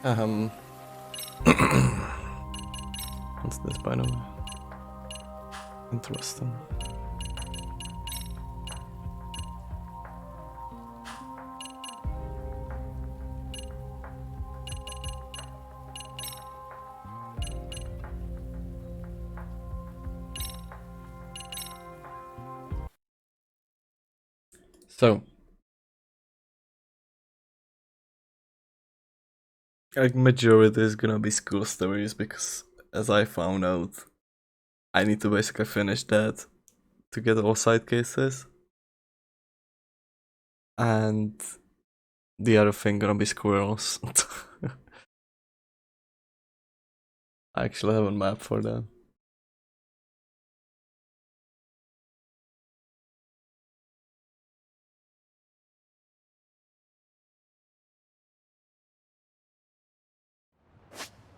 Um, what's this by the way? Interesting. So, like majority is gonna be school stories because, as I found out, I need to basically finish that to get all side cases, and the other thing gonna be squirrels. I actually have a map for that.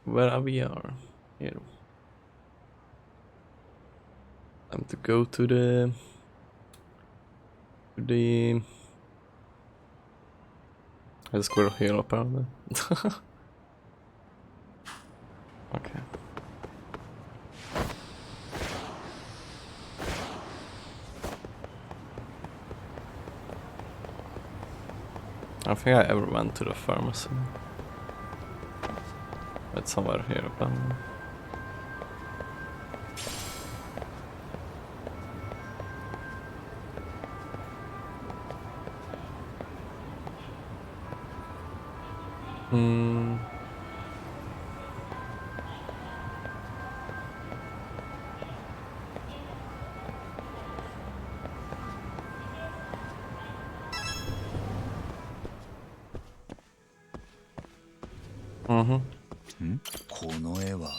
Where we are here. Time to go to the there's a squirrel here apparently. Okay. I don't think I ever went to the pharmacy. It's somewhere here apparently. Hmm. Mm-hmm. この絵は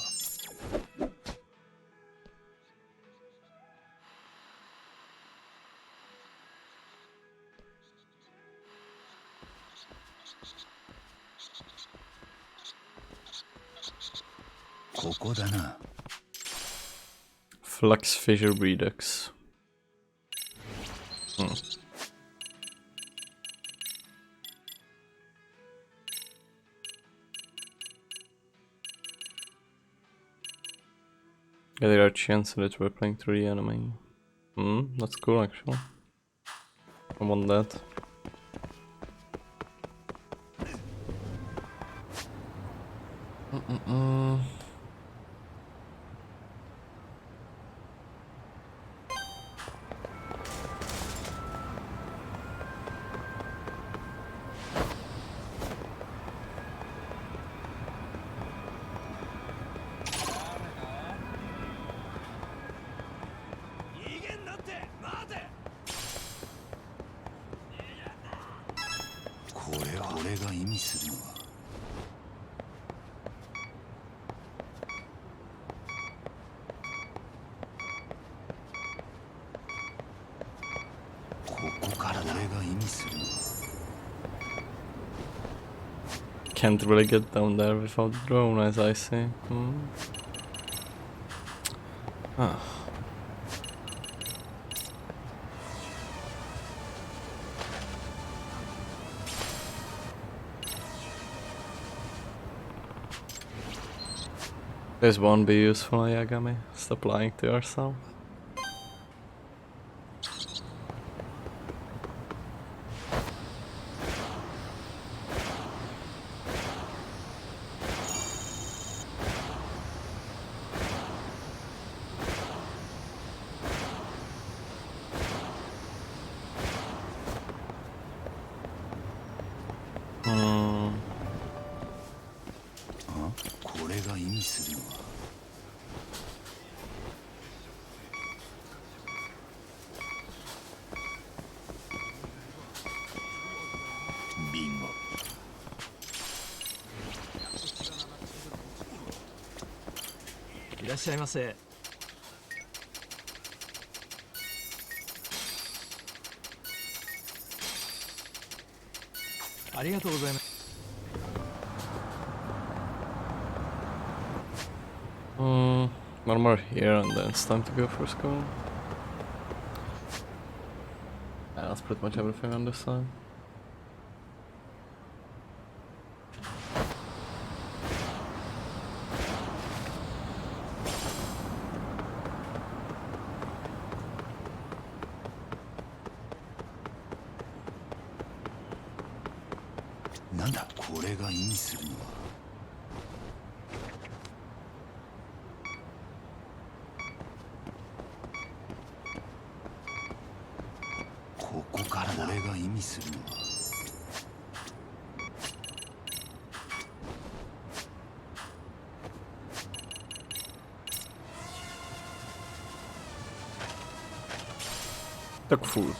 ここだな。 Flux fissure redux. Yeah, there are chances that we're playing through the enemy. That's cool actually. I want that.これが意味するのはここからだ。これが意味するのは Can't really get down there without drone as I see. Ah. This won't be useful, Yagami. Stop lying to yourself. Hmm. これが意味するのはビンゴ。いらっしゃいませ。ありがとうございます。One more here and then it's time to go for school. Yeah, that's pretty much everything on this side. なんだこれが意味するのは。ここからだ。これが意味するのは。Duck food.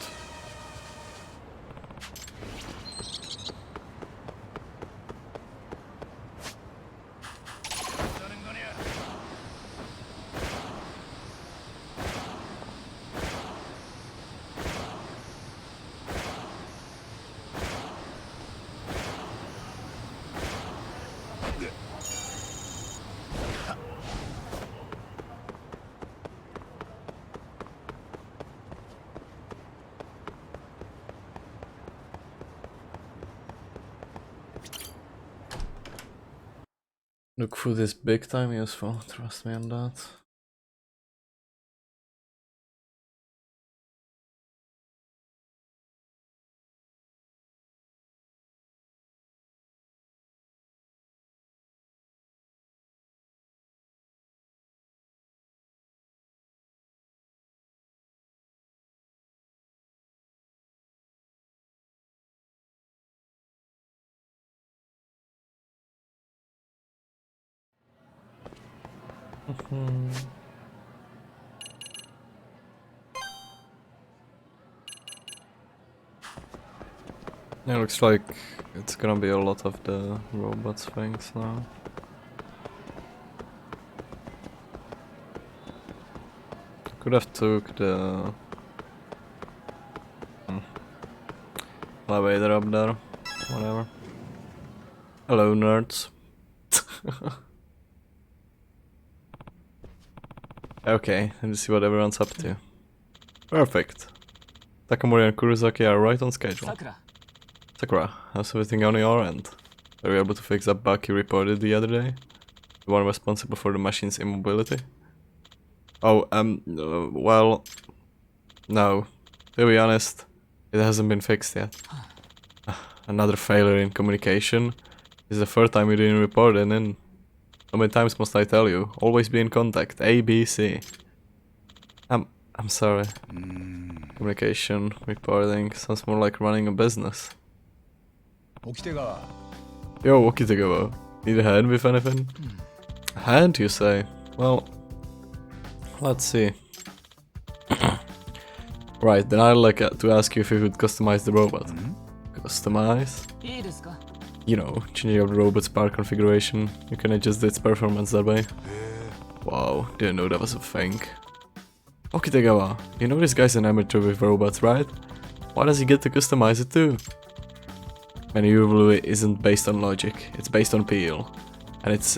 Duck food is big time useful, trust me on that. It looks like it's gonna be a lot of the robots things now. Could have took the elevator up there. Whatever. Hello, nerds. Okay, let's see what everyone's up to. Perfect. Takamori and Kurosaki are right on schedule. Sakura, how's everything on your end? Were you able to fix that bug you reported the other day? The one responsible for the machine's immobility? Oh, well... No. To be honest, it hasn't been fixed yet. Another failure in communication. This is the third time you didn't report it in. How many times must I tell you? Always be in contact. A, B, C. I'm sorry. Communication, reporting, sounds more like running a business. Yo, Okitegawa. Need a hand with anything? A hand, you say? Well, let's see. Right, then I'd like to ask you if you could customize the robot. Customize? You know, changing up the robot's part configuration. You can adjust its performance that way. Wow, didn't know that was a thing. Okitegawa, you know this guy's an amateur with robots, right? Why does he get to customize it too? Maneuverability isn't based on logic, it's based on PL. And it's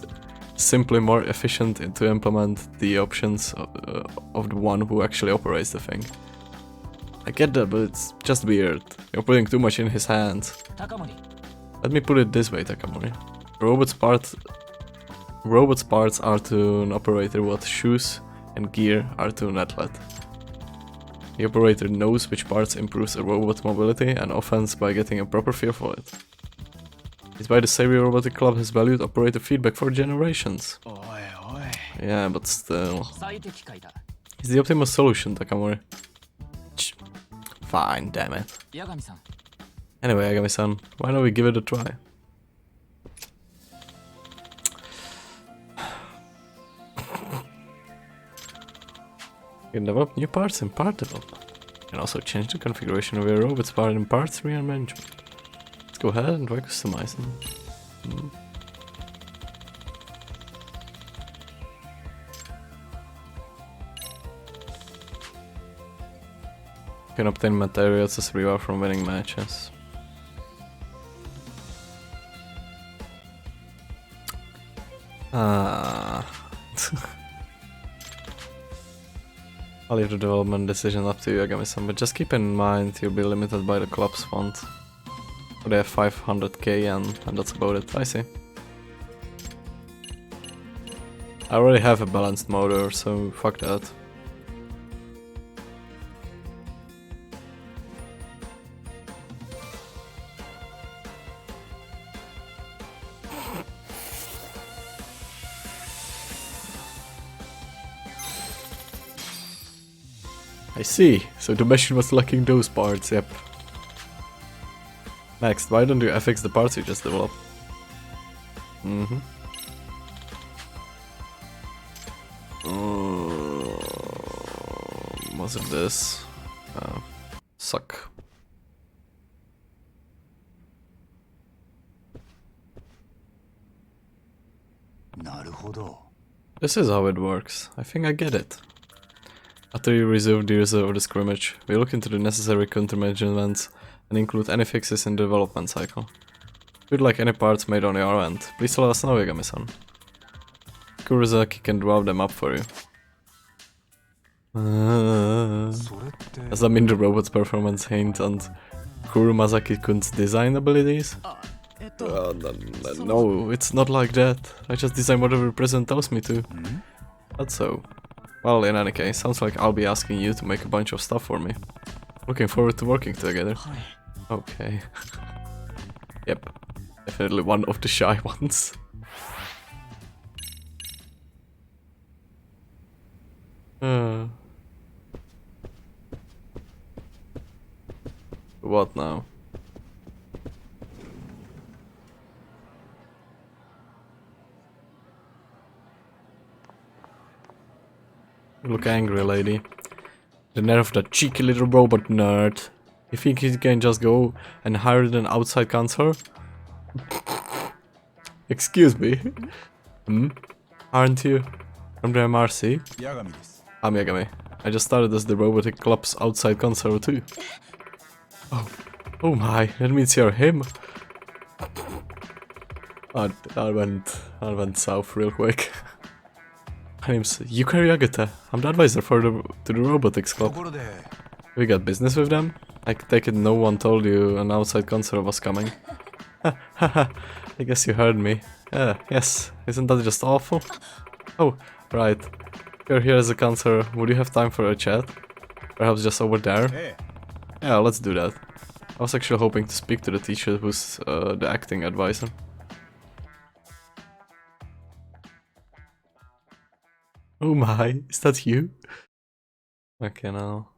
simply more efficient to implement the options of the one who actually operates the thing. I get that, but it's just weird. You're putting too much in his hands. Let me put it this way, Takamori. Robot's parts are to an operator what shoes and gear are to an athlete. The operator knows which parts improves a robot's mobility and offense by getting a proper feel for it. It's why the Saviour Robotic Club has valued operator feedback for generations. Yeah, but still. It's the optimal solution, Takamori. Fine, damn it. Anyway, Yagami-san, why don't we give it a try? You can develop new parts in part development. You can also change the configuration of your robot's part in parts rearrangement. Let's go ahead and try customizing. You can obtain materials as reward from winning matches. I'll leave the development decision up to you, Yagami-san, but just keep in mind you'll be limited by the club's fund. They have 500k and that's about it, I see. I already have a balanced motor, so fuck that. I see. So the machine was lacking those parts, yep. Next, why don't you FX the parts you just developed? Was it this? Suck. This is how it works. I think I get it. After you resolve the result of the scrimmage, we look into the necessary countermeasures and include any fixes in the development cycle. If you'd like any parts made on your end, please let us know, Yagami-san. Kurosaki can draw them up for you. Does that mean the robot's performance hint on Kurumazaki-kun's design abilities? No, it's not like that. I just design whatever the president tells me to. That's so. Well, in any case, sounds like I'll be asking you to make a bunch of stuff for me. Looking forward to working together. Okay. Yep. Definitely one of the shy ones. What now? You look angry, lady. The nerve of that cheeky little robot nerd. You think he can just go and hire an outside counselor? Excuse me. Aren't you from the MRC? I'm Yagami. I just started as the robotic club's outside counselor too. Oh my, that means you're him. I went south real quick. My name's Yukari Agata. I'm the advisor to the robotics club. We got business with them? I take it no one told you an outside counselor was coming. Haha, I guess you heard me. Yes, isn't that just awful? Oh, right. You're here as a counselor, would you have time for a chat? Perhaps just over there? Yeah, let's do that. I was actually hoping to speak to the teacher who's the acting advisor. Oh my, is that you? Okay, now.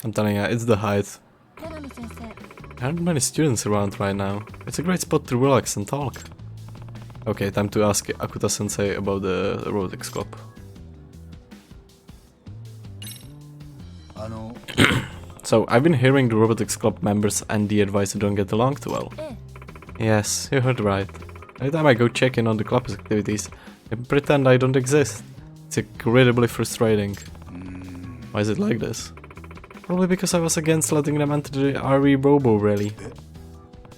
I'm telling you, it's the height. There aren't many students around right now. It's a great spot to relax and talk. Okay, time to ask Akuta-sensei about the robotics club. So, I've been hearing the robotics club members and the advisor don't get along too well. Yes, you heard right. Every time I go check in on the club's activities, they pretend I don't exist. It's incredibly frustrating. Why is it like this? Probably because I was against letting them enter the RE Robo rally.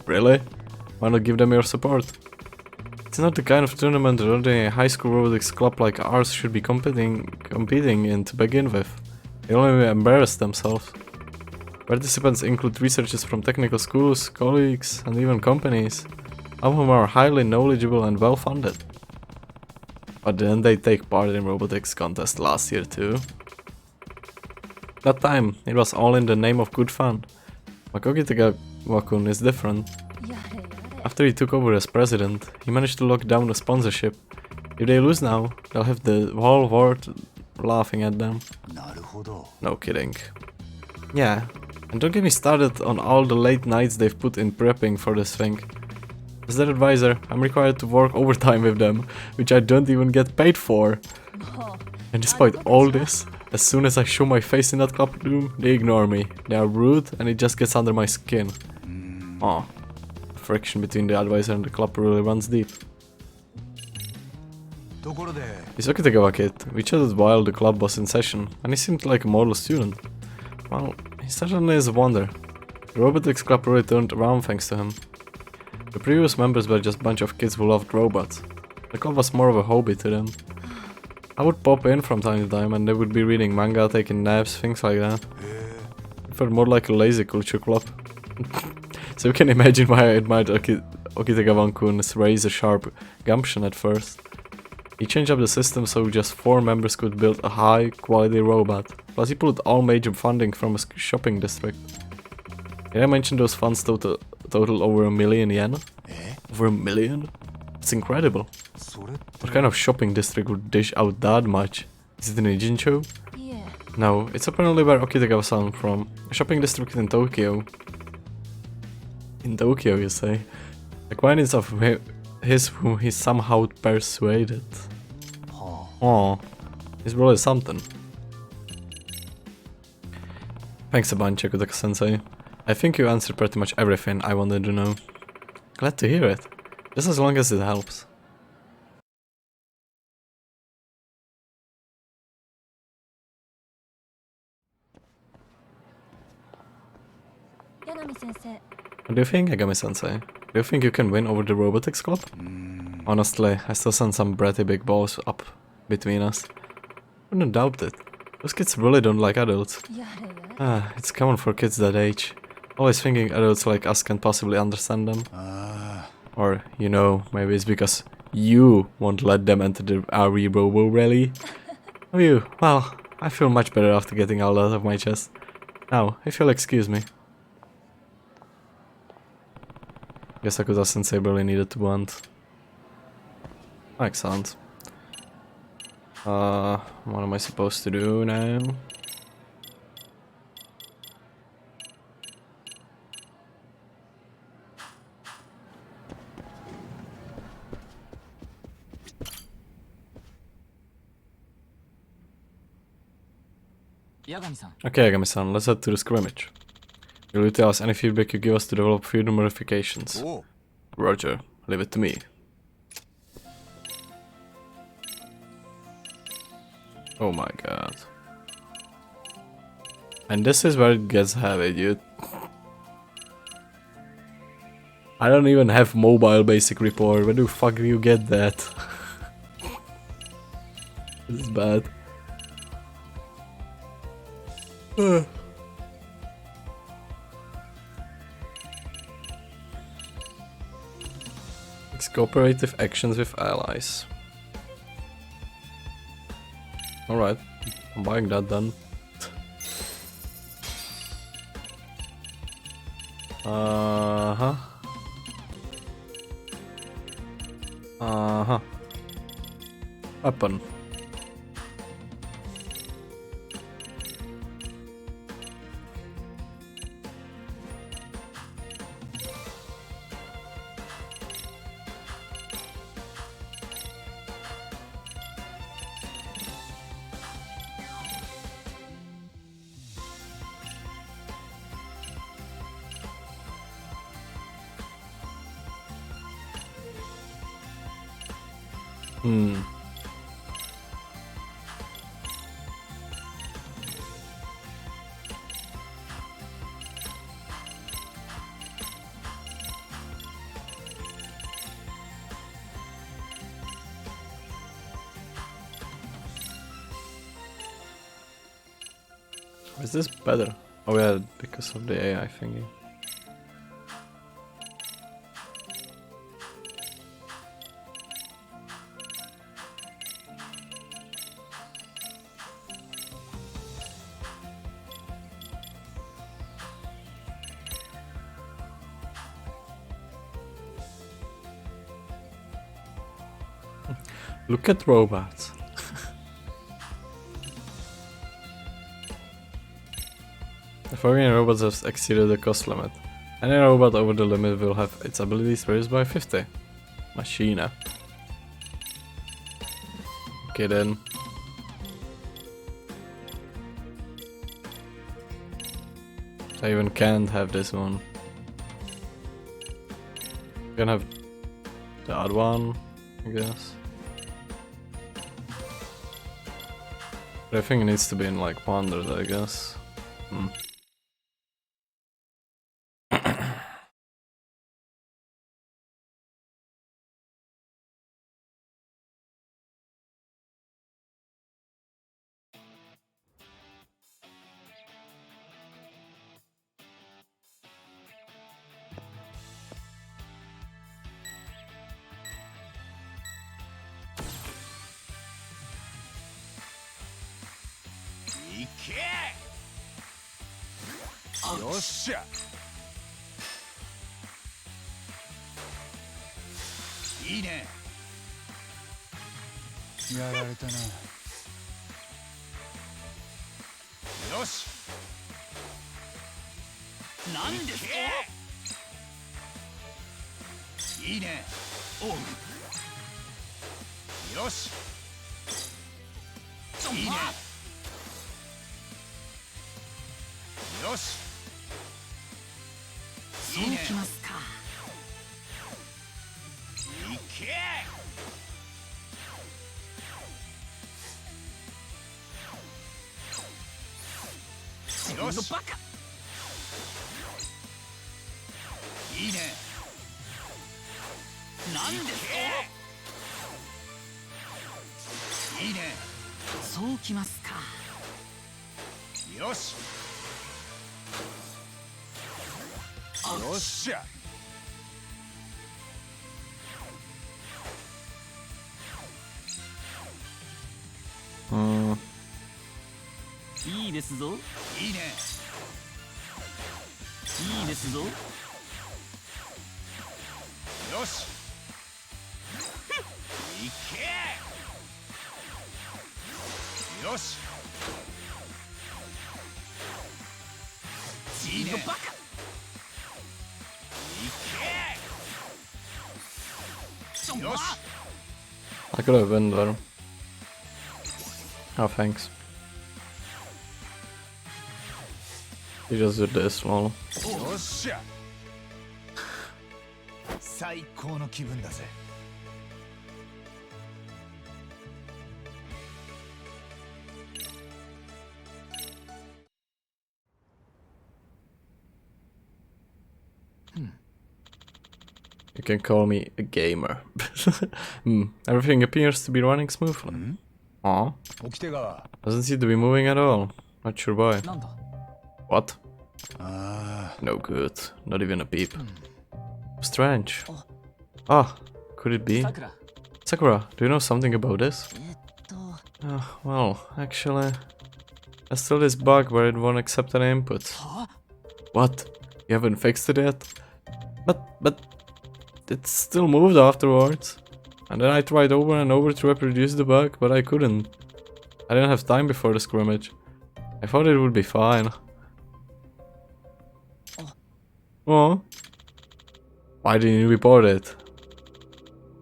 Really? Why not give them your support? It's not the kind of tournament that only a high school robotics club like ours should be competing in to begin with. They only embarrass themselves. Participants include researchers from technical schools, colleagues, and even companies, all of whom are highly knowledgeable and well funded. But didn't they take part in robotics contest last year too? That time, it was all in the name of good fun. Makoki Tegawa-kun is different. After he took over as president, he managed to lock down the sponsorship. If they lose now, they'll have the whole world laughing at them. No kidding. Yeah, and don't get me started on all the late nights they've put in prepping for this thing. As their advisor, I'm required to work overtime with them, which I don't even get paid for. And despite all this, as soon as I show my face in that club room, they ignore me. They are rude and it just gets under my skin. Aw. The friction between the advisor and the club really runs deep. Hisoki Tegawa kid, we chatted while the club was in session, and he seemed like a model student. Well, he certainly is a wonder. The robotics club really turned around thanks to him. The previous members were just a bunch of kids who loved robots. The club was more of a hobby to them. I would pop in from time to time and they would be reading manga, taking naps, things like that. It felt more like a lazy culture club. So you can imagine why I admired Okitegawa-kun's razor-sharp gumption at first. He changed up the system so just 4 members could build a high-quality robot. Plus he pulled all major funding from a shopping district. Did I mention those funds total over 1 million yen? Over 1 million? That's incredible. What kind of shopping district would dish out that much? Is it in Ijincho? いえ No, it's apparently where Okitagawa-san from. A shopping district in Tokyo. In Tokyo, you say? Acquaintance of his whom he somehow persuaded. Oh, he's really something. Thanks a bunch, Okitaka-sensei. I think you answered pretty much everything I wanted to know. Glad to hear it. Just as long as it helps. What do you think, Agami-sensei? Do you think you can win over the robotics club? Honestly, I still send some bratty big balls up between us. Wouldn't doubt it. Those kids really don't like adults. やれや Ah, it's common for kids that age. Always thinking adults like us can possibly understand them. Or, you know, maybe it's because you won't let them enter the RE Robo Rally. Oh, you? Well, I feel much better after getting all that off my chest. Now, if you'll excuse me. Guess Akuta-sensei really needed to blunt. Excellent. What am I supposed to do now? Okay, Agami-san, let's head to the scrimmage. Will you tell us any feedback you give us to develop few modifications? Roger, leave it to me. Oh my god. And this is where it gets heavy, dude. I don't even have mobile basic report. Where the fuck do you get that? This is bad. It's cooperative actions with allies. Alright, I'm buying that then. Uh-huh. Uh-huh. Weapon. Is this better? Oh yeah, because of the AI thingy. Look at robots. The following robots have exceeded the cost limit. Any robot over the limit will have its abilities raised by 50. Machina. Okay then. I even can't have this one. I can have the odd one, I guess. But I think it needs to be in like 100, I guess. よし何ですか。いいねおう。よしいいねよしいいねそうきますか。いけよしバカ。いいね何ですか。いいねそうきますか。よしよっしゃいいですぞ。いいねいいですぞ。よしいけよしいいねバカ。よし I could have been there. Oh, thanks. You just did this, lol. よっしゃ最高の気分だぜ You can call me a gamer. Everything appears to be running smoothly. Aw, 起きてが doesn't seem to be moving at all. Not sure why. なんだ。 What? あ No good. Not even a peep. Strange. Ah, could it be? さくら。 Sakura, do you know something about this? と。 Well, actually, there's still this bug where it won't accept any input. は。 What? You haven't fixed it yet? But it still moved afterwards. And then I tried over and over to reproduce the bug, but I couldn't. I didn't have time before the scrimmage. I thought it would be fine. Oh. Why didn't you report it?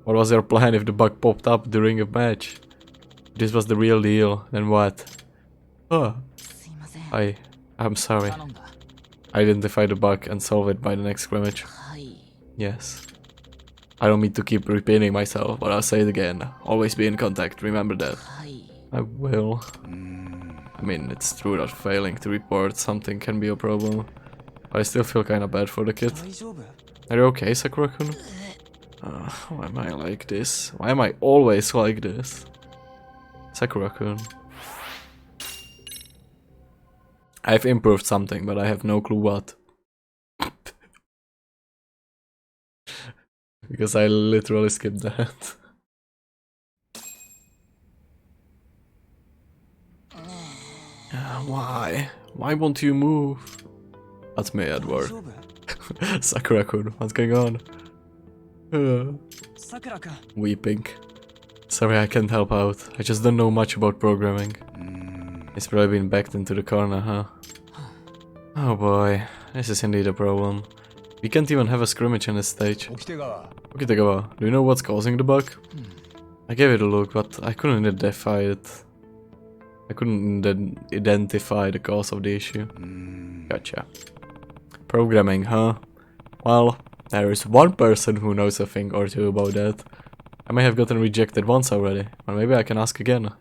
What was your plan if the bug popped up during a match? If this was the real deal, then what? Oh, すいません。 I'm sorry. 頼んだ。 Identify the bug and solve it by the next scrimmage. はい。 Yes. I don't mean to keep repeating myself, but I'll say it again. Always be in contact, remember that. はい。 I will. I mean, it's true that failing to report something can be a problem. But I still feel kinda bad for the kid. 大丈夫。 Are you okay, Sakura-kun? Why am I like this? Why am I always like this? Sakura-kun. I've improved something, but I have no clue what. Because I literally skipped that. Why? Why won't you move? That's me, 大 Edward. 丈夫。 Sakura-kun, what's going on? Uh, さくらくん。 weeping. Sorry, I can't help out. I just don't know much about programming. It's probably been backed into the corner, huh? Oh boy, this is indeed a problem. We can't even have a scrimmage in this stage. 起きてが Okitagawa, do you know what's causing the bug? I gave it a look, but I couldn't identify it. I couldn't identify the cause of the issue. Gotcha. Programming, huh? Well, there is one person who knows a thing or two about that. I may have gotten rejected once already, but maybe I can ask again.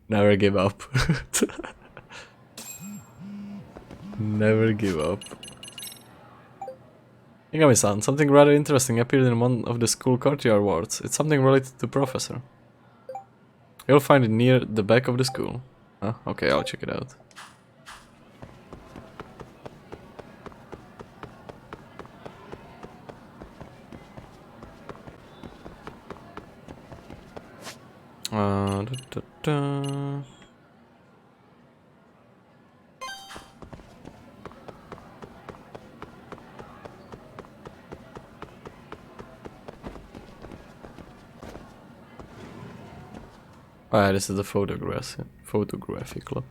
Never give up. Never give up. Ingami-san, something rather interesting appeared in one of the school courtyard wards. It's something related to Professor. You'll find it near the back of the school. Huh? Okay, I'll check it out. Da, da, da. Ah, this is the photography club.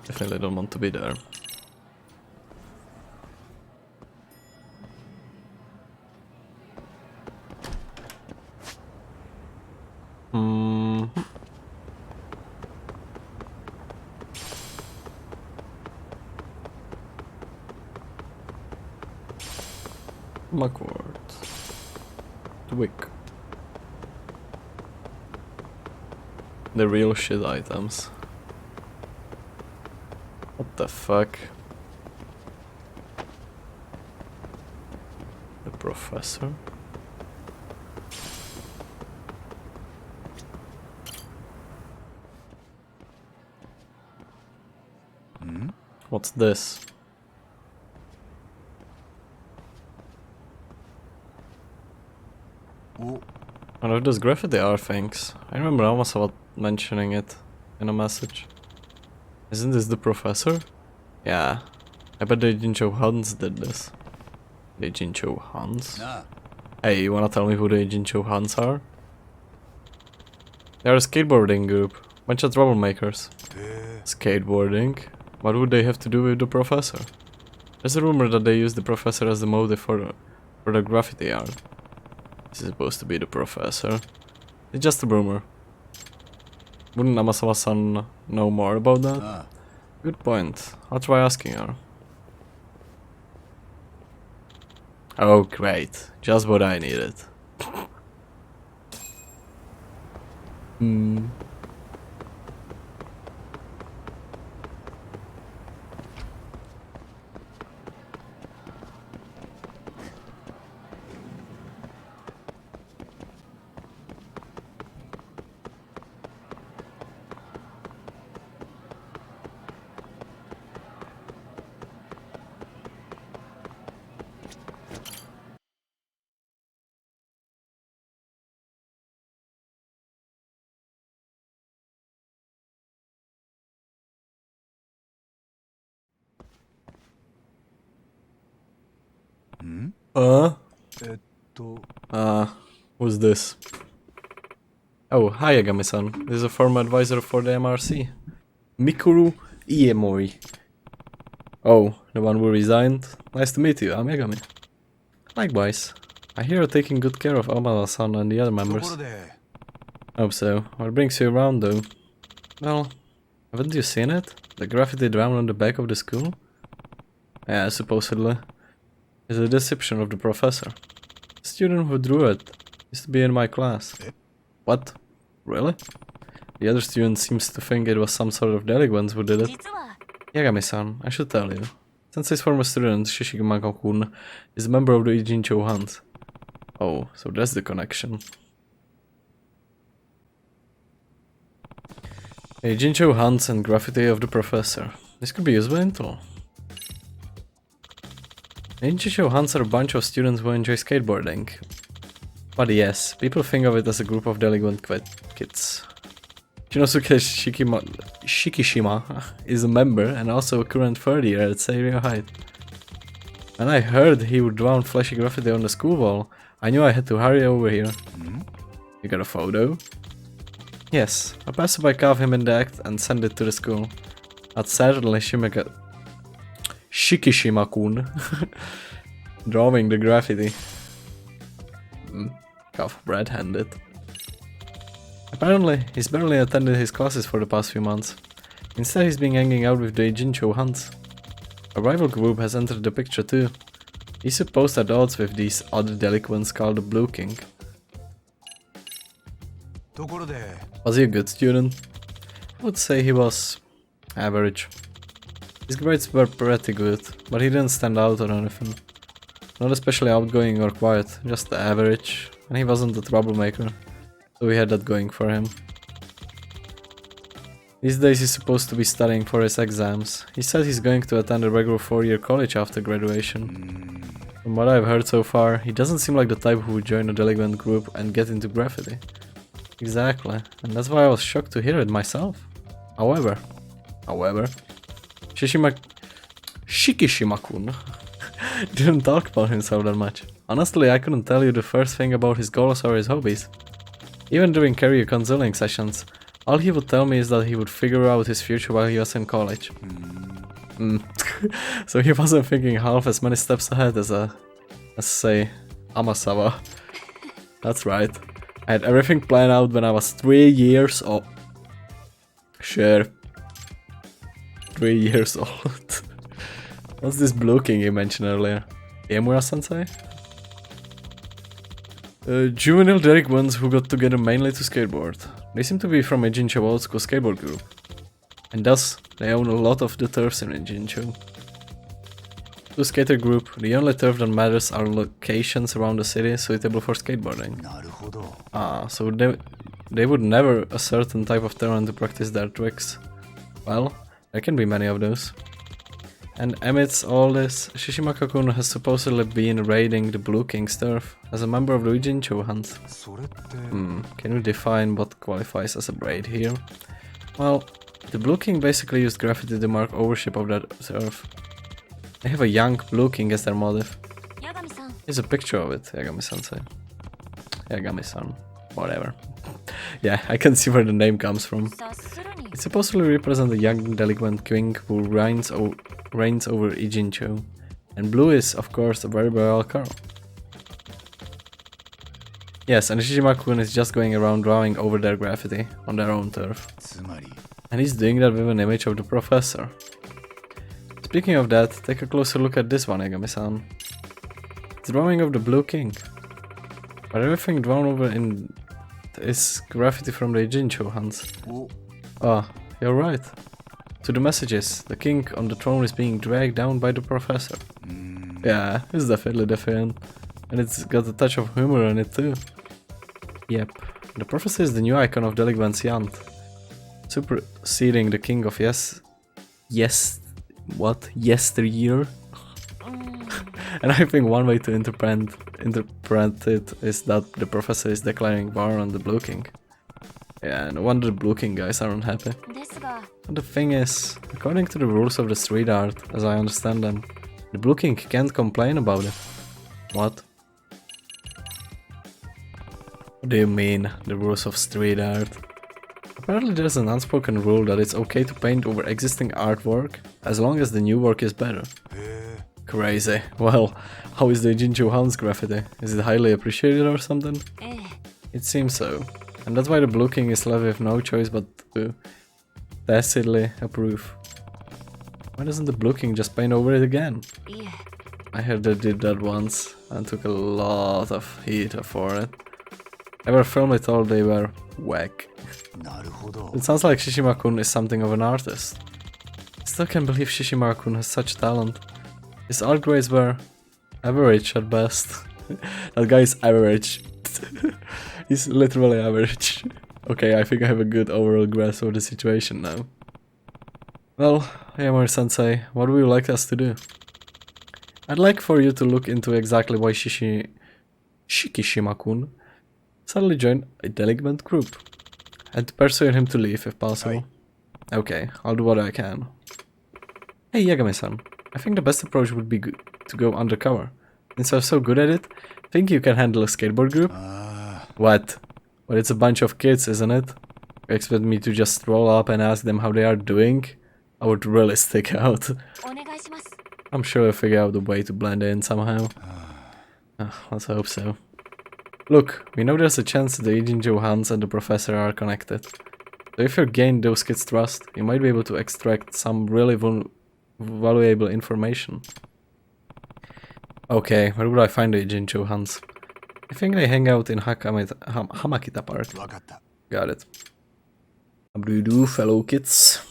Definitely don't want to be there. Muckwort. Twig. The real shit items. What the fuck? The professor? What's this? One of those graffiti art things. I remember almost about mentioning it in a message. Isn't this the professor? Yeah. I bet the Jincho Hans did this. The Jincho Hans? Hey, you wanna tell me who the Jincho Hans are? They are a skateboarding group. Bunch of troublemakers. Skateboarding? What would they have to do with the professor? There's a rumor that they use the professor as the motive for the graffiti art. This is supposed to be the professor. It's just a rumor. Wouldn't Amasawa-san know more about that? Good point. I'll try asking her. Oh great, just what I needed. Who's this? Oh, hi Yagami-san. This is a former advisor for the MRC. Mikuru Iemori. Oh, the one who resigned? Nice to meet you, I'm Yagami. Likewise. I hear you're taking good care of Amada-san and the other members. Hope so. What brings you around though? Well, haven't you seen it? The graffiti drawn on the back of the school? Yeah, supposedly. It's a deception of the professor. The student who drew it used to be in my class. What? Really? The other student seems to think it was some sort of delinquent who did it. Yagami-san, I should tell you. Sensei's former student, Shishigama-kun, is a member of the Jincho Hunt. Oh, so that's the connection. A Jincho Hunts and graffiti of the professor. This could be useful intel. Jincho Hunts are a bunch of students who enjoy skateboarding. But yes, people think of it as a group of delinquent kids. Shinosuke Shikishima is a member and also a current third year at Seirio High. When I heard he would draw flashy graffiti on the school wall, I knew I had to hurry over here. You got a photo? Yes, a passerby caught him in the act and sent it to the school. I'd certainly Shikishima-kun drawing the graffiti. Cough, red-handed. Apparently, he's barely attended his classes for the past few months. Instead, he's been hanging out with the Jincho Hunts. A rival group has entered the picture too. He's supposed at odds with these other delinquents called the Blue King. Was he a good student? I would say he was average. His grades were pretty good, but he didn't stand out or anything. Not especially outgoing or quiet, just average, and he wasn't a troublemaker, so he had that going for him. These days he's supposed to be studying for his exams. He said he's going to attend a regular 4-year college after graduation. From what I've heard so far, he doesn't seem like the type who would join a delinquent group and get into graffiti. Exactly, and that's why I was shocked to hear it myself. However, Shikishima-kun didn't talk about himself that much. Honestly, I couldn't tell you the first thing about his goals or his hobbies. Even during career counseling sessions, all he would tell me is that he would figure out his future while he was in college. So he wasn't thinking half as many steps ahead as say, Amasawa. That's right. I had everything planned out when I was 3 years old. Sure. 3 years old. What's this blue king you mentioned earlier? Iemura-sensei? Juvenile delinquents who got together mainly to skateboard. They seem to be from a Ijincho old school skateboard group. And thus, they own a lot of the turfs in Ijincho. To skater group, the only turf that matters are locations around the city suitable for skateboarding. So they would never a certain type of terrain to practice their tricks. Well, there can be many of those. And amidst all this, Shishimaka-kun has supposedly been raiding the Blue King's turf as a member of the Ijincho hunt. Can you define what qualifies as a raid here? Well, the Blue King basically used graffiti to mark ownership of that turf. They have a young Blue King as their motive. Here's a picture of it, Yagami-sensei. Yagami-san. Whatever. Yeah, I can see where the name comes from. It supposedly represents a young delinquent king who reigns over Ijincho. And blue is, of course, a very royal color. Yes, and Shishimaka-kun is just going around drawing over their graffiti on their own turf. And he's doing that with an image of the professor. Speaking of that, take a closer look at this one, Yagami-san. It's drawing of the Blue King. But everything drawn over in is graffiti from the Ijincho hunts. Ah, you're right. To the messages, the king on the throne is being dragged down by the professor. Yeah, it's definitely different. And it's got a touch of humor in it too. Yep, the professor is the new icon of delinquency hunt. Superseding the king of yesteryear? And I think one way to interpret it is that the professor is declaring war on the Blue King. Yeah, no wonder the Blue King guys aren't happy. But the thing is, according to the rules of the street art, as I understand them, the Blue King can't complain about it. What? What do you mean, the rules of street art? Apparently there's an unspoken rule that it's okay to paint over existing artwork, as long as the new work is better. Crazy. Well, how is the Ijincho Hound's graffiti? Is it highly appreciated or something? It seems so. And that's why the Blue King is left with no choice but to tacitly approve. Why doesn't the Blue King just paint over it again? I heard they did that once and took a lot of heat for it. Ever firmly told they were whack. It sounds like Shishimaka-kun is something of an artist. I still can't believe Shishimaka-kun has such talent. His art grades were average at best. That guy is average. He's literally average. Okay, I think I have a good overall grasp of the situation now. Well, Iemura-sensei, what would you like us to do? I'd like for you to look into exactly why Shikishima-kun suddenly joined a delinquent group. And to persuade him to leave if possible. Okay, I'll do what I can. Hey Yagami-san, I think the best approach would be to go undercover. Since you're so good at it, think you can handle a skateboard group? What? Well, it's a bunch of kids, isn't it? You expect me to just stroll up and ask them how they are doing? I would really stick out. I'm sure I'll figure out a way to blend in somehow. Let's hope so. Look, we know there's a chance the Ijincho Hans and the professor are connected. So if you gain those kids' trust, you might be able to extract some really valuable information. Okay, where would I find the Ijincho Hans? I think they hang out in Hamakita Park. Got it. How do you do, fellow kids?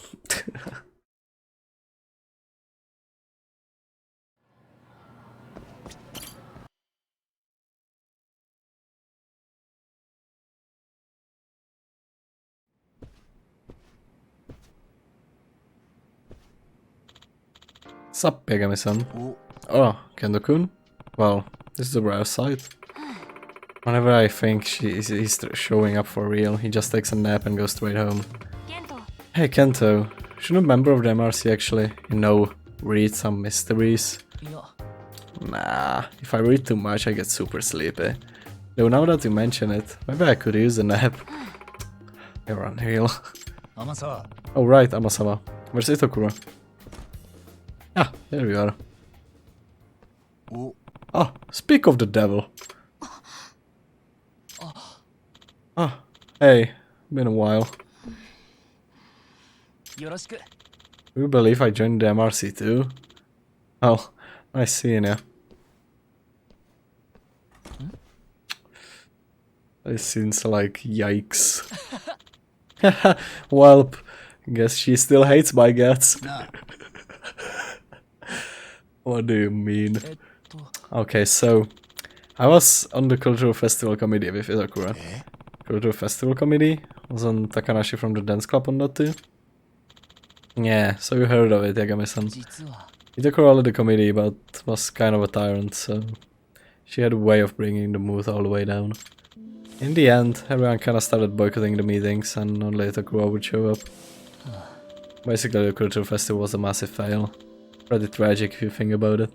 Sup, Yagami-san? Oh, Kendo-kun? Well, this is a rare sight. Whenever I think he's showing up for real, he just takes a nap and goes straight home. Hey Kento, shouldn't a member of the MRC actually, read some mysteries? Nah, if I read too much I get super sleepy. Though now that you mention it, maybe I could use a nap. You're unreal. Amasawa. Oh right, Amasawa. Where's Itokura? Ah, there you are. Oh, Ah, speak of the devil. Ah, hey, been a while. よろしく Do you believe I joined the MRC too? Oh, nice seeing ya. This seems like yikes. Welp, guess she still hates my guts. na. What do you mean? えっと Okay, so I was on the cultural festival committee with Itakura. Eh? Cultural festival committee? Wasn't Takanashi from the dance club on that too? Yeah, so you heard of it, Yagami-san. 実は Itakura led the committee, but was kind of a tyrant, so she had a way of bringing the mood all the way down. In the end, everyone kinda started boycotting the meetings, and only Itakura would show up. Basically, the cultural festival was a massive fail. Pretty tragic if you think about it.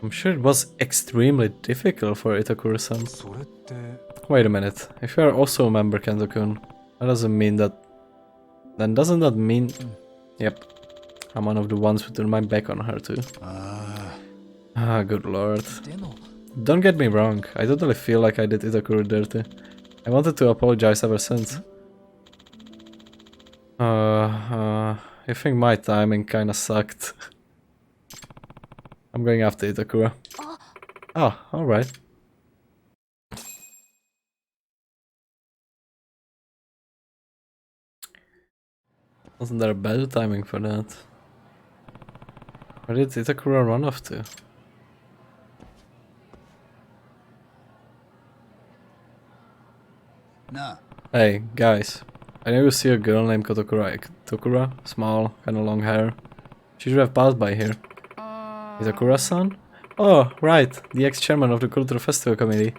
I'm sure it was extremely difficult for Itakura-san. それって Wait a minute, if you are also a member, Kento-kun, that doesn't mean that... Then doesn't that mean... Yep, I'm one of the ones who turned my back on her too. あ Ah, good lord. でも Don't get me wrong, I totally feel like I did Itakura dirty. I wanted to apologize ever since. I think my timing kinda sucked. I'm going after Itakura. Ah, alright. Wasn't there a better timing for that? Where did Itakura run off to?な Hey, guys. I know you see a girl named Kotokura. Tokura? Small, kinda long hair. She should have passed by here. Itakura-san? Oh, right. The ex-chairman of the Cultural Festival Committee.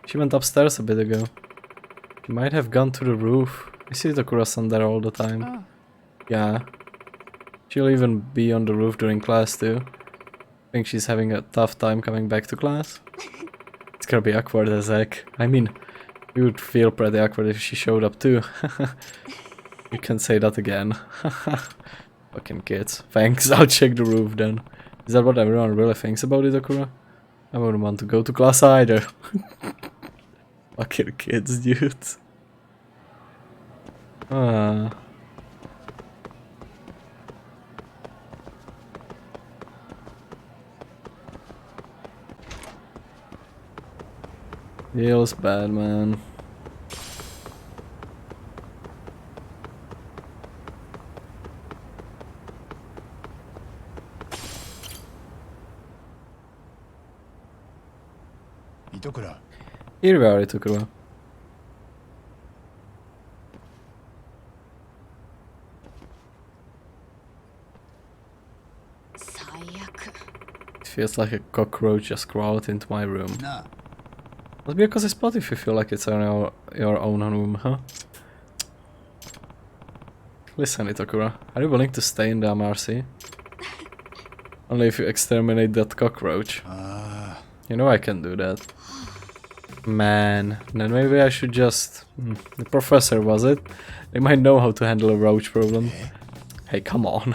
She went upstairs a bit ago. She might have gone to the roof. I see Itakura-san there all the time. Yeah. She'll even be on the roof during class too. Think she's having a tough time coming back to class? It's gonna be awkward as heck. I mean, you would feel pretty awkward if she showed up too. You can say that again. Fucking kids. Thanks, I'll check the roof then. Is that what everyone really thinks about Itakura? I wouldn't want to go to class either. Fucking kids, dude. Ah. Feels bad, man. Itokura. Here we are, Itakura. It feels like a cockroach just crawled into my room. な Must be a cozy spot if you feel like it's on your own room, huh? Listen, Itakura, are you willing to stay in the MRC? Only if you exterminate that cockroach. あ You know I can do that. Man, then maybe I should just... the professor, was it? They might know how to handle a roach problem. Hey, come on.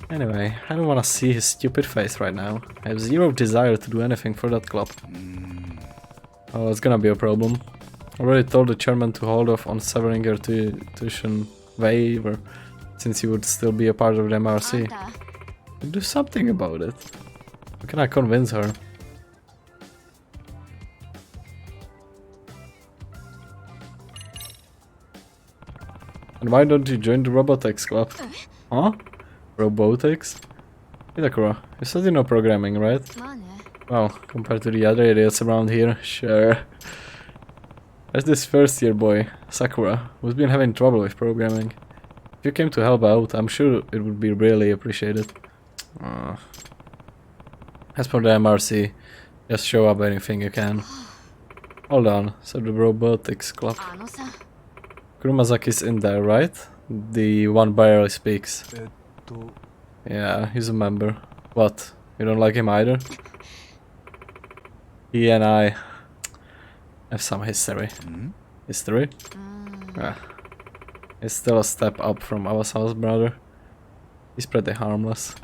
Anyway, I don't wanna see his stupid face right now. I have zero desire to do anything for that club. Oh, it's gonna be a problem. Already told the chairman to hold off on severing your tuition waiver, since you would still be a part of the MRC. Do something about it. How can I convince her? And why don't you join the robotics club? Huh? Robotics? Itakura, you said you know programming, right? Well, compared to the other idiots around here, sure. There's this first year boy, Sakura, who's been having trouble with programming. If you came to help out, I'm sure it would be really appreciated. As for the MRC, just show up anything you can. Hold on, so the robotics club. Kurumazaki's in there, right? The one barely speaks. えっと Yeah, he's a member. What? You don't like him either? He and I have some history. History? Ah. He's still a step up from Awasawa's brother. He's pretty harmless.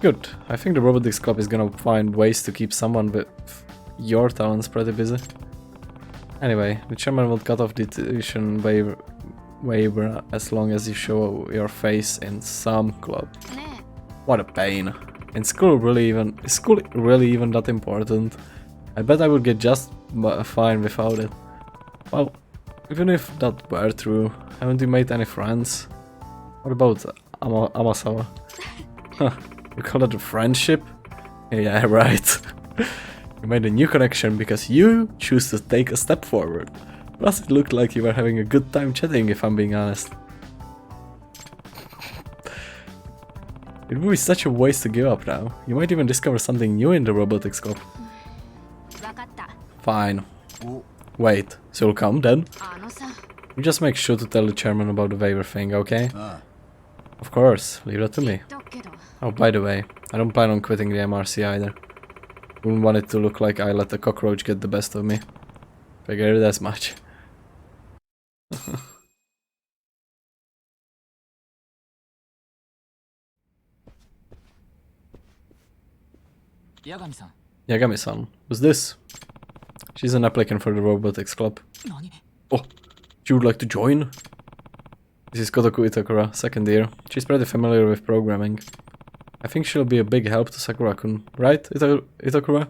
Good. I think the robotics club is gonna find ways to keep someone with your talents pretty busy. Anyway, the chairman will cut off the tuition waiver as long as you show your face in some club. What a pain. Is school really even that important? I bet I would get just fine without it. Well, even if that were true, haven't you made any friends? What about Amasawa? Huh, you call it a friendship? Yeah, right. You made a new connection because you choose to take a step forward. Plus it looked like you were having a good time chatting, if I'm being honest. It would be such a waste to give up now. You might even discover something new in the robotics club. Fine. Wait, so you'll come then? You just make sure to tell the chairman about the waiver thing, okay? Of course, leave that to me. Oh, by the way, I don't plan on quitting the MRC either. Wouldn't want it to look like I let the cockroach get the best of me. Figured as much. Yagami-san, who's this? She's an applicant for the robotics club. Oh, she would like to join? This is Kotoku Itakura, second year. She's pretty familiar with programming. I think she'll be a big help to Sakura-kun, right, Itakura?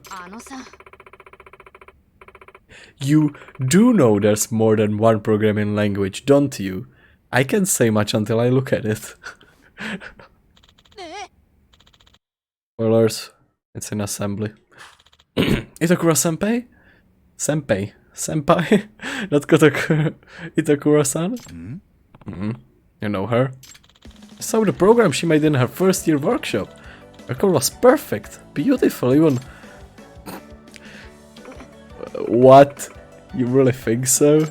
You do know there's more than one programming language, don't you? I can't say much until I look at it. Spoilers, it's in assembly. Itakura-senpai? Senpai? Senpai? Not Kotoku Itakura-san? You know her? I saw the program she made in her first year workshop. Her code was perfect, beautiful even. What? You really think so?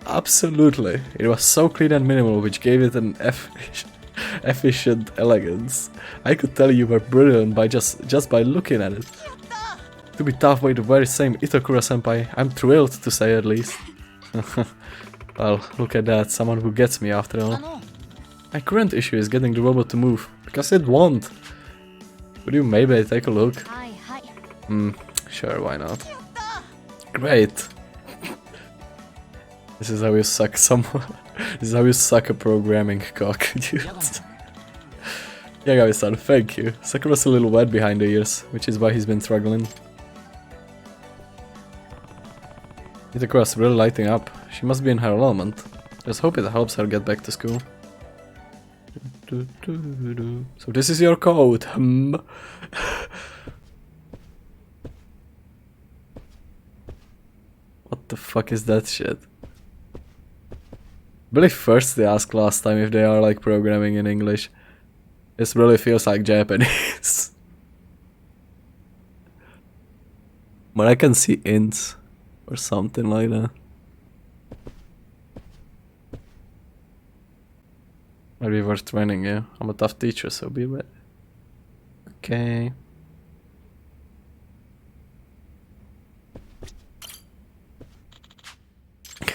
Absolutely. It was so clean and minimal, which gave it an efficient elegance. I could tell you were brilliant by just by looking at it. To be tough by the very same Itakura-senpai, I'm thrilled to say at least. Well, look at that, someone who gets me after all. My current issue is getting the robot to move, because it won't. Would you maybe take a look? Sure, why not? Great! This is how you suck someone. This is how you suck a programming cock, dude. Yagami-san, thank you. Sakura's a little wet behind the ears, which is why he's been struggling. Itakura's really lighting up. She must be in her element. Let's hope it helps her get back to school. So this is your code. What the fuck is that shit? I believe first they asked last time if they are like programming in English. This really feels like Japanese. But I can see ints or something like that. Maybe worth training, yeah. I'm a tough teacher, so be ready. Okay.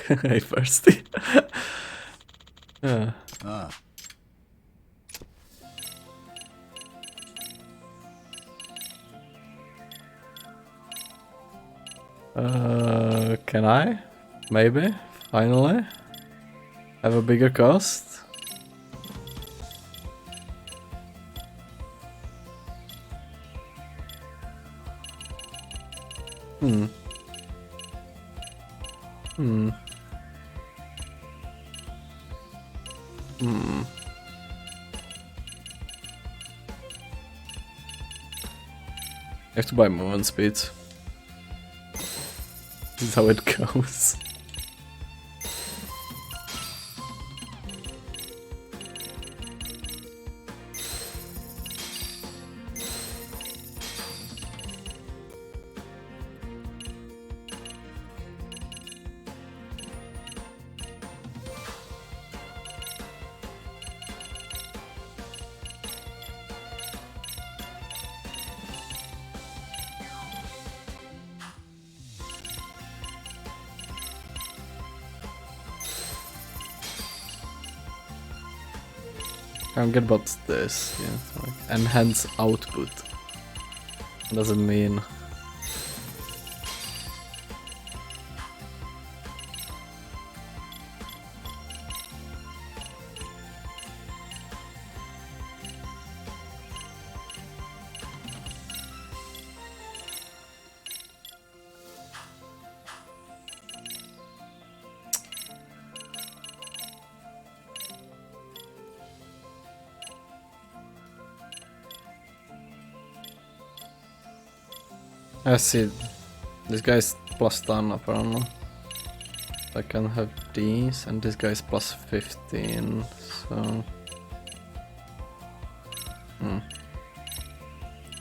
Hey, Firsty. Yeah. Can I? Maybe? Finally? Have a bigger cost? I have to buy movement speed. This is how it goes. I don't get about this. Yeah, like enhance output. What does it mean? I see. This guy's plus 10 apparently. I can have these, and this guy's plus 15, so...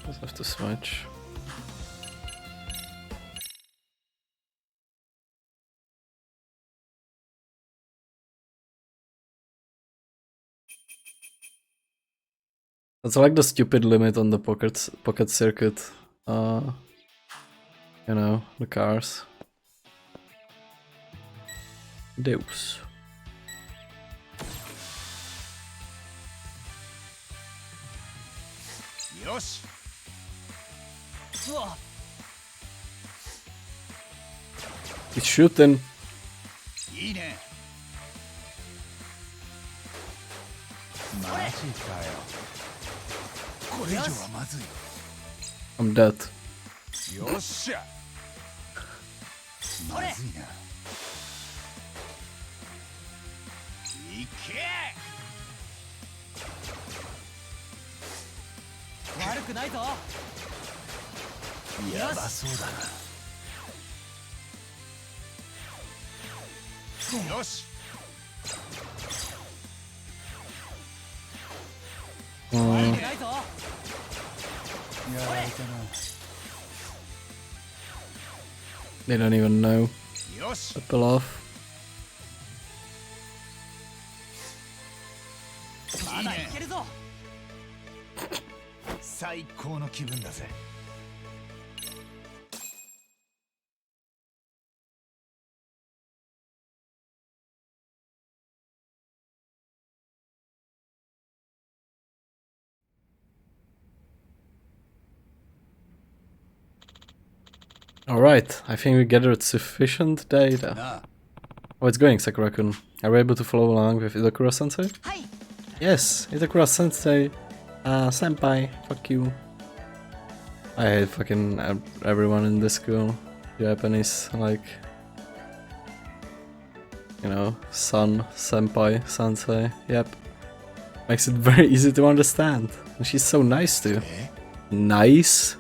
Just have to switch. It's like the stupid limit on the pocket circuit. You know, the cars. Deus. Yosh. He's shooting. いいね。マジかよ。これ以上はまずい。I'm dead. よっしゃ。まずいな。いけ。悪くないぞ。やばそうだな。よし。悪くないぞ。やられたな。 They don't even know. よし。 Apple off. まだいけるぞ。最高の気分だぜ。 Alright, I think we gathered sufficient data. Oh, it's going, Sakura-kun. Are we able to follow along with Itakura-sensei? Yes, Itakura-sensei. Senpai, fuck you. I hate fucking everyone in this school. Japanese, like... You know, son, senpai, sensei, yep. Makes it very easy to understand. And she's so nice too. Nice?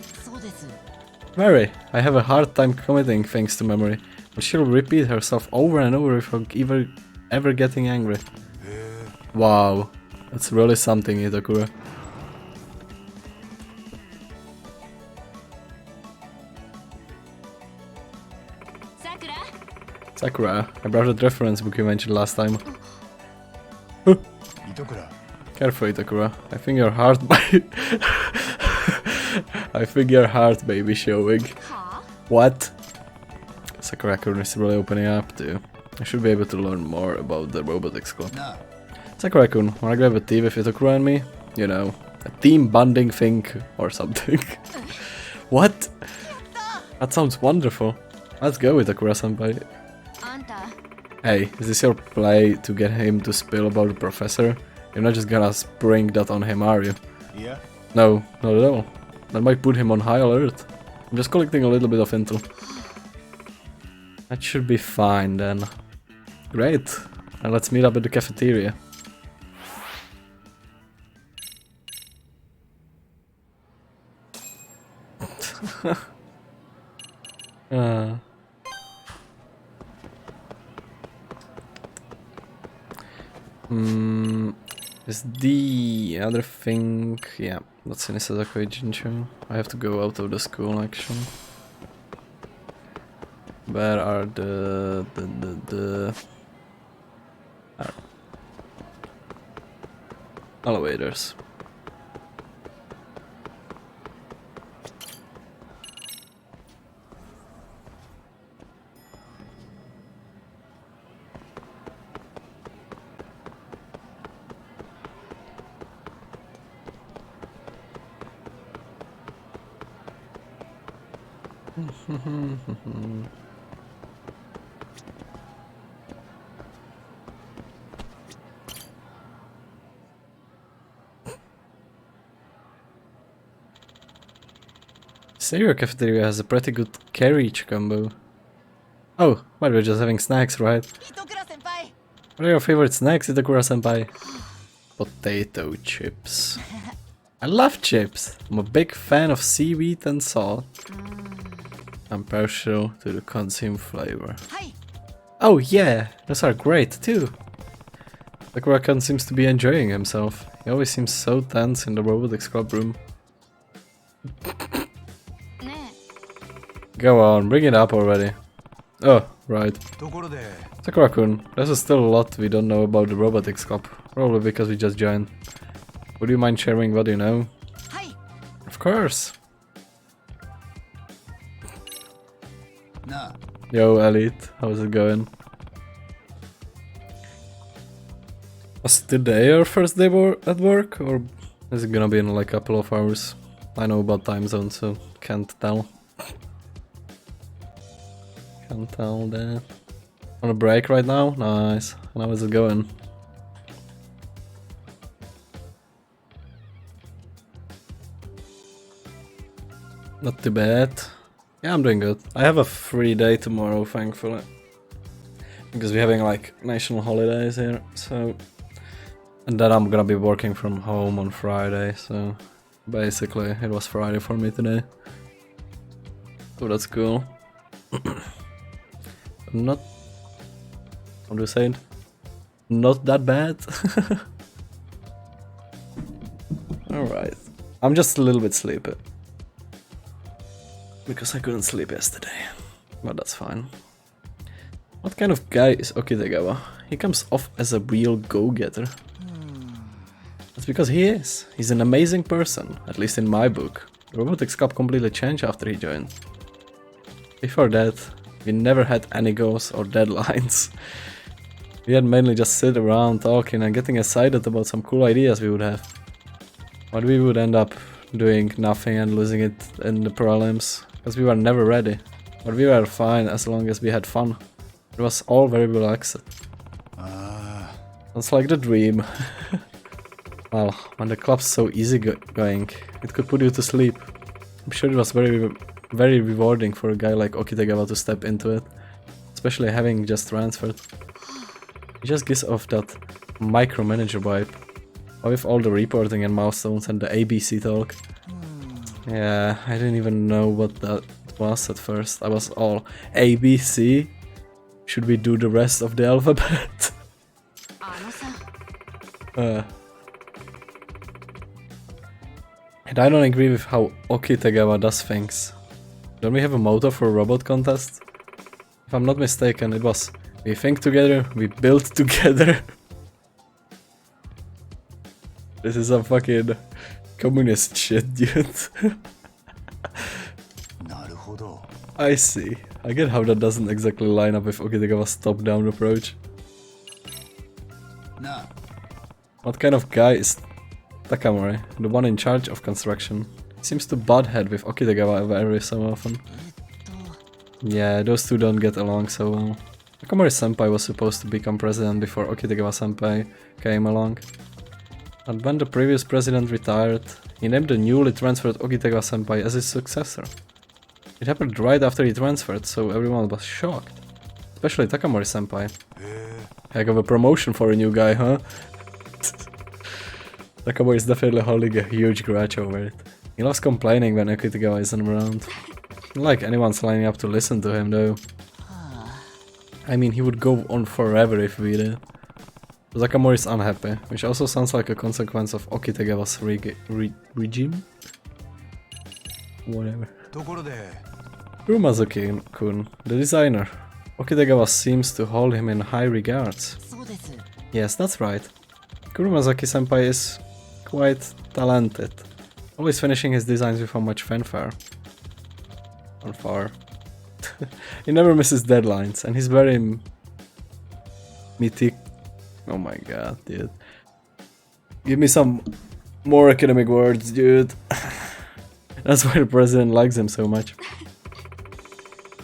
Very. I have a hard time committing things to memory, but she'll repeat herself over and over without ever getting angry. Wow, that's really something, Itakura. Sakura, I brought a reference book you mentioned last time. Careful, Itakura. I think your heart I think your heart may be showing. What? Sakura-kun is really opening up too. I should be able to learn more about the robotics club. Sakura-kun, wanna grab a tea with Itakura and me? You know, a team bonding thing or something. What? That sounds wonderful. Let's go, Itakura-senpai. Hey, is this your play to get him to spill about the professor? You're not just gonna spring that on him, are you? Yeah. No, not at all. That might put him on high alert. I'm just collecting a little bit of intel. That should be fine then. Great. And let's meet up at the cafeteria. Is the other thing... Yeah, that's in Isazako Jinchu. I have to go out of the school actually. Where are the elevators? Stereo Cafeteria has a pretty good carriage combo. Oh, but we're just having snacks, right? 糸倉先輩 What are your favorite snacks, Itakura-senpai? Potato chips. I love chips. I'm a big fan of seaweed and salt. I'm partial to the consume flavor. はい Oh yeah, those are great too. Sakura-kun seems to be enjoying himself. He always seems so tense in the robotics club room. ね Go on, bring it up already. Oh, right. ところで Sakura-kun, there's still a lot we don't know about the robotics club. Probably because we just joined. Would you mind sharing what you know? えはい Of course. なあ Yo, Elite, how's it going? Was today your first day at work, or is it gonna be in like a couple of hours? I know about time zones, so can't tell. Can't tell that. On a break right now? Nice. And how is it going? Not too bad. Yeah, I'm doing good. I have a free day tomorrow, thankfully. Because we're having like national holidays here, so... And then I'm gonna be working from home on Friday, so... Basically, it was Friday for me today. So that's cool. Not... How do you say it? Not that bad. Alright. I'm just a little bit sleepy. Because I couldn't sleep yesterday. But that's fine. What kind of guy is Okitagawa? He comes off as a real go-getter. That's because he is. He's an amazing person, at least in my book. The robotics club completely changed after he joined. Before that, we never had any goals or deadlines. We had mainly just sit around talking and getting excited about some cool ideas we would have. But we would end up doing nothing and losing it in the prelims, because we were never ready. But we were fine as long as we had fun. It was all very relaxed. Sounds like the dream. Well, when the club's so easygoing, it could put you to sleep. I'm sure it was very rewarding for a guy like Okitagawa to step into it, especially having just transferred. He just gives off that micromanager vibe, with all the reporting and milestones and the ABC talk. Yeah, I didn't even know what that was at first. I was all ABC? Should we do the rest of the alphabet? あのさ And I don't agree with how Okitagawa does things. Don't we have a motto for a robot contest? If I'm not mistaken, it was we think together, we build together. This is some fucking communist shit, dude. なるほど I see. I get how that doesn't exactly line up with Okitagawa's top-down approach. なあ What kind of guy is Takamori, the one in charge of construction? He seems to butt head with Okitagawa every so often. Yeah, those two don't get along so well. Takamori-senpai was supposed to become president before Okitagawa-senpai came along. And when the previous president retired, he named the newly transferred Okitagawa-senpai as his successor. It happened right after he transferred, so everyone was shocked. Especially Takamori-senpai. へえ Heck of a promotion for a new guy, huh? Takamori is definitely holding a huge grudge over it. He loves complaining when Okitagawa isn't around. Not like anyone's lining up to listen to him though. I mean, he would go on forever if we did. Takamori is unhappy, which also sounds like a consequence of Okitagawa's regime? Whatever. ところで Kurumazuki-kun, the designer. Okitagawa seems to hold him in high regards. そうです Yes, that's right. Kurumazaki-senpai is quite talented, always finishing his designs without much fanfare. He never misses deadlines, and he's very Oh my god, dude. Give me some more academic words, dude. That's why the president likes him so much.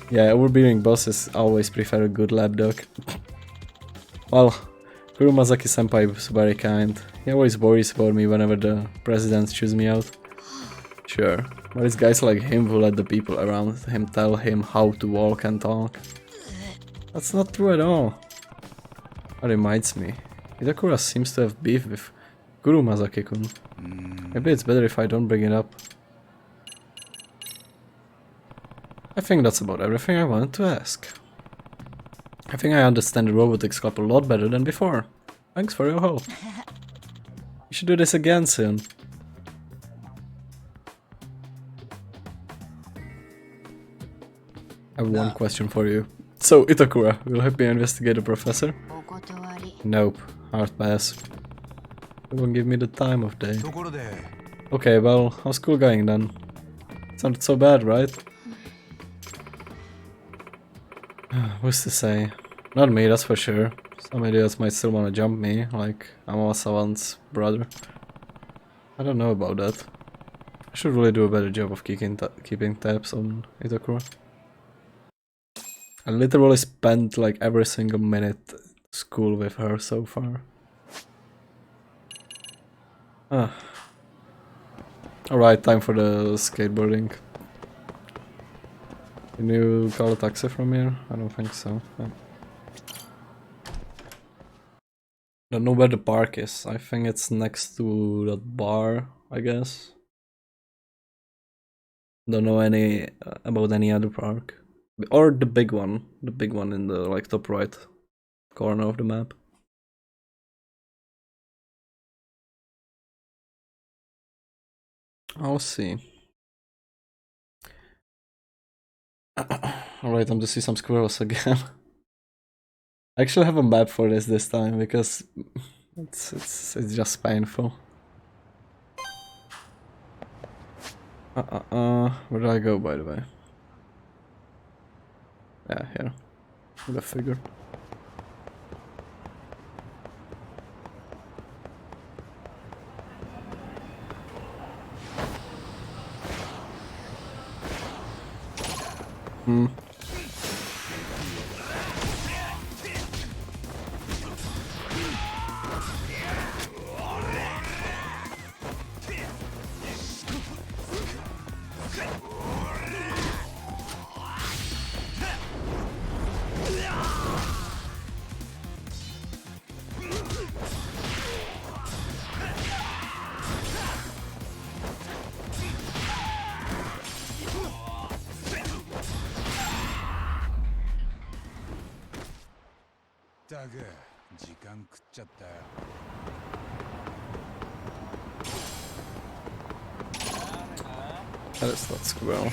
Yeah, overbearing bosses always prefer a good lapdog. Well, Kurumazaki senpai is very kind. He always worries about me whenever the presidents choose me out. Sure, but it's guys like him who let the people around him tell him how to walk and talk. That's not true at all. That reminds me, Itakura seems to have beef with Kurumazaki-kun. Maybe it's better if I don't bring it up. I think that's about everything I wanted to ask. I think I understand the robotics club a lot better than before. Thanks for your help. We should do this again soon. I have one question for you. So, Itakura, will help me investigate the professor? お断り Nope, hard pass. It won't give me the time of day. ところで Okay, well, how's school going then? It's not so bad, right? Who's to say? Not me, that's for sure. Some idiots might still wanna jump me, like Amawa-sawan's brother. I don't know about that. I should really do a better job of keeping tabs on Itakura. I literally spent like every single minute at school with her so far. Ah. Alright, time for the skateboarding. Can you call a taxi from here? I don't think so. Yeah. Don't know where the park is. I think it's next to that bar, I guess. Don't know any about any other park. Or the big one in the like top right corner of the map. I'll see. Alright, time to see some squirrels again. I actually have a map for this time because it's just painful. Where do I go, by the way? Yeah, here. The figure. Hmm. That is not squirrel.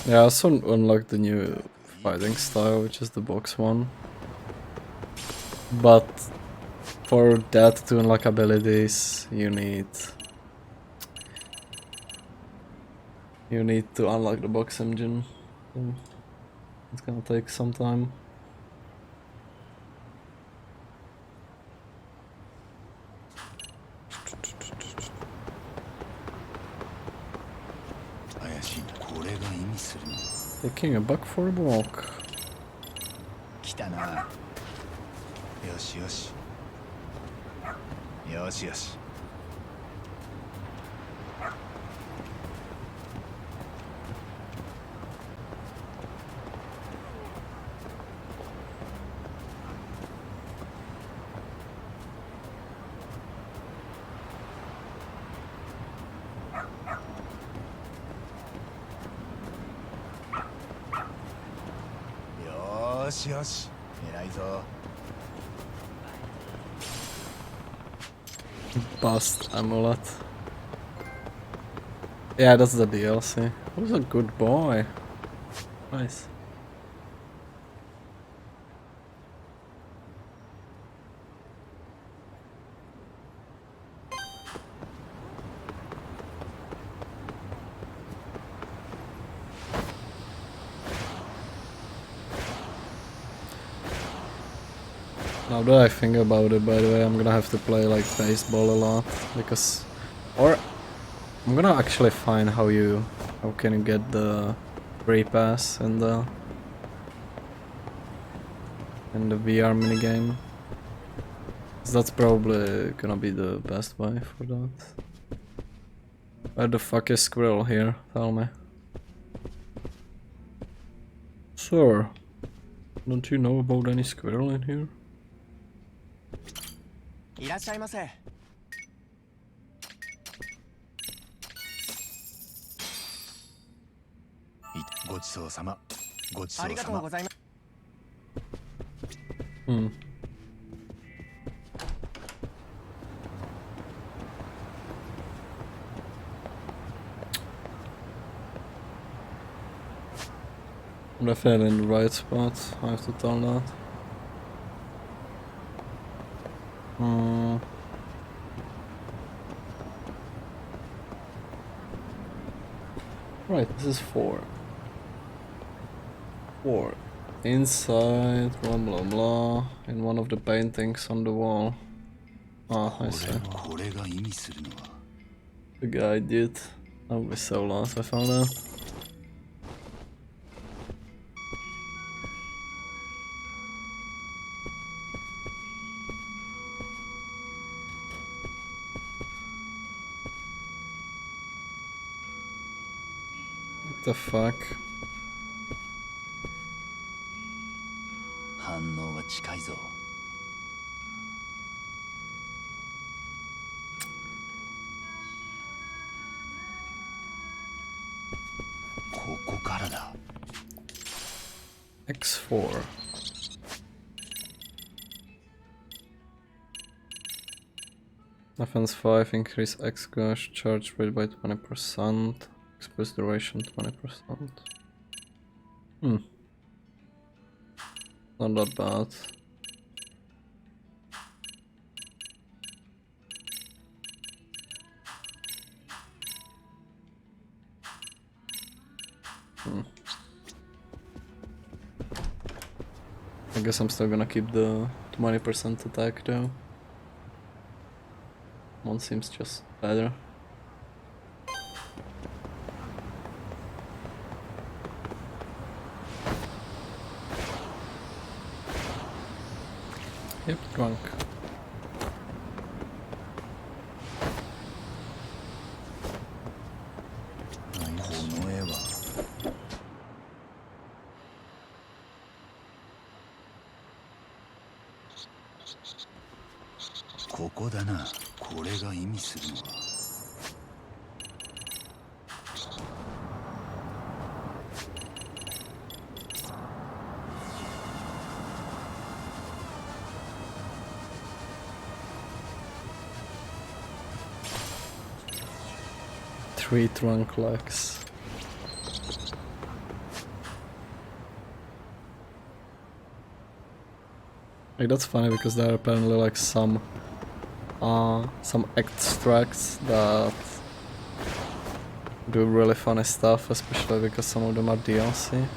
Yeah, I also unlocked the new fighting style, which is the box one. But for that to unlock abilities, you need to unlock the box engine. So it's gonna take some time. Taking a buck for a walk. 来たな。よしよし。よしよし。よしよし、偉いぞ。Bust amulet. Yeah, that's the DLC. Who's a good boy? Nice. Now that I think about it, by the way, I'm gonna have to play like baseball a lot because, or I'm gonna actually find how can you get the free pass in the VR minigame. 'Cause that's probably gonna be the best way for that. Where the fuck is Squirrel here? Tell me. Sir, don't you know about any squirrel in here? いらっしゃいませ。ごちそうさま。ごちそうさま。ありがとうございます。Hmm. I'm definitely in the right spot, I have to tell that. Right, this is 4. 4. Inside, blah blah blah, in one of the paintings on the wall. Ah, I see. The guy did. I would be so lost, I found out. What the fuck? 反応は近いぞ。ここからだ。X4. Offense 5, increase X gush, charge rate by 20%, express duration 20%. Not that bad. I guess I'm still gonna keep the 20% attack though. One seems just better. Yep, drunk. Three trunk legs. Like that's funny because there are apparently like some extracts that do really funny stuff, especially because some of them are DLC.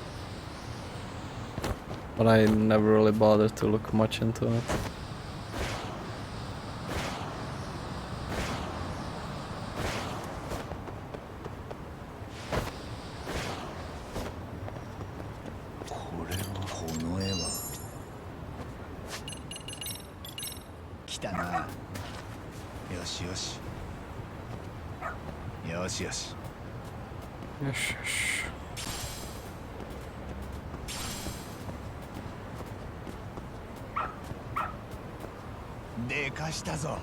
But I never really bothered to look much into it. Yes. よしよし。でかしたぞ。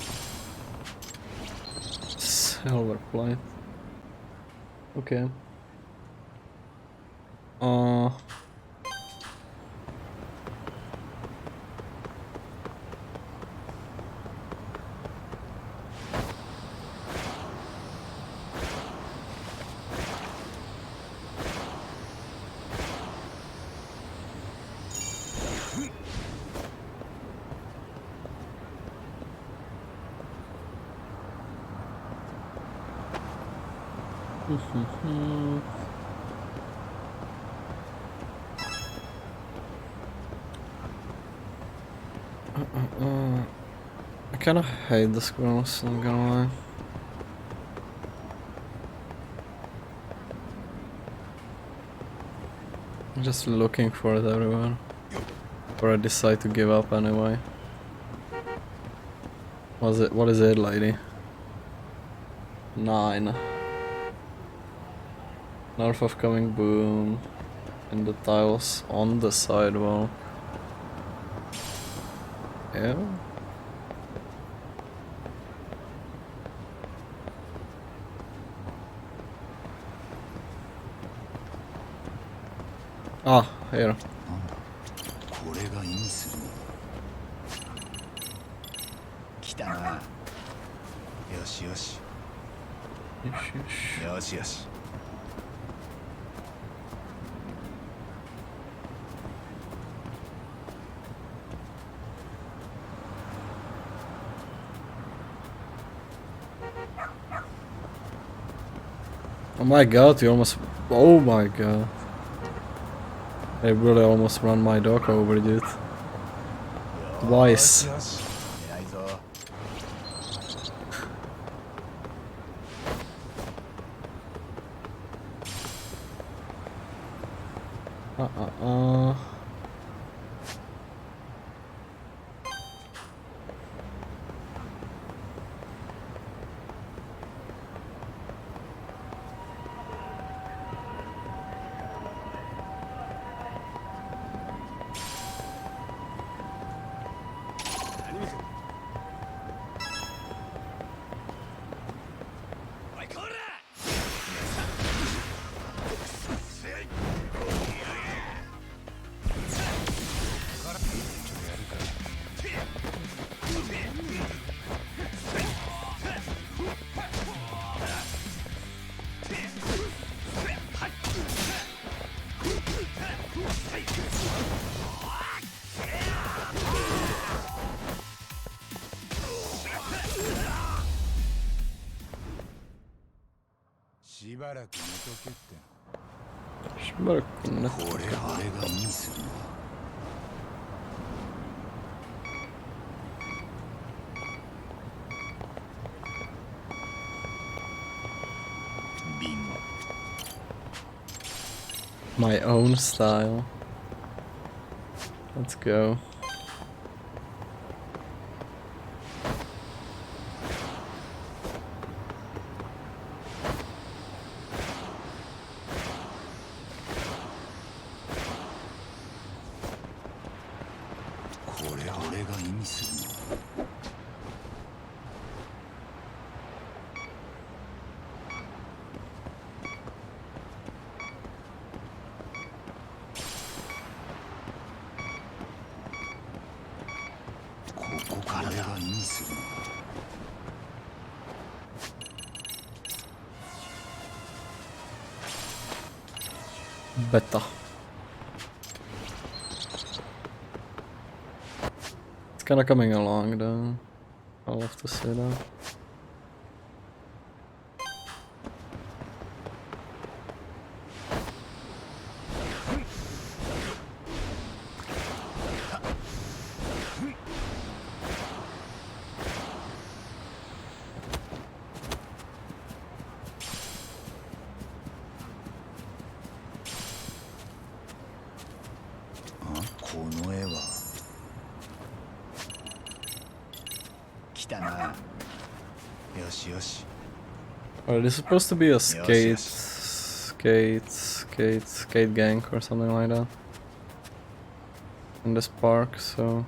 Silver plate. Okay. I kinda hate the squirrels, I'm gonna lie. I'm just looking for it everywhere. Or I decide to give up anyway. What is it, lady? 9. North of coming boom. And the tiles on the sidewalk. Yeah. Ah, here. これが意味するの来たな。よしよし。よしよし。Oh my god, you almost... Oh my god. I really almost ran my dog over, dude. Twice. よし。偉いぞ。しばらく寝とけって。しばらくね。これが意味するのビンゴ。 My own style. Let's go. Beta. It's kinda coming along though. I'll have to say that. Alright, it's supposed to be a skate gang or something like that. In this park, so...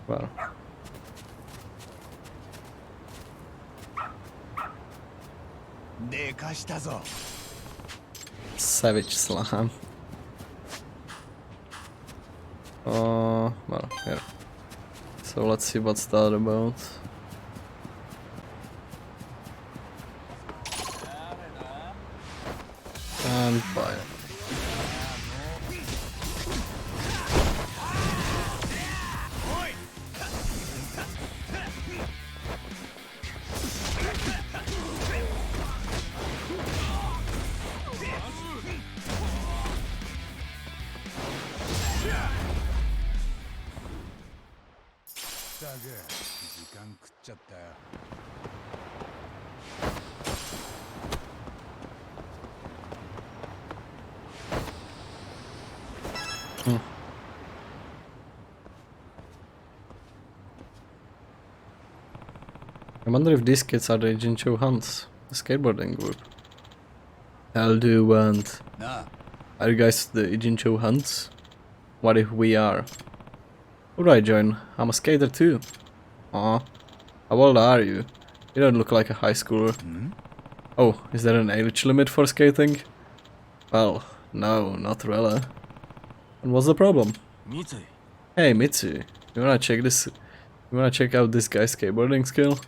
Well... Savage slam. Well, here. So let's see what's that about. And buy it. 時間食っちゃったよ。I wonder if these kids are the Jinchou Hans, the skateboarding group. Hell do you want? なあ、 Are you guys the Jinchou Hans? What if we are? Who do I join? I'm a skater too. Aw. How old are you? You don't look like a high schooler. Oh, is there an age limit for skating? Well, no, not really. And what's the problem? 三井。 Hey Mitsu, you wanna check this? You wanna check out this guy's skateboarding skill?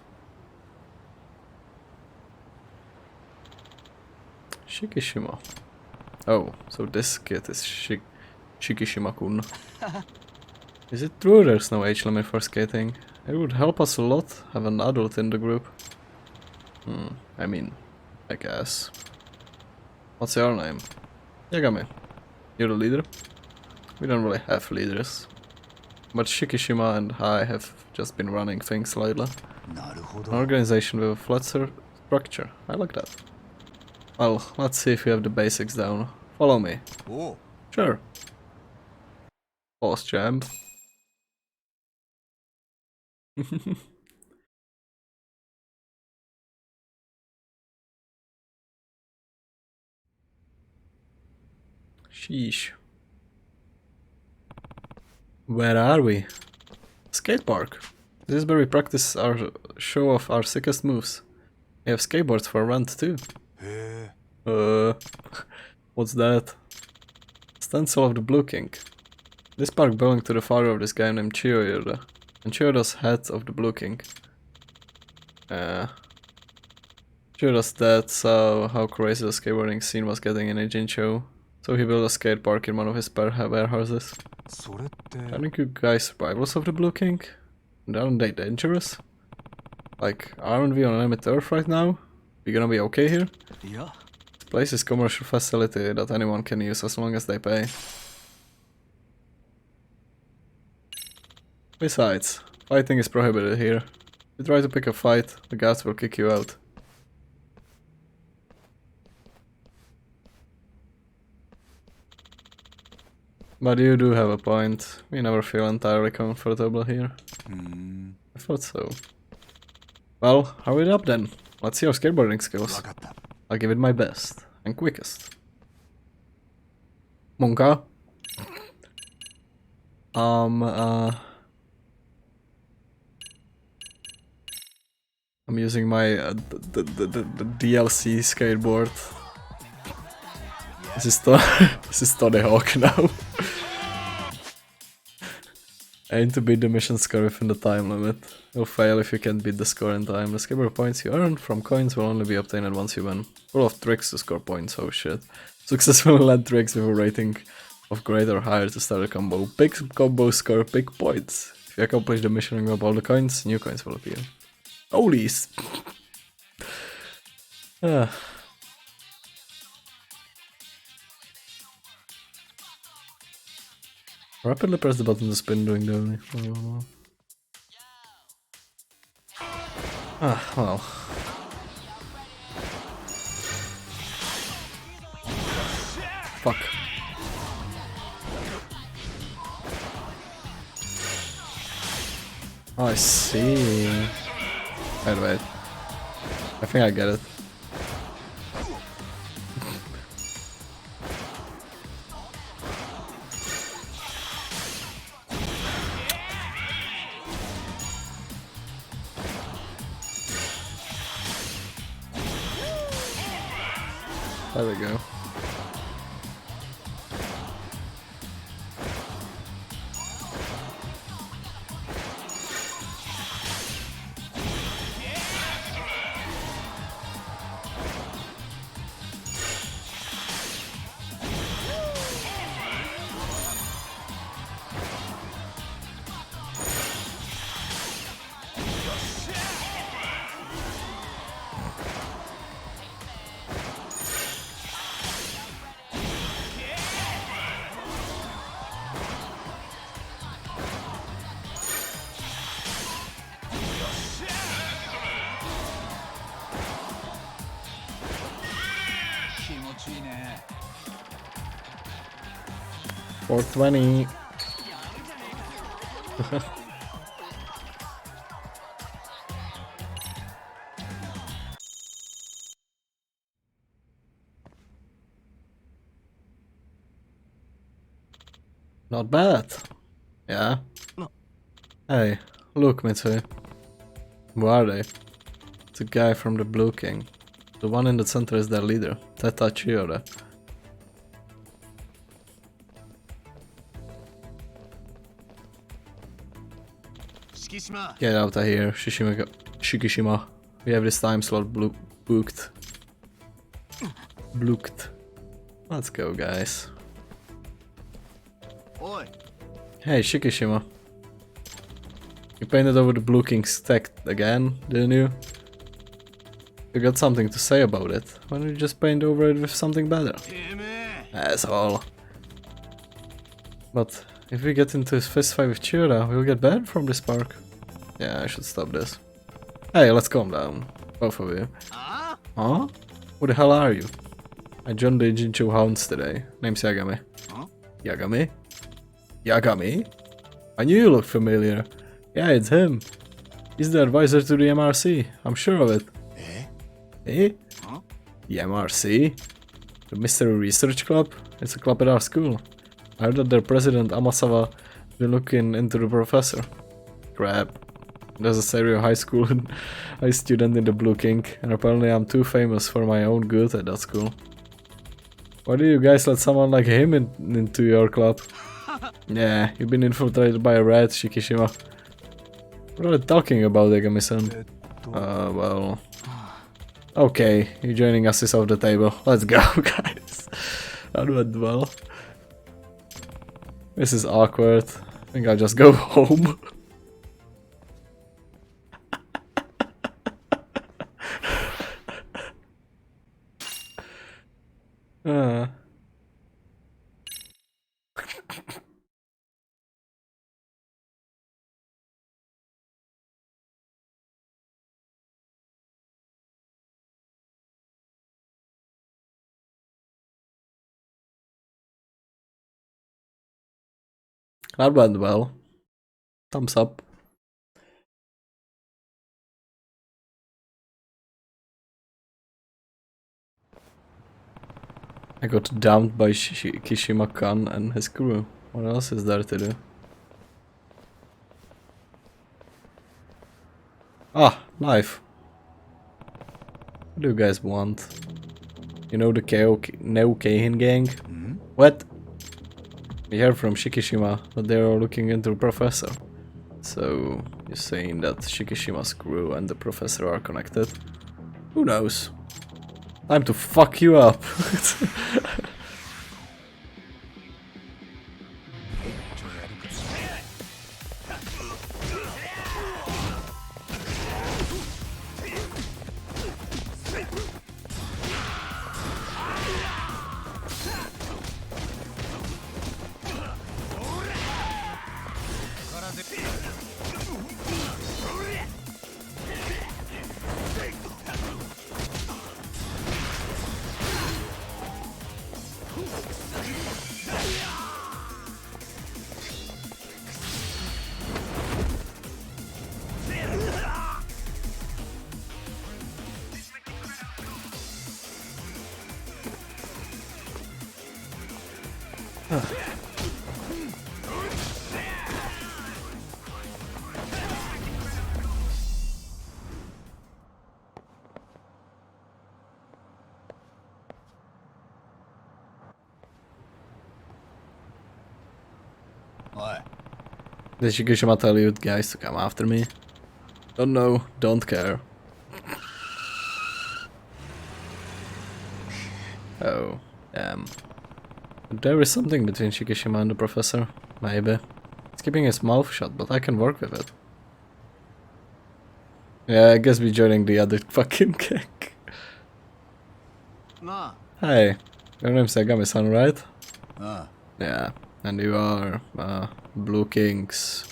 Shikishima. Oh, so this kid is Shikishima-kun. Is it true there's no age limit for skating? It would help us a lot have an adult in the group. I mean, I guess. What's your name? Yagami. You're the leader? We don't really have leaders. But Shikishima and I have just been running things lately. なるほ An ど。 organization with a flat structure. I like that. Well, let's see if we have the basics down. Follow me. おう。 Sure. Pause jam. Sheesh. Where are we? Skate park. This is where we practice our show of our sickest moves. We have skateboards for rent too. へえ。 What's that? Stencil of the Blue King. This park belonged to the father of this guy named Chiyoda, and Chiyoda's head of the Blue King. Chiyoda's dad saw how crazy the skateboarding scene was getting in Ijincho, so he built a skate park in one of his warehouses. それって。 Aren't you guys rivals of the Blue King? And aren't they dangerous? Like, aren't we on enemy turf right now? We gonna be okay here? いや。 This place is commercial facility that anyone can use as long as they pay. Besides, fighting is prohibited here. If you try to pick a fight, the guards will kick you out. But you do have a point. We never feel entirely comfortable here. うーん。 I thought so. Well, hurry it up then. Let's see your skateboarding わ skills. かった。 I'll give it my best and quickest. Monka. I'm using my the DLC skateboard. This is this is Tony Hawk now. Aim to beat the mission score within the time limit. You'll fail if you can't beat the score in time. The skateboard points you earn from coins will only be obtained once you win. Full of tricks to score points, oh shit. Successfully land tricks with a rating of greater or higher to start a combo. Big combos score big points. If you accomplish the mission and grab all the coins, new coins will appear. Holy Rapidly press the button to spin during the... well. Fuck. Oh, I see. Wait. I think I get it. There we go. 420. Not bad. Yeah. Hey, look, Mitsui. Who are they? It's a guy from the Blue King. The one in the center is their leader, Teta Chiyoda. Get out of here, Shikishima. We have this time slot booked. Let's go, guys. Hey, Shikishima. You painted over the Blue King's tech again, didn't you? You got something to say about it. Why don't you just paint over it with something better? Asshole. But if we get into his fist fight with Chiyoda, we'll get banned from this park. Yeah, I should stop this. Hey, let's calm down. Both of you. Huh? Who the hell are you? I joined the Jinchu Hounds today. Name's Yagami. Yagami? Yagami? I knew you looked familiar. Yeah, it's him. He's the advisor to the MRC. I'm sure of it. Eh? The MRC? The Mystery Research Club? It's a club at our school. I heard that their president, Amasawa, been looking into the professor. Crap. There's a Serio high school high student in the Blue King, and apparently I'm too famous for my own good at that school. Why do you guys let someone like him into your club? Yeah, you've been infiltrated by a rat, Shikishima. What are you talking about, Egami-san? Well... Okay, you joining us is off the table. Let's go, guys. That went well. This is awkward. I think I'll just go home. That went well. Thumbs up. I got dumped by Kishima-kan and his crew. What else is there to do? Ah, knife. What do you guys want? You know the Neo Keihin gang? What? We heard from Shikishima that they are looking into the professor. So, you're saying that Shikishima's crew and the professor are connected? Who knows? Time to fuck you up. Did Shikishima tell you guys to come after me? Don't know, don't care. Oh, damn. There is something between Shikishima and the professor, maybe. He's keeping his mouth shut, but I can work with it. Yeah, I guess we're joining the other fucking gang. Hey, your name's Yagami-san, right? Yeah, and you are, Blue King's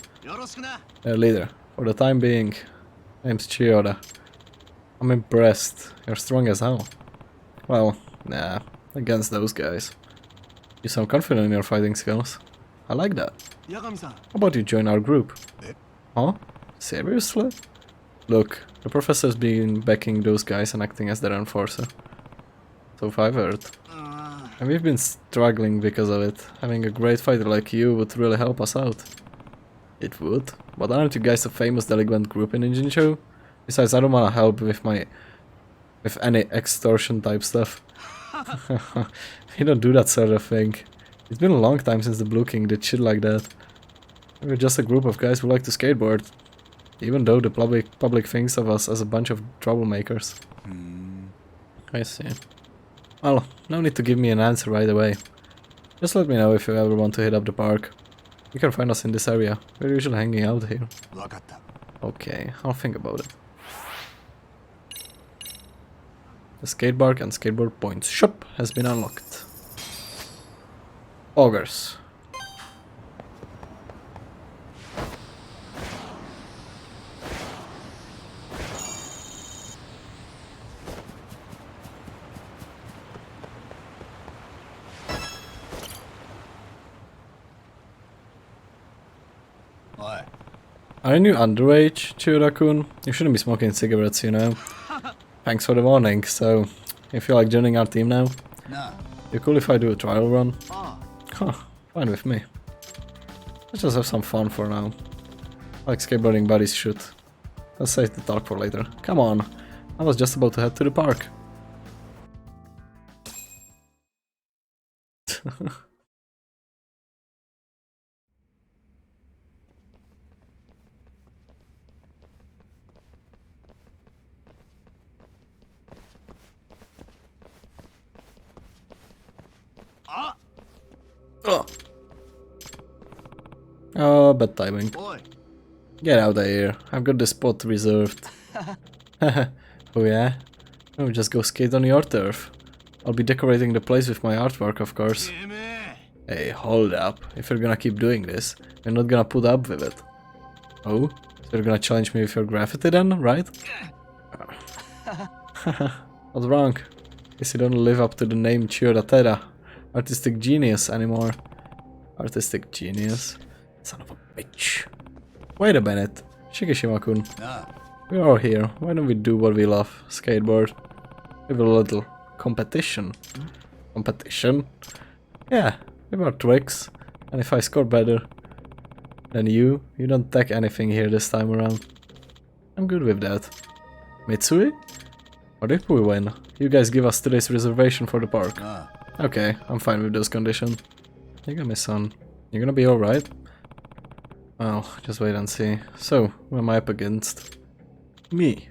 leader. For the time being, name's Chiyoda. I'm impressed. You're strong as hell. Well, nah, against those guys. You sound confident in your fighting skills. I like that. 八神さん How about you join our group? Eh? Huh? Seriously? Look, the professor's been backing those guys and acting as their enforcer. So I've heard. And we've been struggling because of it. Having a great fighter like you would really help us out. It would? But aren't you guys a famous delinquent group in Injincho? Besides, I don't wanna help with any extortion type stuff. We don't do that sort of thing. It's been a long time since the Blue King did shit like that. We're just a group of guys who like to skateboard. Even though the public thinks of us as a bunch of troublemakers. I see. Well, no need to give me an answer right away. Just let me know if you ever want to hit up the park. You can find us in this area. We're usually hanging out here. 分かった Okay, I'll think about it. The skatepark and skateboard points shop has been unlocked. Augers. Oi. Aren't you underage, Chiyoda-kun? You shouldn't be smoking cigarettes, you know. Thanks for the warning, so if you like joining our team now, Nah. you cool if I do a trial run? Ah. Huh, fine with me. Let's just have some fun for now. Like skateboarding buddies should. Let's save the talk for later. Come on, I was just about to head to the park. Oh, bad timing. Oi. Get out of here. I've got the spot reserved. Oh yeah? Oh, just go skate on your turf. I'll be decorating the place with my artwork, of course. てめえ Hey, hold up. If you're gonna keep doing this, you're not gonna put up with it. Oh? So you're gonna challenge me with your graffiti then, right? What's wrong? Guess you don't live up to the name Chiyoda Artistic genius anymore. Artistic genius? Son of a bitch. Wait a minute. Shikishima-kun. なあ We're all here. Why don't we do what we love? Skateboard. With a little competition. Competition? Yeah, with our tricks. And if I score better than you don't take anything here this time around. I'm good with that. Mitsui? What if we win? You guys give us today's reservation for the park. なあ Okay, I'm fine with those conditions. You got me, son. You're gonna be alright? Well, just wait and see. So, who am I up against? Me.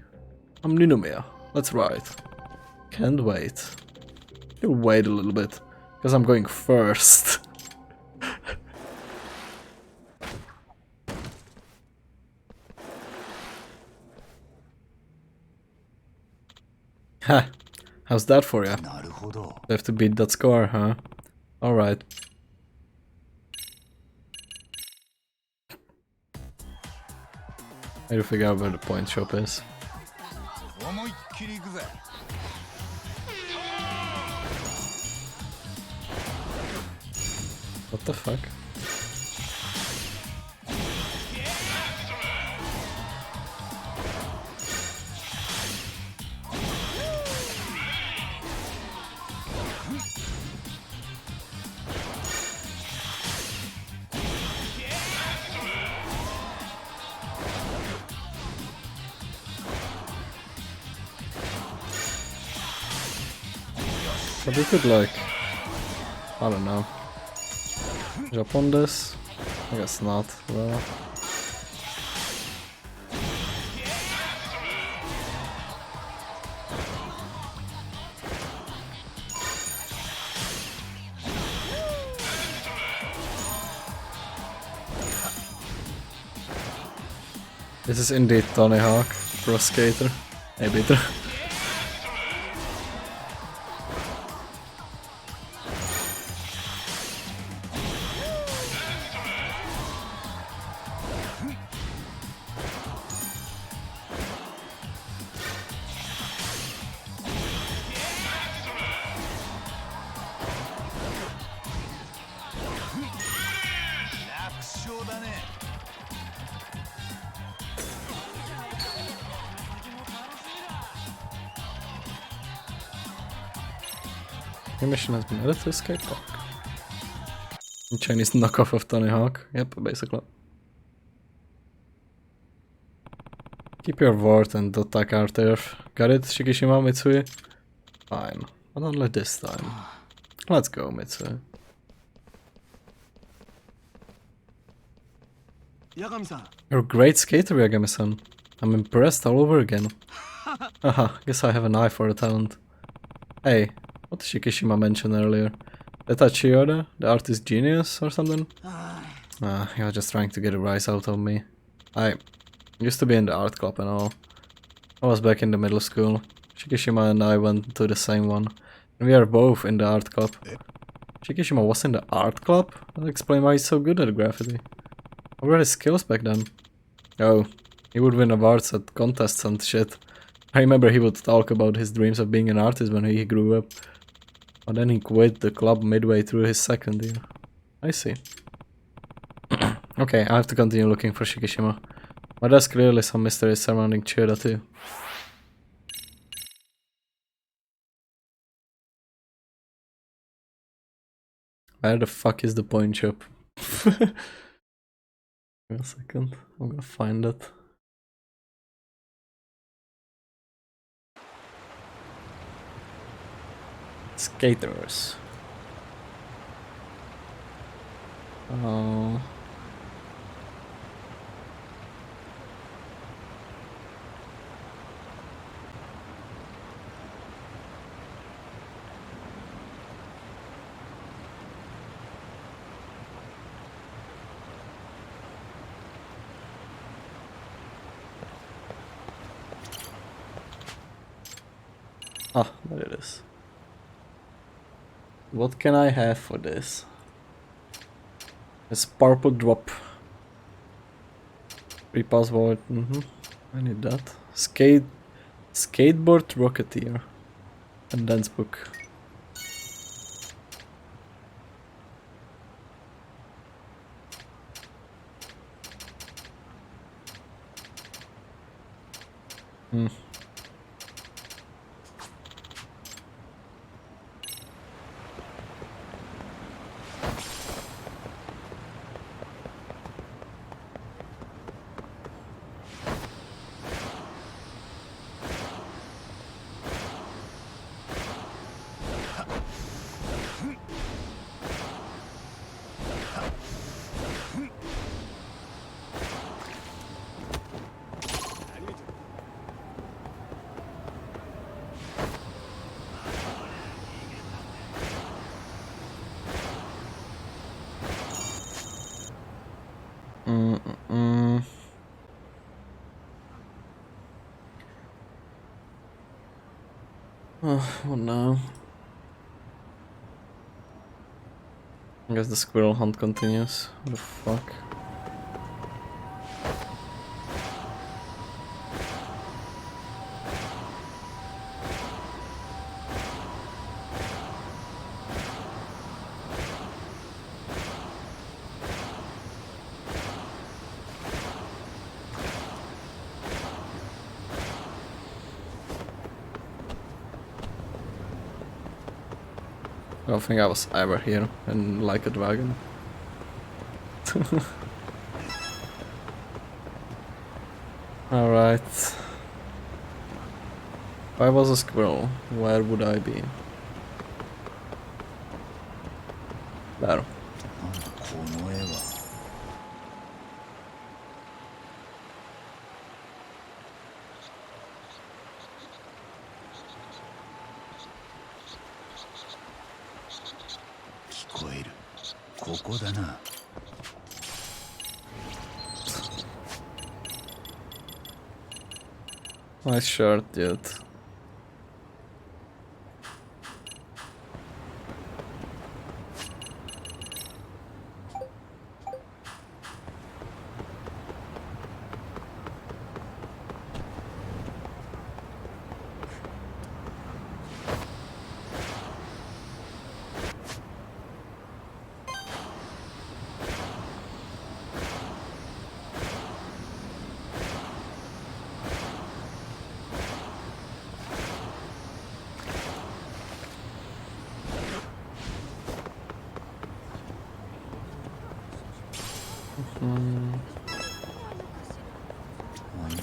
I'm Ninomiya. Let's ride. Can't wait. You'll wait a little bit, because I'm going first. Ha! How's that for ya? なるほど You have to beat that score, huh? Alright. I need to figure out where the point shop is. 思いっきり行くぜ What the fuck? But we could like, I don't know, jump on this? I guess not, well. This is indeed Tony Hawk, pro skater. Hey, beater. Your mission has been added to skate park. Chinese knockoff of Tony Hawk. Yep, basically. Keep your word and don't attack our turf. Got it, Shikishima Mitsui? Fine, but only this time. Let's go, Mitsui. Yagami-san. You're a great skater, Yagami-san. I'm impressed all over again. Haha, guess I have an eye for the talent. Hey, what did Shikishima mention earlier? That Chiyoda, the artist genius or something? He was just trying to get a rise out of me. I used to be in the art club and all. I was back in the middle school. Shikishima and I went to the same one. And we are both in the art club. Shikishima was in the art club? That explains why he's so good at graffiti. What were his skills back then? Oh, he would win awards at contests and shit. I remember he would talk about his dreams of being an artist when he grew up. But then he quit the club midway through his second year. I see. Okay, I have to continue looking for Shikishima. But there's clearly some mystery surrounding Chiyoda too. Where the fuck is the point shop? Wait a second, I'm gonna find it. Skaters. Oh. Ah, there it is. What can I have for this? It's purple drop. Free password. I need that. Skateboard Rocketeer. And dance book. Oh no. I guess the squirrel hunt continues. What the fuck? I don't think I was ever here in Like a Dragon. Alright. If I was a squirrel, where would I be? There. この絵は聞こえる。ここだな。Nice shirt, dude.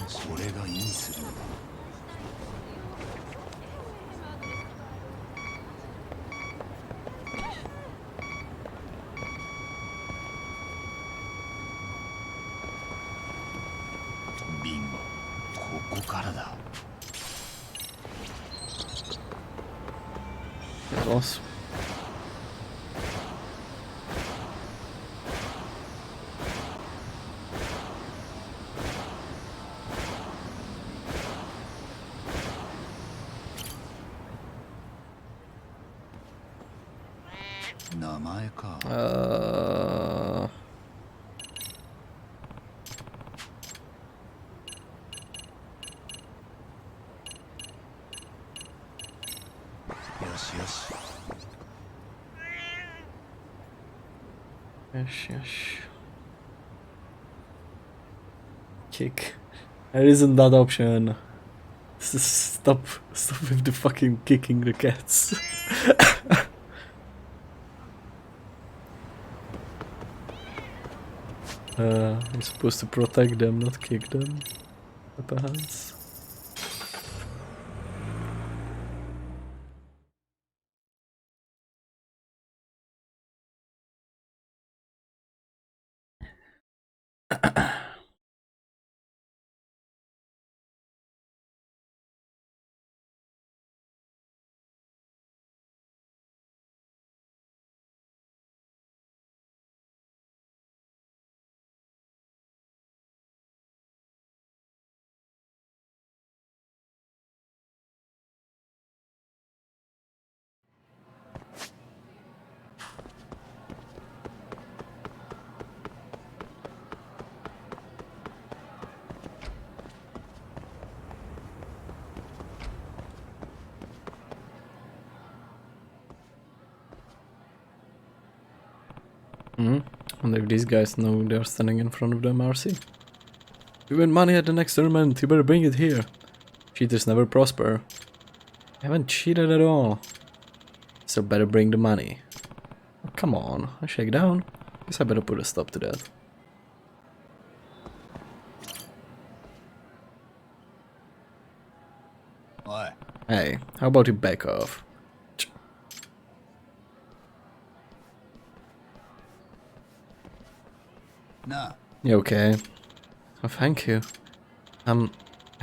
それが意味する。ビンゴ、ここからだ。Boss. Yes. Kick. There isn't that option. Stop with the fucking kicking the cats. You're supposed to protect them, not kick them. Perhaps. Wonder if these guys know they're standing in front of the MRC. You win money at the next tournament, you better bring it here. Cheaters never prosper. I haven't cheated at all. So better bring the money. Oh, come on, I shake down. Guess I better put a stop to that. Oi. Hey, how about you back off? Nah. You okay? Oh, thank you. Are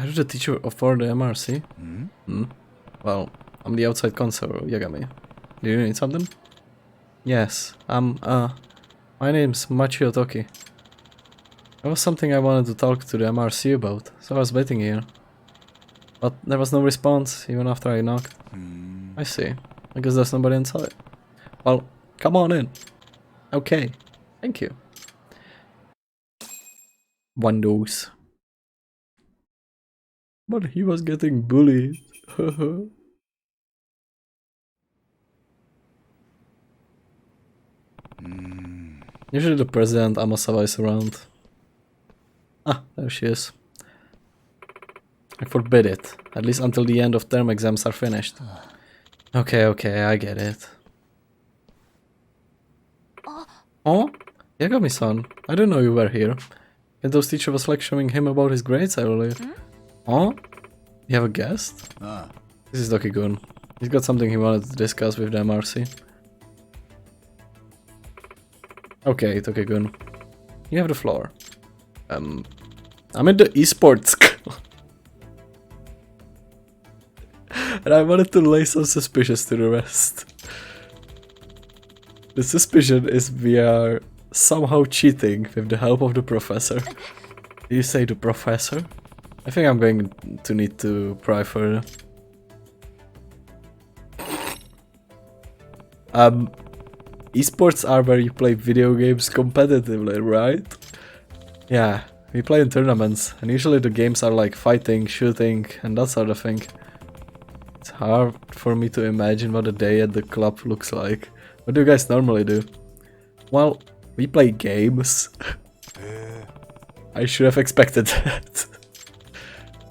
you the teacher for the MRC? Well, I'm the outside console, Yagami. Do you need something? Yes, my name's Machio Toki. There was something I wanted to talk to the MRC about, so I was waiting here. But there was no response, even after I knocked. I see. I guess there's nobody inside. Well, come on in. Okay, thank you. One dose. But he was getting bullied. Usually the president Amasawa is around. Ah, there she is. I forbid it, at least until the end of term exams are finished. Okay, I get it. Oh? Yagami-san, I didn't know you were here. Kento's teacher was lecturing him about his grades, I believe. Oh? You have a guest? This is Toki-gun. He's got something he wanted to discuss with the MRC. Okay, Toki-gun. You have the floor. I'm in the esports school. And I wanted to lay some suspicions to the rest. The suspicion is we are somehow cheating with the help of the professor. Do you say the professor? I think I'm going to need to pry further. Esports are where you play video games competitively, right? Yeah, we play in tournaments, and usually the games are like fighting, shooting, and that sort of thing. It's hard for me to imagine what a day at the club looks like. What do you guys normally do? Well, we play games. I should have expected that.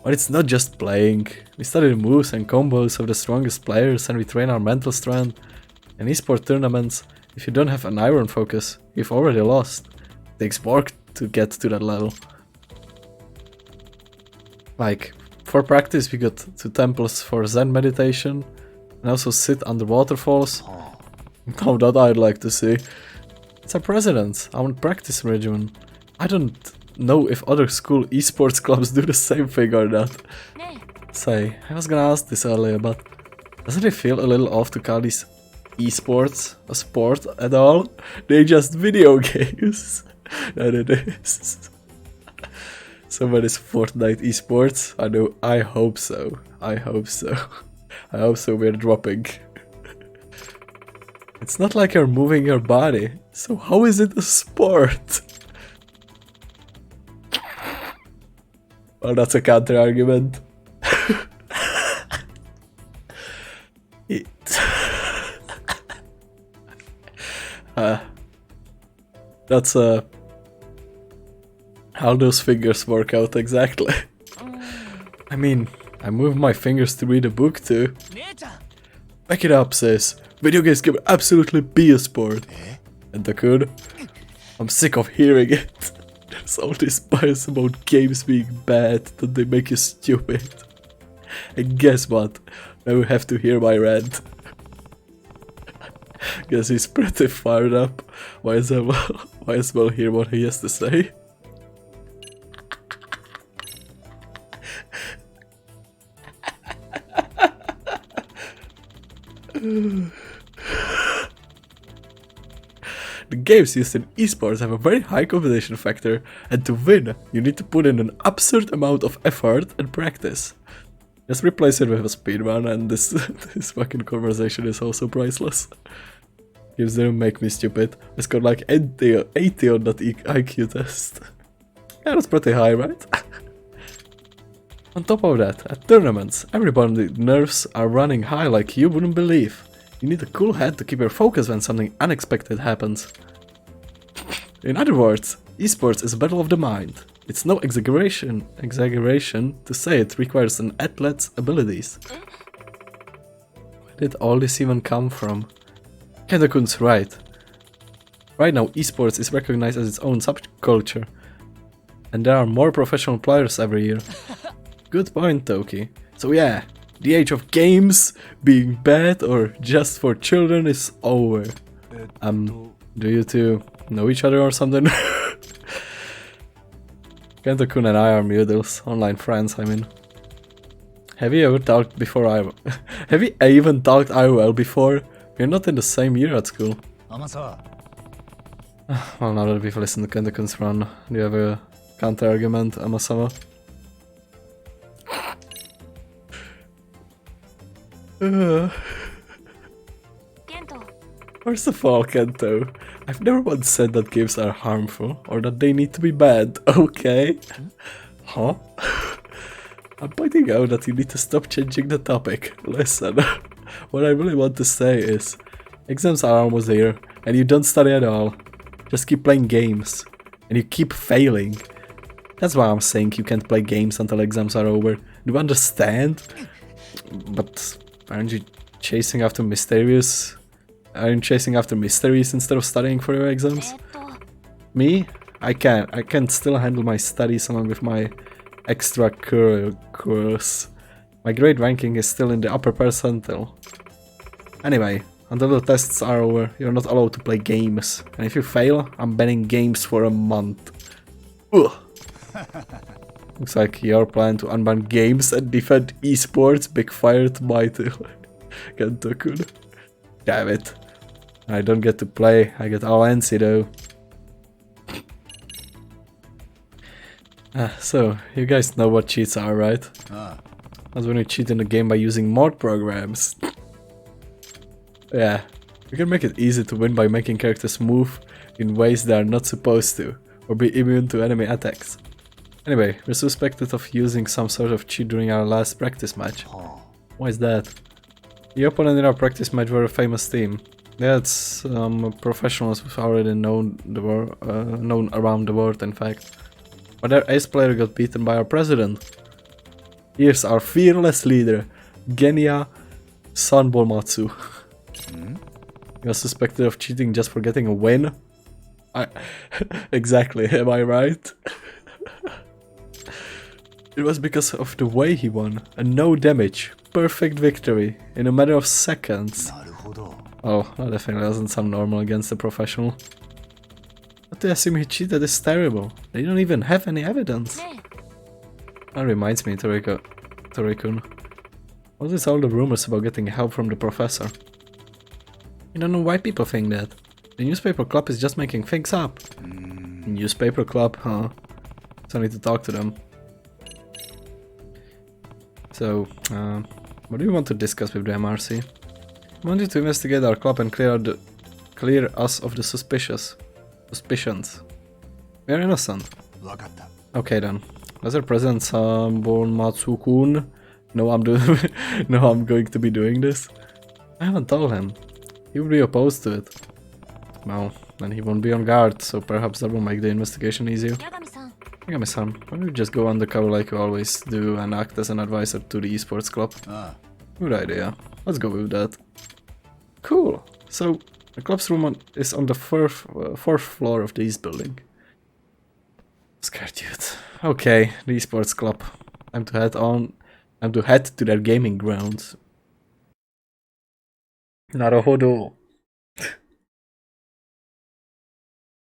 But it's not just playing. We study the moves and combos of the strongest players and we train our mental strength. In esport tournaments, if you don't have an iron focus, you've already lost. It takes work to get to that level. Like, for practice we got to temples for Zen meditation and also sit under waterfalls. Now that I'd like to see. It's our president, our practice regimen. I don't know if other school esports clubs do the same thing or not. Say, I was gonna ask this earlier, but doesn't it feel a little off to call these esports a sport at all? They're just video games. That it is. Somebody's Fortnite esports? I know, I hope so. I hope so. I hope so we're dropping. It's not like you're moving your body, so how is it a sport? Well, that's a counter argument. That's how those fingers work out exactly. I mean, I move my fingers to read a book too. Back it up, sis. Video games can absolutely be a sport. And they could. I'm sick of hearing it. There's all this bias about games being bad that they make you stupid. And guess what? Now we have to hear my rant. Guess he's pretty fired up. Might as well hear what he has to say. The games used in esports have a very high competition factor, and to win, you need to put in an absurd amount of effort and practice. Just replace it with a speedrun, and this this fucking conversation is also priceless. Games don't make me stupid. I scored like 80 on that IQ test. Yeah, that's pretty high, right? On top of that, at tournaments, everybody's nerves are running high like you wouldn't believe. You need a cool head to keep your focus when something unexpected happens. In other words, esports is a battle of the mind. It's no exaggeration to say it requires an athlete's abilities. Where did all this even come from? Kendo-kun's right. Right now, esports is recognized as its own subculture, and there are more professional players every year. Good point, Toki. So yeah, the age of games being bad or just for children is over. Do you two know each other or something? Kento-kun and I are noodles, online friends, I mean. Have you ever talked before Have you even talked IRL before? We're not in the same year at school. Well, now that we've listened to Kento-kun's run, do you have a counter-argument, Amasawa? First of all, Kento, I've never once said that games are harmful or that they need to be bad, okay? Huh? I'm pointing out that you need to stop changing the topic. Listen, what I really want to say is, exams are almost here and you don't study at all. Just keep playing games and you keep failing. That's why I'm saying you can't play games until exams are over. Do you understand? But aren't you chasing after mysteries? Aren't you chasing after mysteries instead of studying for your exams? Me? I can still handle my studies along with my extracurriculars. My grade ranking is still in the upper percentile. Anyway, until the tests are over, you're not allowed to play games. And if you fail, I'm banning games for a month. Ugh. Looks like your plan to unban games and defend esports backfired mightily. Kento-kun. Damn it. I don't get to play, I get all antsy though. So, you guys know what cheats are, right? That's when you cheat in the game by using mod programs. Yeah, you can make it easy to win by making characters move in ways they are not supposed to, or be immune to enemy attacks. Anyway, we're suspected of using some sort of cheat during our last practice match. Why is that? The opponent in our practice match were a famous team. Yeah, it's professionals who've already known around the world, in fact. But their ace player got beaten by our president. Here's our fearless leader, Genya Sanbomatsu. He was suspected of cheating just for getting a win. I exactly, am I right? It was because of the way he won, and no damage, perfect victory, in a matter of seconds. なるほど Oh, that definitely doesn't sound normal against a professional. But to assume he cheated is terrible. They don't even have any evidence. ね That reminds me, Torikun. What is all the rumors about getting help from the professor? I don't know why people think that. The newspaper club is just making things up. Newspaper club, huh? So I need to talk to them. So, what do you want to discuss with the MRC? I want you to investigate our club and clear us of the suspicions. We are innocent. わかった Okay then. As our president Sanbon Matsukun know I'm know I'm going to be doing this? I haven't told him. He would be opposed to it. Well, then he won't be on guard, so perhaps that will make the investigation easier. 八神さん Yagami-san, why don't you just go undercover like you always do and act as an advisor to the esports club? あ Good idea. Let's go with that. Cool. So, the club's room is on the fourth floor of the east building. Scared dude. Okay, the esports club. Time to head to their gaming grounds. Naruhodo.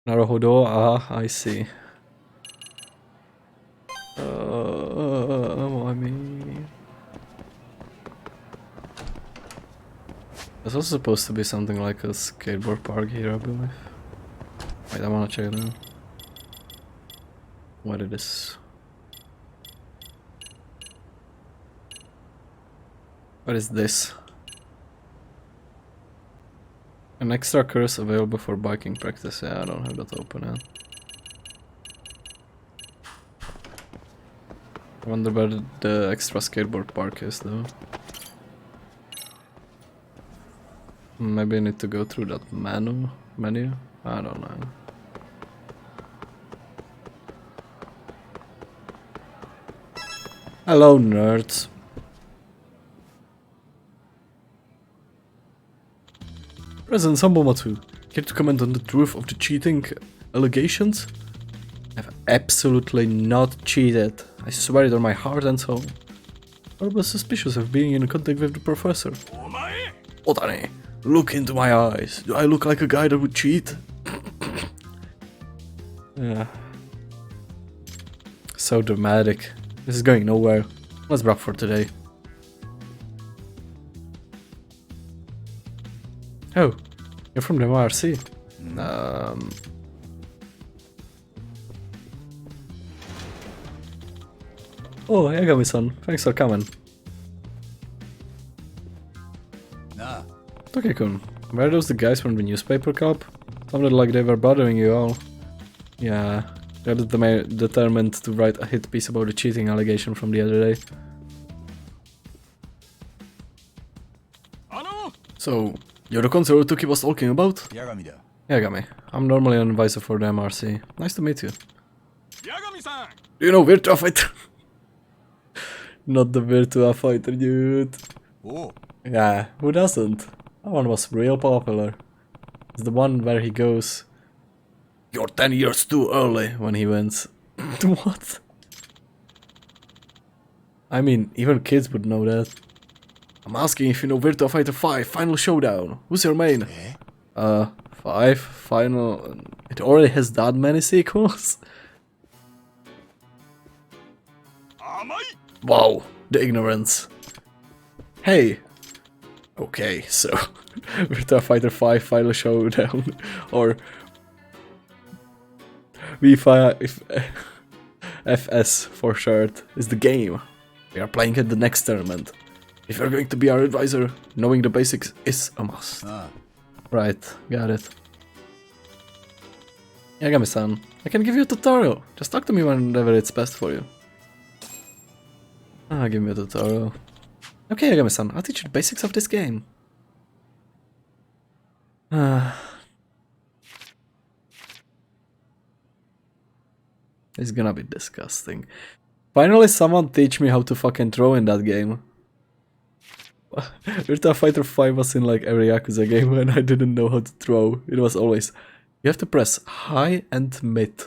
Naruhodo, I see. I mean... There's also supposed to be something like a skateboard park here, I believe. Wait, I wanna check it out. What it is. What is this? An extra course available for biking practice. Yeah, I don't have that open yet. I wonder where the extra skateboard park is though. Maybe I need to go through that menu? I don't know. Hello, nerds. President Sambomatsu, here to comment on the truth of the cheating allegations? I've absolutely not cheated. I swear it on my heart and soul. I was suspicious of being in contact with the professor. お前 Otani, look into my eyes. Do I look like a guy that would cheat? Yeah. So dramatic. This is going nowhere. Let's wrap for today. Oh, you're from the MRC. Oh, Yagami-san, thanks for coming. なあ Toki-kun, were those the guys from the newspaper club? Sounded like they were bothering you all. Yeah, they're determined to write a hit piece about the cheating allegation from the other day. あの So, you're the counselor Toki was talking about? 八神だ Yagami, I'm normally an advisor for the MRC. Nice to meet you. 八神さん Do you know Virtua Fighter? Not the Virtua Fighter, dude. おう Yeah, who doesn't? That one was real popular. It's the one where he goes, "You're 10 years too early" when he wins. What? I mean, even kids would know that. I'm asking if you know Virtua Fighter 5 Final Showdown. Who's your main? え 5 Final... It already has that many sequels? 甘い Wow, the ignorance. Hey. Okay, so Virtua Fighter 5 Final Showdown or V5 FS for short is the game. We are playing at the next tournament. If you're going to be our advisor, knowing the basics is a must. あ Right, got it. Yagami-san, I can give you a tutorial. Just talk to me whenever it's best for you. Ah, give me a tutorial. Okay, Yagami-san, I'll teach you the basics of this game. It's gonna be disgusting. Finally, someone teach me how to fucking throw in that game. Virtua Fighter 5 was in like every Yakuza game and I didn't know how to throw. It was always You have to press high and mid.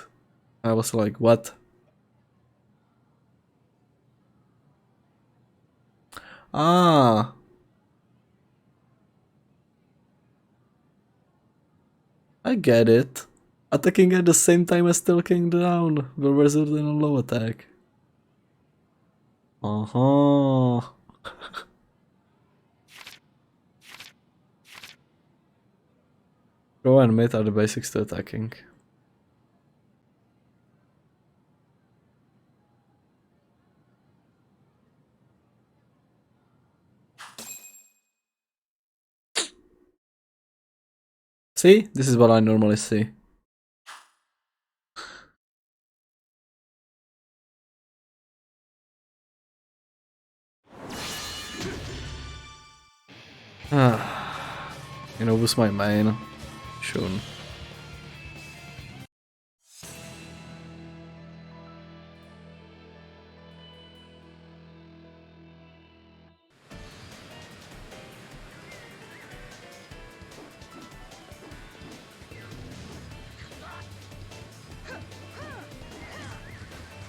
I was like, what? Ah. I get it. Attacking at the same time as talking down will result in a low attack. Uh-huh. Throw and mid are the basics to attacking. See? This is what I normally see. You know, who's my main? Shun.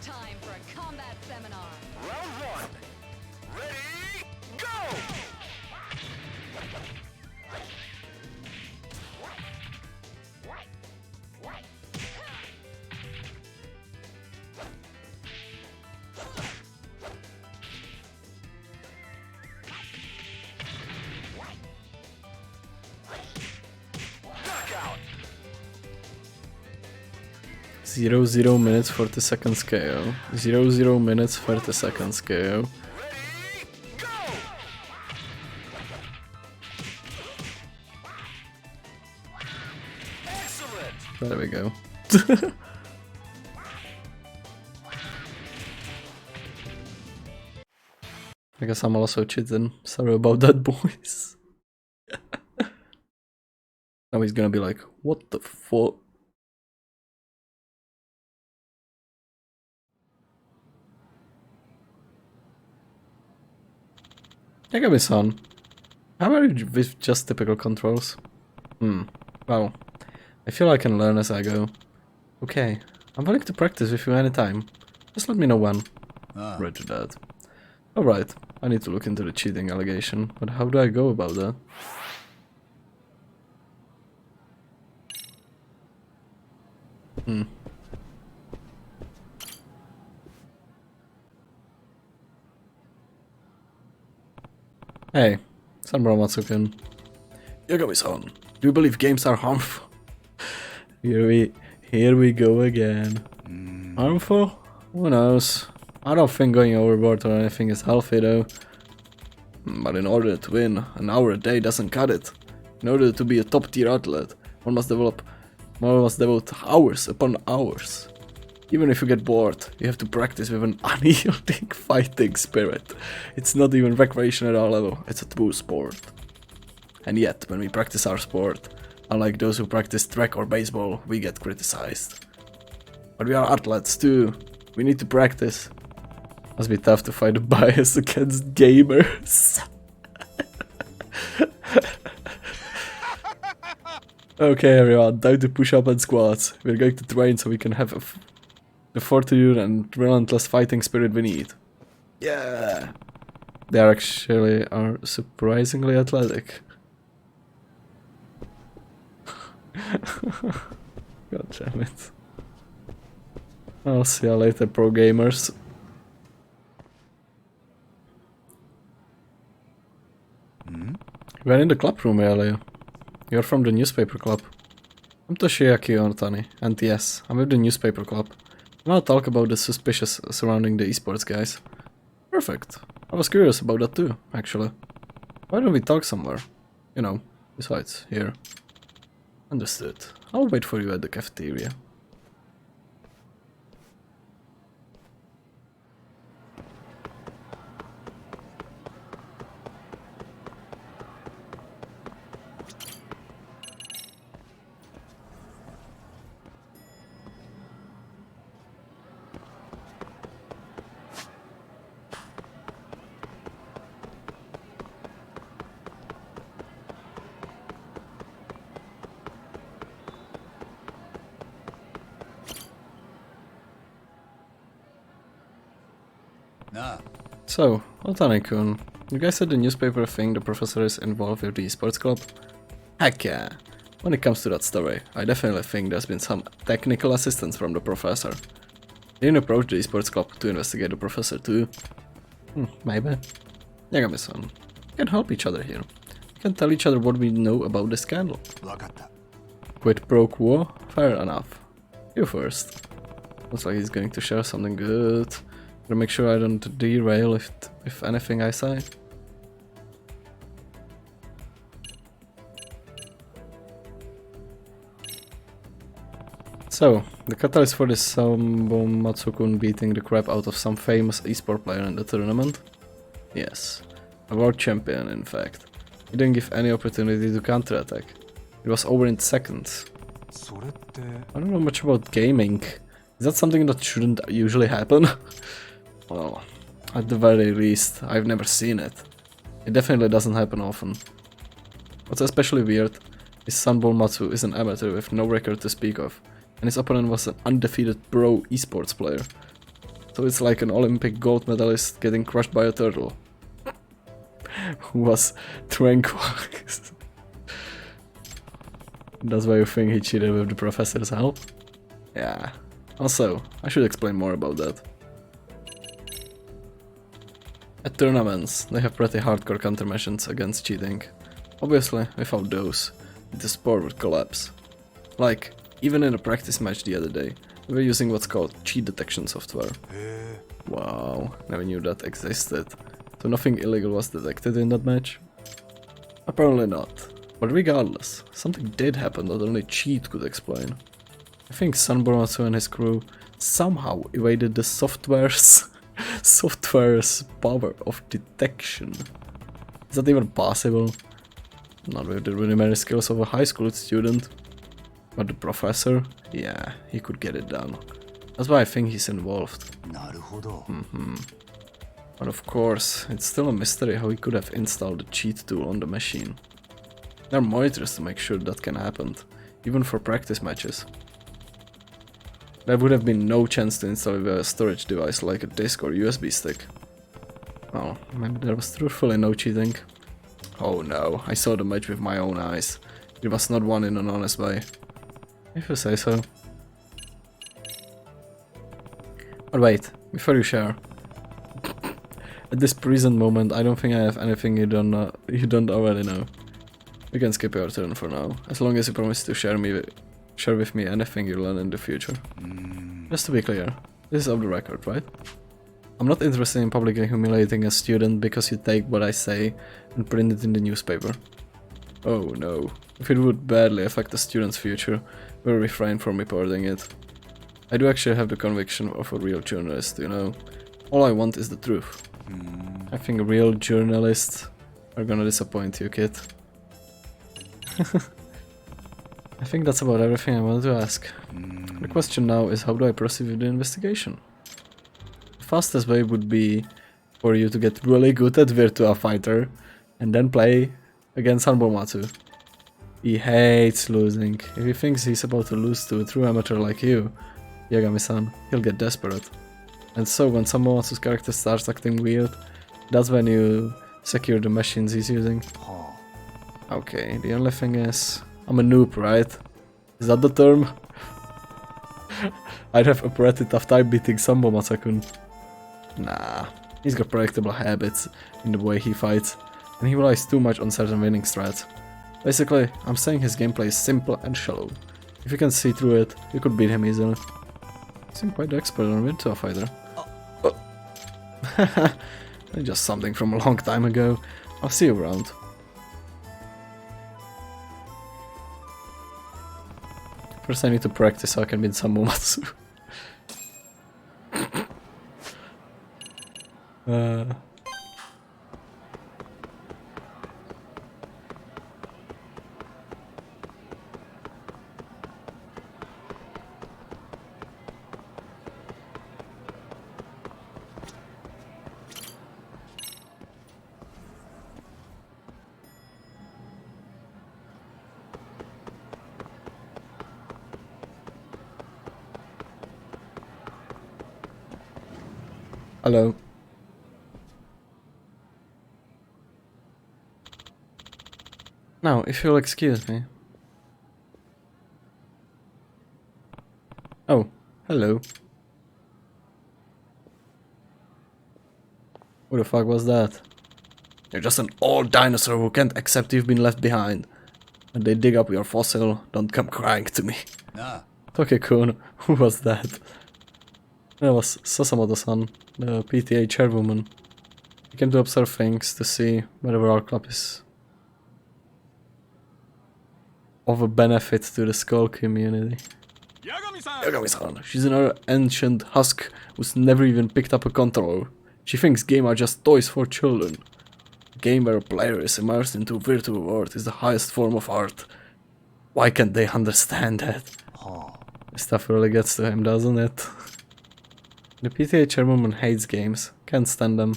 Time for a combat seminar. Round one. Ready, go! Knockout. 0 minutes 40 seconds KO. 0 minutes 30 seconds KO. Ready, go! Excellent. There we go. I guess I'm also cheating. Sorry about that, boys. Now he's gonna be like, what the fuck? Yagami-san, how are you with just typical controls? Well, I feel I can learn as I go. Okay, I'm willing to practice with you anytime. Just let me know when. Roger that. Alright, I need to look into the cheating allegation, but how do I go about that? Hey, Sanmura Matsuken. Yagami-san, do you believe games are harmful? Here we go again. Harmful? Who knows? I don't think going overboard or anything is healthy though. But in order to win, an hour a day doesn't cut it. In order to be a top tier athlete, one must devote hours upon hours. Even if you get bored, you have to practice with an unyielding fighting spirit. It's not even recreation at our level, it's a true sport. And yet, when we practice our sport, unlike those who practice track or baseball, we get criticized. But we are athletes too. We need to practice. Must be tough to fight a bias against gamers. Okay everyone, time to push up and squats. We're going to train so we can have the fortitude and relentless fighting spirit we need. Yeah! They are surprisingly athletic. God damn it. I'll see you later, pro gamers. We're in the club room earlier. You're from the newspaper club. I'm Toshiaki Onotani, and yes, I'm with the newspaper club. And I'll talk about the suspicious surrounding the esports guys. Perfect. I was curious about that too, actually. Why don't we talk somewhere? You know, besides here. Understood. I'll wait for you at the cafeteria. So, Otani-kun, you guys said the newspaper think the professor is involved with the esports club? Heck yeah! When it comes to that story, I definitely think there's been some technical assistance from the professor. Didn't approach the esports club to investigate the professor too? Maybe. Yagami-san, we can help each other here. We can tell each other what we know about the scandal. わかった Quid pro quo? Fair enough. You first. Looks like he's going to share something good. Gotta make sure I don't derail if anything I say. So, the catalyst for this Sambo Matsukun beating the crap out of some famous esport player in the tournament? Yes. A world champion, in fact. He didn't give any opportunity to counterattack. It was over in seconds. それって I don't know much about gaming. Is that something that shouldn't usually happen? Well, at the very least, I've never seen it. It definitely doesn't happen often. What's especially weird is Sanbol Matsu is an amateur with no record to speak of, and his opponent was an undefeated pro esports player. So it's like an Olympic gold medalist getting crushed by a turtle. Who was tranquilized. That's why you think he cheated with the professor's help? Yeah. Also, I should explain more about that. At tournaments, they have pretty hardcore countermeasures against cheating. Obviously, without those, the sport would collapse. Like, even in a practice match the other day, we were using what's called cheat detection software. へ Wow, never knew that existed. So nothing illegal was detected in that match? Apparently not. But regardless, something did happen that only cheat could explain. I think Sanboratsu and his crew somehow evaded the software's power of detection. Is that even possible? Not with the rudimentary skills of a high school student. But the professor? Yeah, he could get it done. That's why I think he's involved. えなるほど But of course, it's still a mystery how he could have installed the cheat tool on the machine. There are monitors to make sure that can happen, even for practice matches. There would have been no chance to install a storage device like a disk or USB stick. Well, maybe there was truthfully no cheating. Oh no, I saw the match with my own eyes. It was not won in an honest way. If you say so. But wait, before you share. At this present moment, I don't think I have anything you don't already know. You can skip your turn for now, as long as you promise to share with me anything you learn in the future. Just to be clear, this is off the record, right? I'm not interested in publicly humiliating a student because you take what I say and print it in the newspaper. Oh no, if it would badly affect a student's future, we'll refrain from reporting it. I do actually have the conviction of a real journalist, you know. All I want is the truth. I think real journalists are gonna disappoint you, kid. I think that's about everything I wanted to ask. The question now is, how do I proceed with the investigation? The fastest way would be for you to get really good at Virtua Fighter and then play against Sanbomatsu. He hates losing. If he thinks he's about to lose to a true amateur like you, Yagami-san, he'll get desperate. And so when Sanbomatsu's character starts acting weird, that's when you secure the machines he's using. は Okay, the only thing is, I'm a noob, right? Is that the term? I'd have a pretty tough time beating Sambo Masakun. Nah, he's got predictable habits in the way he fights, and he relies too much on certain winning strats. Basically, I'm saying his gameplay is simple and shallow. If you can see through it, you could beat him easily. You seem quite expert on Virtua Fighter. Just something from a long time ago. I'll see you around. First I need to practice so I can beat Sanbomatsu. Hello. Now, if you'll excuse me. Oh, hello. Who the fuck was that? You're just an old dinosaur who can't accept you've been left behind. When they dig up your fossil, don't come crying to me. Nah. Toki-kun, who was that? That was Sasamoto-san, the PTA chairwoman. He came to observe things, to see whether our club is of a benefit to the skull community. Yagami-san! Yagami-san, she's another ancient husk who's never even picked up a controller. She thinks games are just toys for children. A game where a player is immersed into a virtual world is the highest form of art. Why can't they understand that? This stuff really gets to him, doesn't it? The PTA chairwoman hates games, can't stand them.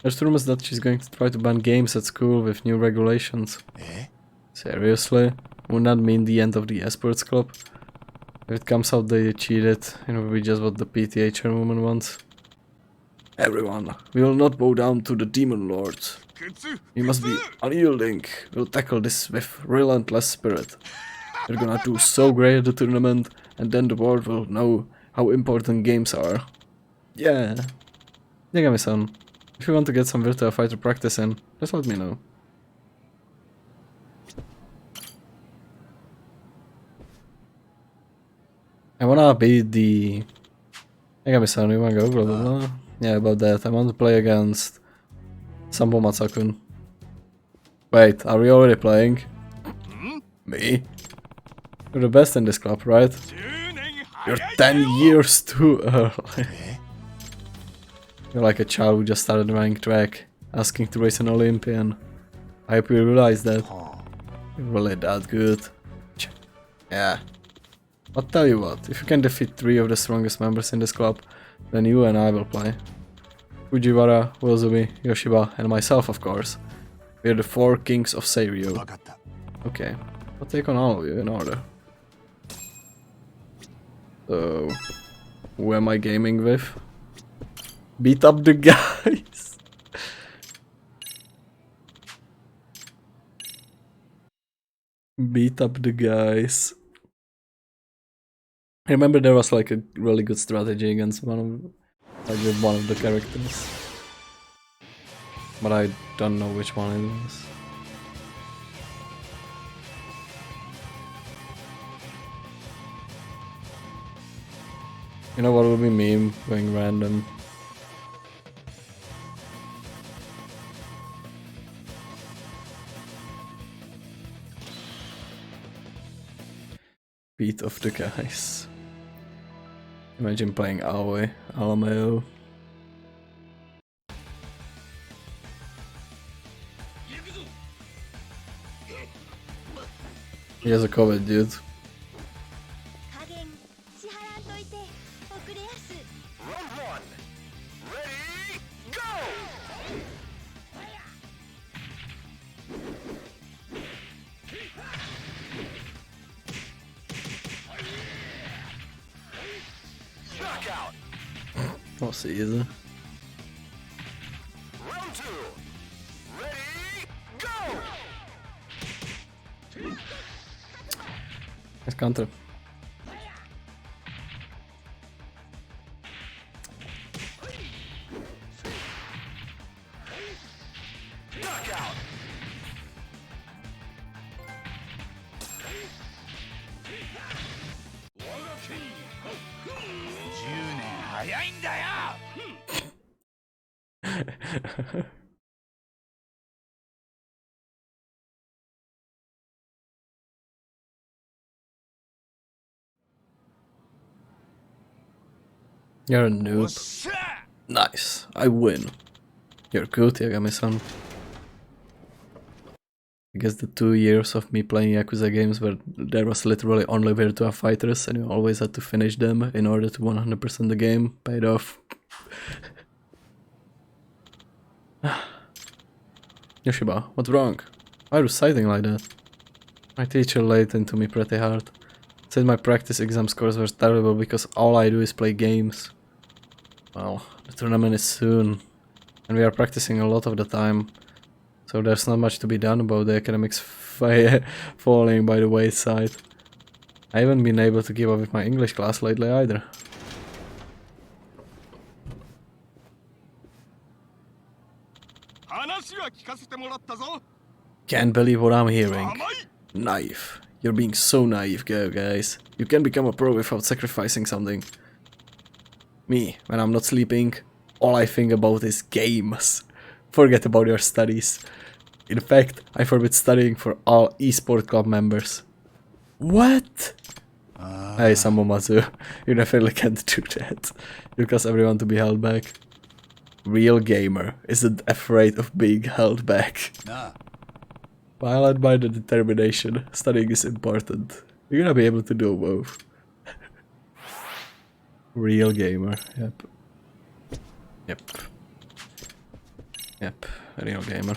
There's rumors that she's going to try to ban games at school with new regulations. Eh? Seriously? Wouldn't that mean the end of the esports club? If it comes out they cheated, it will be just what the PTA chairwoman wants. Everyone, we will not bow down to the demon lords. We must be unyielding. We'll tackle this with relentless spirit. We're gonna do so great at the tournament, and then the world will know how important games are. Yeah. Yagami-san, if you want to get some Virtua Fighter practice in, just let me know. I wanna be the... Yagami-san, you wanna go? Blah blah blah. Yeah, about that. I want to play against Sambo Matsakun. Wait, are we already playing? Me? You're the best in this club, right? You're 10 years too early. You're like a child who just started running track, asking to race an Olympian. I hope you realize that. You're really that good. Yeah. I'll tell you what, if you can defeat 3 of the strongest members in this club, then you and I will play. Fujiwara, Wozobi, Yoshiba, and myself, of course. We're the 4 kings of Seiryu. Okay, I'll take on all of you in order. So, who am I gaming with? Beat up the guys! Beat up the guys. I remember there was like a really good strategy against one of the characters. But I don't know which one it was. You know what would be me going random? Beat of the guys. Imagine playing Aoi, Alameo. He has a COVID, dude. I'll see you there. Round 2. Ready, go! Nice counter. Knockout! You're a noob. Nice, I win. You're good, Yagami-san. I guess the 2 years of me playing Yakuza games where there was literally only Virtua Fighters and you always had to finish them in order to 100% the game paid off. Yoshiba, what's wrong? Why are you citing like that? My teacher laid into me pretty hard. Said my practice exam scores were terrible because all I do is play games. Well, the tournament is soon, and we are practicing a lot of the time, so So there's not much to be done about the academics falling by the wayside. I haven't been able to keep up with my English class lately either. Can't believe what I'm hearing. Naive. You're being so naive, guys. You can become a pro without sacrificing something. Me, when I'm not sleeping, all I think about is games. Forget about your studies. In fact, I forbid studying for all eSport club members. What? Hey, Samomatsu, you definitely can't do that. You cause everyone to be held back. Real gamer isn't afraid of being held back. While I admire the determination, studying is important. You're gonna be able to do both. Real gamer, yep. Yep. Yep, real gamer.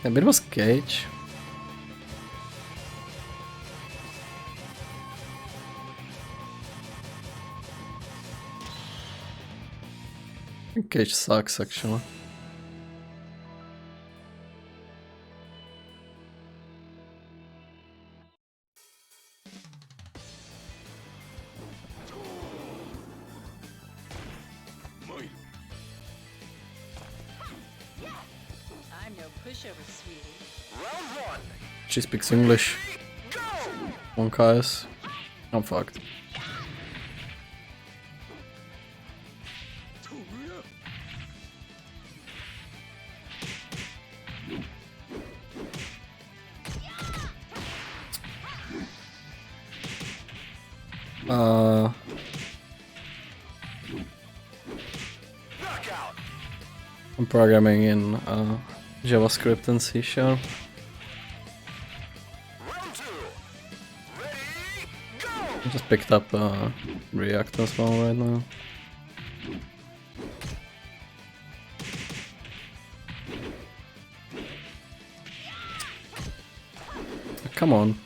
A bit was Cage. Cage sucks actually. I'm no pushover, sweetie. She speaks English. One KS. I'm fucked. I'm programming in JavaScript and C#. I just picked up React as well right now. Come on.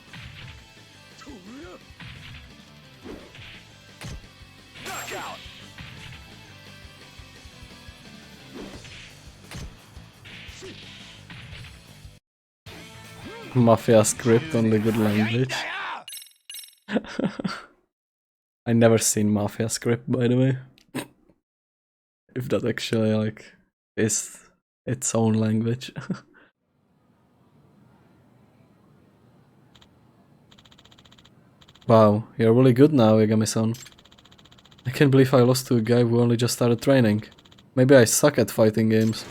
Mafia script, only good language. I never seen Mafia script, by the way. If that actually like is its own language. Wow, you're really good now, Igami-san. I can't believe I lost to a guy who only just started training. Maybe I suck at fighting games.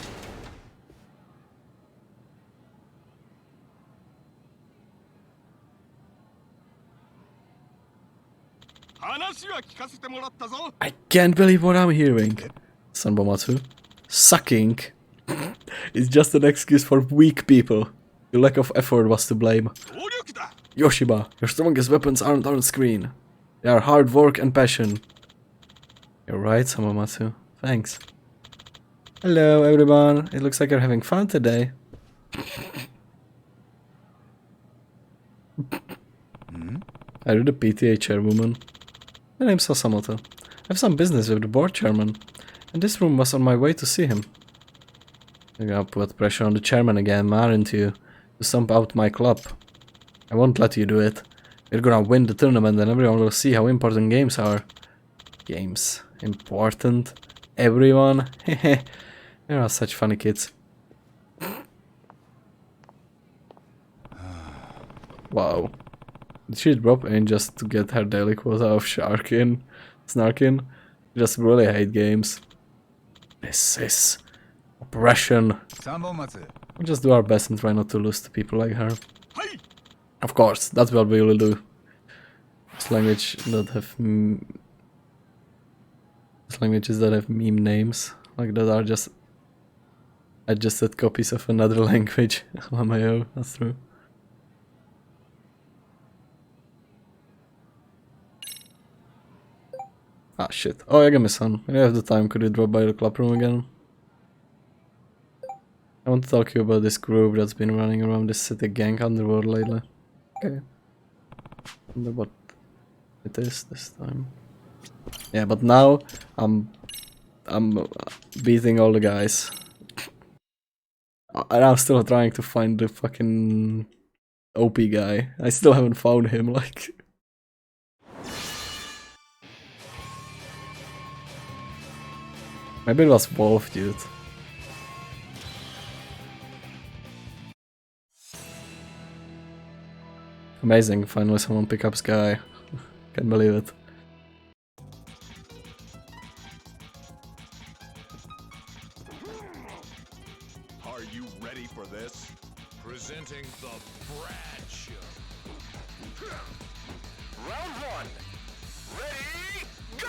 I can't believe what I'm hearing. Sanbomatsu. Sucking is just an excuse for weak people. Your lack of effort was to blame. Yoshiba, your strongest weapons aren't on screen. They are hard work and passion. You're right, Samamatsu. Thanks. Hello, everyone. It looks like you're having fun today. Are you the PTA chairwoman? My name's Sasamoto. I have some business with the board chairman, and this room was on my way to see him. You're gonna put pressure on the chairman again, aren't you? To stomp out my club. I won't let you do it. We're gonna win the tournament and everyone will see how important games are. Games. Important? Everyone? Hehe. There are such funny kids. Wow. Did she drop in just to get her daily quota of snarking? Just really hate games. This is oppression. We'll just do our best and try not to lose to people like her. Of course, that's what we will do. This language that have languages that have meme names, like that are just adjusted copies of another language. LMAO, that's true. Ah shit. Oh, Yagami-san, when you have the time, could you drop by the club room again? I want to talk to you about this group that's been running around this city gang underworld lately. Okay. wonder what it is this time. Yeah, but now I'm beating all the guys. And I'm still trying to find the fucking OP guy. I still haven't found him, like. Maybe it was Wolf, dude. Amazing, finally someone pick up Sky. Can't believe it. Are you ready for this? Presenting the Brad Show. Round one. Ready, go!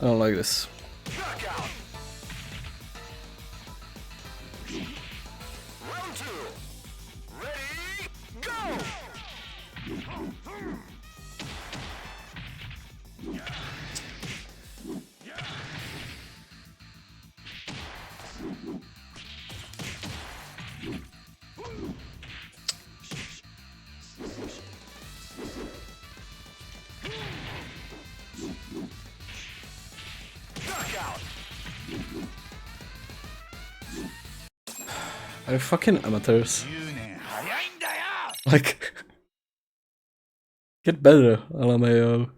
I don't like this. Knockout. Round two. Ready, go! Knockout. Are you fucking amateurs? Like, get better, LMAO.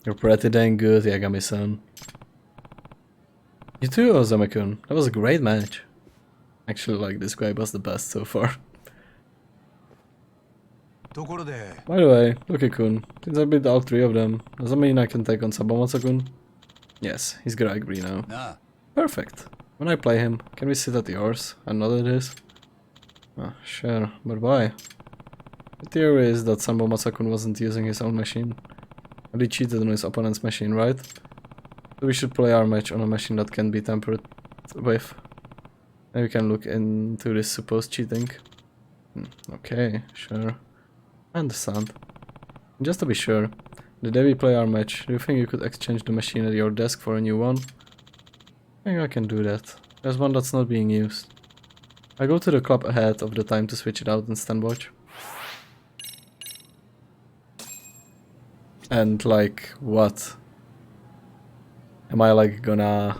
You're pretty dang good, Yagami-san. You too, Ozama-kun. That was a great match. Actually, like, this guy was the best so far. ところで By the way, Luki-kun, since I beat all three of them, does that mean I can take on Sabamatsu-kun? Yes, he's good agree now. なあ Perfect. When I play him, can we sit at yours and not at his? Sure, but why? The theory is that Sambo Masakun wasn't using his own machine. But he cheated on his opponent's machine, right? So we should play our match on a machine that can be tampered with. Then we can look into this supposed cheating. Okay, sure. I understand. Just to be sure, the day we play our match, do you think you could exchange the machine at your desk for a new one? I think I can do that. There's one that's not being used. I go to the club ahead of the time to switch it out and stand watch. And like, what? Am I like gonna...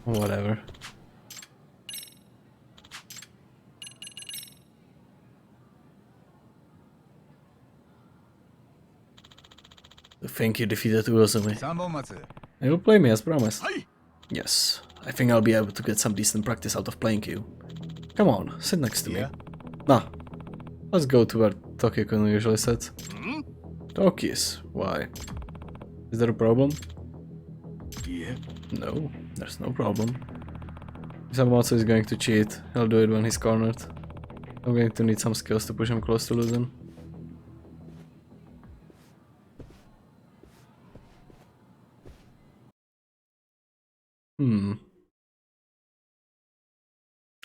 Whatever. I think you defeated Urasumi. 3本松 And you'll play me as promised. はい Yes, I think I'll be able to get some decent practice out of playing you. Come on, sit next to Yeah. me. Nah, let's go to where Tokyo-kun usually sits. Tokis, why? Is there a problem? いえ No, there's no problem. If Sabamatsu is going to cheat, he'll do it when he's cornered. I'm going to need some skills to push him close to losing.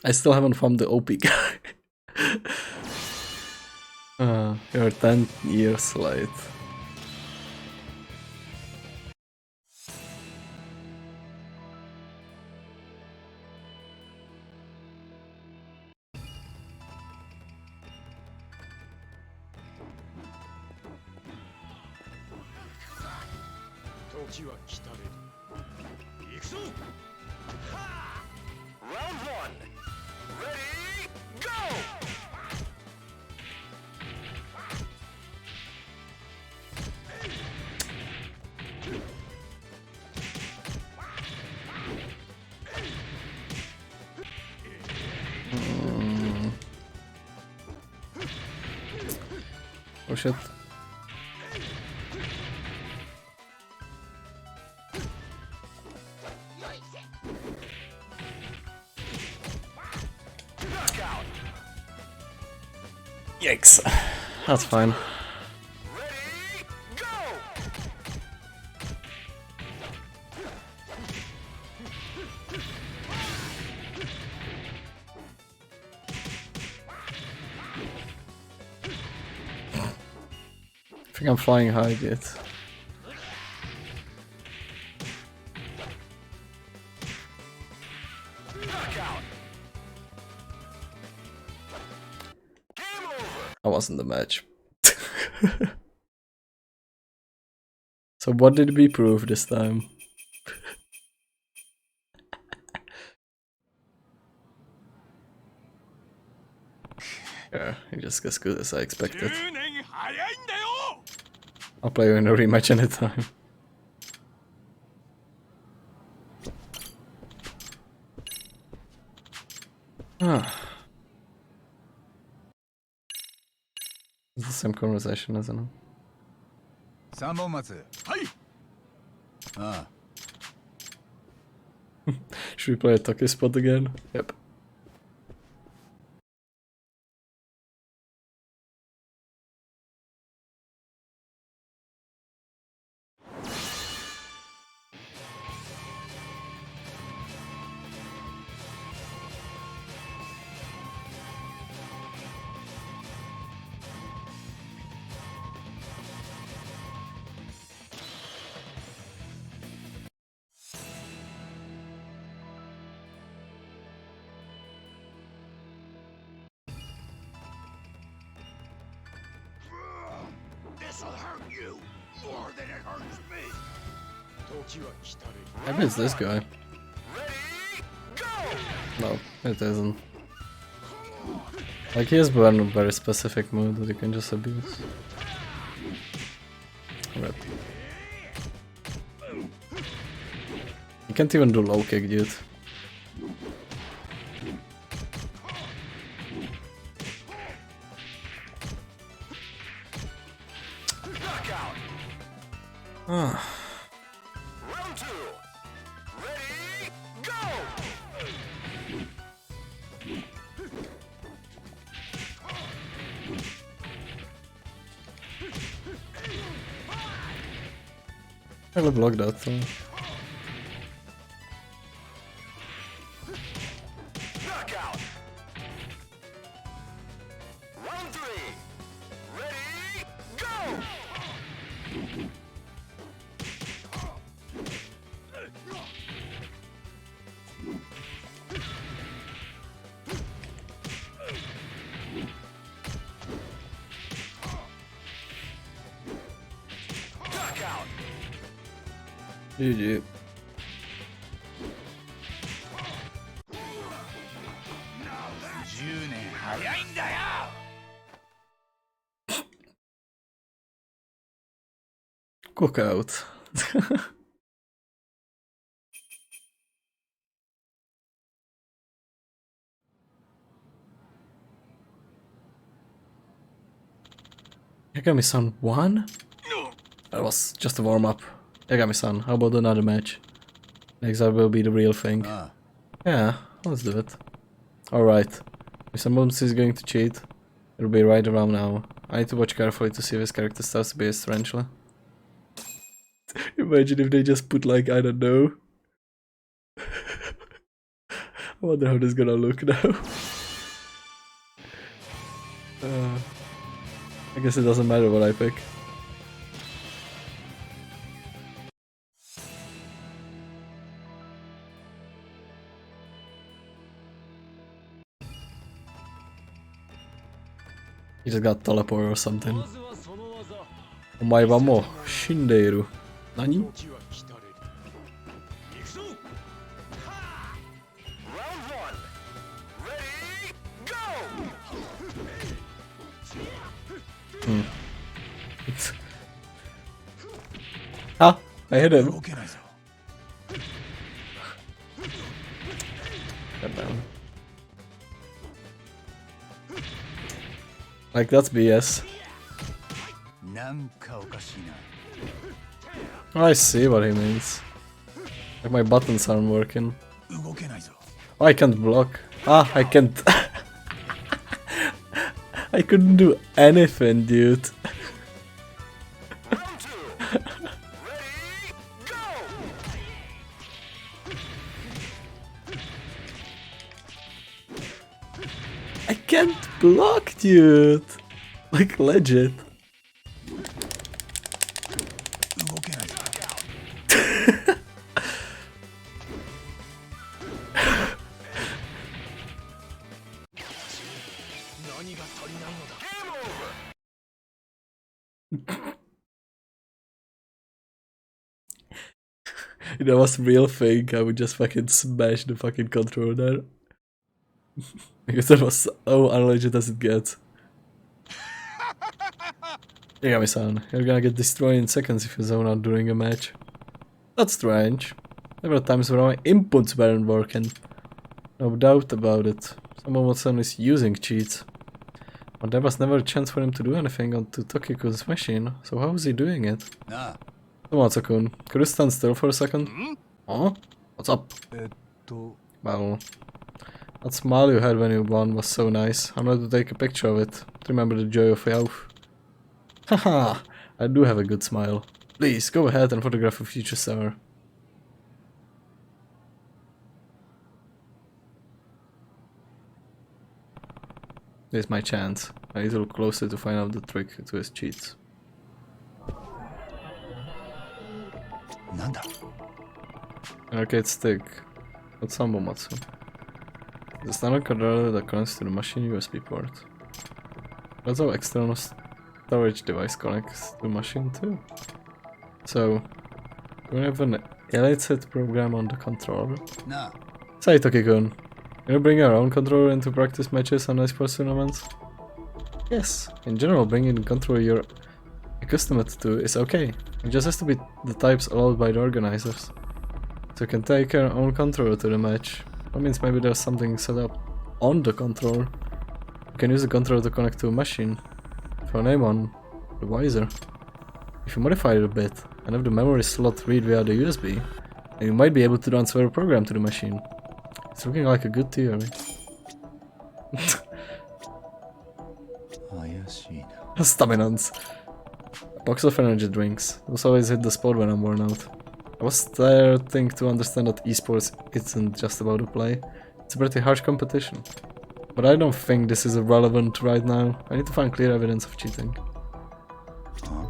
I still haven't found the OP guy. You're 10 years late. Round one. Ready, go! Oh shit. Yikes. That's fine. I think I'm flying high, dude. I wasn't the match. So what did we prove this time? Yeah, he just as good as I expected. I'll play you in a rematch anytime. Ah. It's the same conversation, isn't it? 3本松はいああ Should we play a Taki spot again? Yep. This'll hurt you more than it hurts me. Maybe it's this guy. No, it isn't. Like, he has one very specific move that you can just abuse. Rip. You can't even do low kick, dude. Ah. Round 2. Ready, go! I'll block that though. Knockout. Round 3. Ready, go! Knockout. GG. 10年早いんだよ Cook out. Yagami-san won? That was just a warm-up. Yagami-san, how about another match? Next up will be the real thing. Ah. Yeah, let's do it. Alright. If someone is going to cheat, it'll be right around now. I need to watch carefully to see if his character starts to be a tarantula. Imagine if they just put like, I don't know. I wonder how this is gonna look now. I guess it doesn't matter what I pick. He just got teleport or something. Omae wa mo shindeiru. Nani? Round 1. Ready, go! Ah, I hit him. 動けないぞ God damn. Like, that's BS. なんかおかしいな I see what he means. Like, my buttons aren't working. 動けないぞ Oh, I can't block. Ah, I can't. I couldn't do anything, dude. I can't block, dude. Like legit. 動けないぞ。If that was a real thing, I would just fucking smash the fucking controller. Because that was so unlegit as it gets. You got me, son. You're gonna get destroyed in seconds if you zone out during a match. That's strange. There were times where my inputs weren't working. No doubt about it. Someone is using cheats. But there was never a chance for him to do anything on Tokiku's machine, so how was he doing it? なあ、 Tomatsu-kun, could you stand still for a second? Oh? What's up? と、 Well, that smile you had when you won was so nice. I'm going to take a picture of it to remember the joy of Yauf. Haha, I do have a good smile. Please, go ahead and photograph a future star. This is my chance. I need to look closer to find out the trick to his cheats. なんだ An arcade stick. What's Sambomatsu? The standard controller that connects to the machine USB port. That's how external storage device connects to the machine too. So, do we have an illicit program on the controller? なあ、 Say Toki-kun, can you bring your own controller into practice matches and esports tournaments? Yes, in general bringing the controller you're accustomed to is okay. It just has to be the types allowed by the organizers. So you can take your own controller to the match. That means maybe there's something set up on the controller. You can use the controller to connect to a machine. For a name on the visor. If you modify it a bit and have the memory slot read via the USB, then you might be able to transfer a program to the machine. It's looking like a good theory. 怪しいな。 Staminans. Box of energy drinks. Those always hit the spot when I'm worn out. I was starting to understand that esports isn't just about the play. It's a pretty harsh competition. But I don't think this is relevant right now. I need to find clear evidence of cheating. Huh?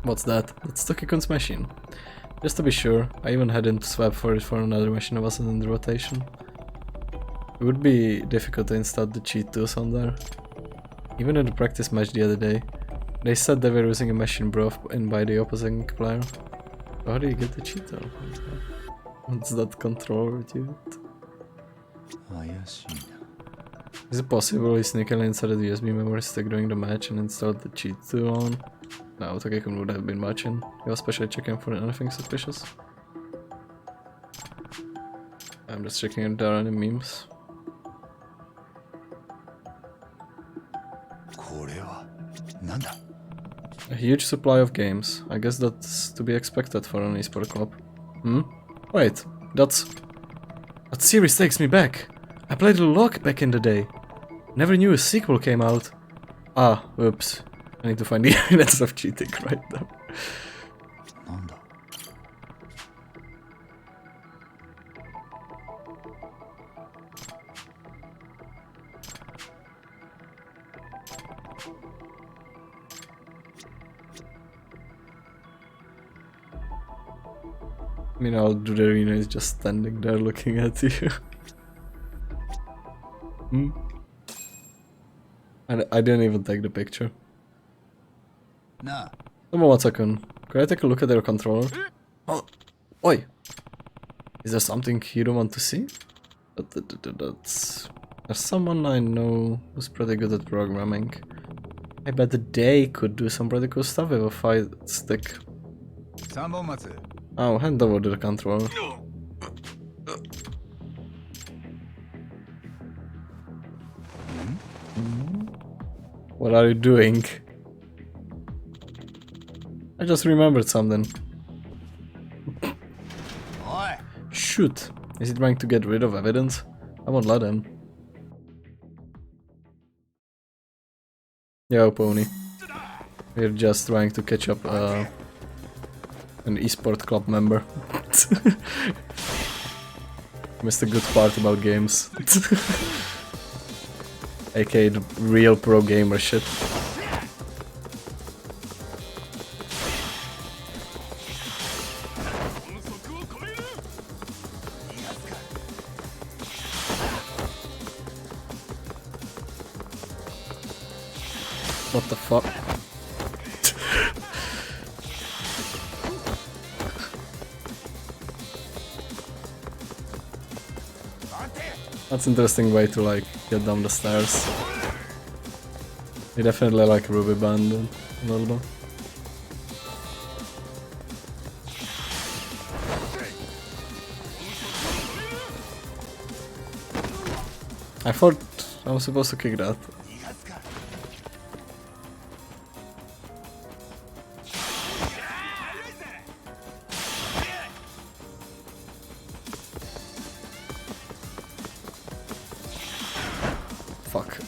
What's that? That's Toki-kun's machine. Just to be sure, I even had him to swap for it for another machine that wasn't in the rotation. It would be difficult to install the cheat tools on there. Even in the practice match the other day, they said they were using a machine brought in by the opposing player. How do you get the cheat tool? What's that controller, dude? 怪しいな。 Is it possible he sneakily inserted the USB memory stick during the match and installed the cheat tool on? No, Toki-kun would have been watching. He was especially checking for anything suspicious. I'm just checking if there are any memes. これは、なんだ A huge supply of games. I guess that's to be expected for an esport club. Hmm? Wait, that series takes me back. I played a lot back in the day. Never knew a sequel came out. Ah, oops. I need to find the evidence of cheating right now. なんだ Meanwhile, Duderino is just standing there looking at you. Hmm? I didn't even take the picture. なあ、 Tomomatsu-kun, could I take a look at their controller? Oh, oi! Is there something you don't want to see? That's... There's someone I know who's pretty good at programming. I bet they could do some pretty cool stuff with a fight stick. 三本松。 Oh, hand over the controller. What are you doing? I just remembered something. おい Shoot! Is he trying to get rid of evidence? I won't let him. Yo, Pony. We're just trying to catch up an esport club member. Missed a good part about games. AKA the real pro gamer shit. What the fuck? That's an interesting way to like get down the stairs. You definitely like Ruby Band a little bit. I thought I was supposed to kick that. Fuck.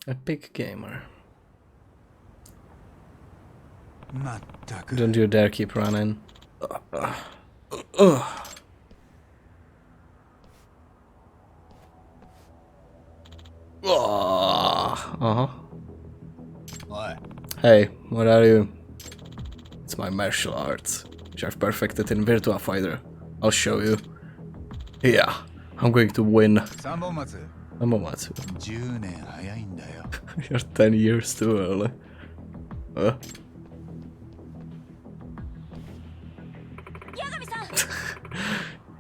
Epic gamer. Don't you dare keep running. Uh-huh. Oi. Hey, what are you? It's my martial arts, which I've perfected in Virtua Fighter. I'll show you. Yeah, I'm going to win. 三本松 Amomatsu. 10年早いんだよ You're 10 years too early.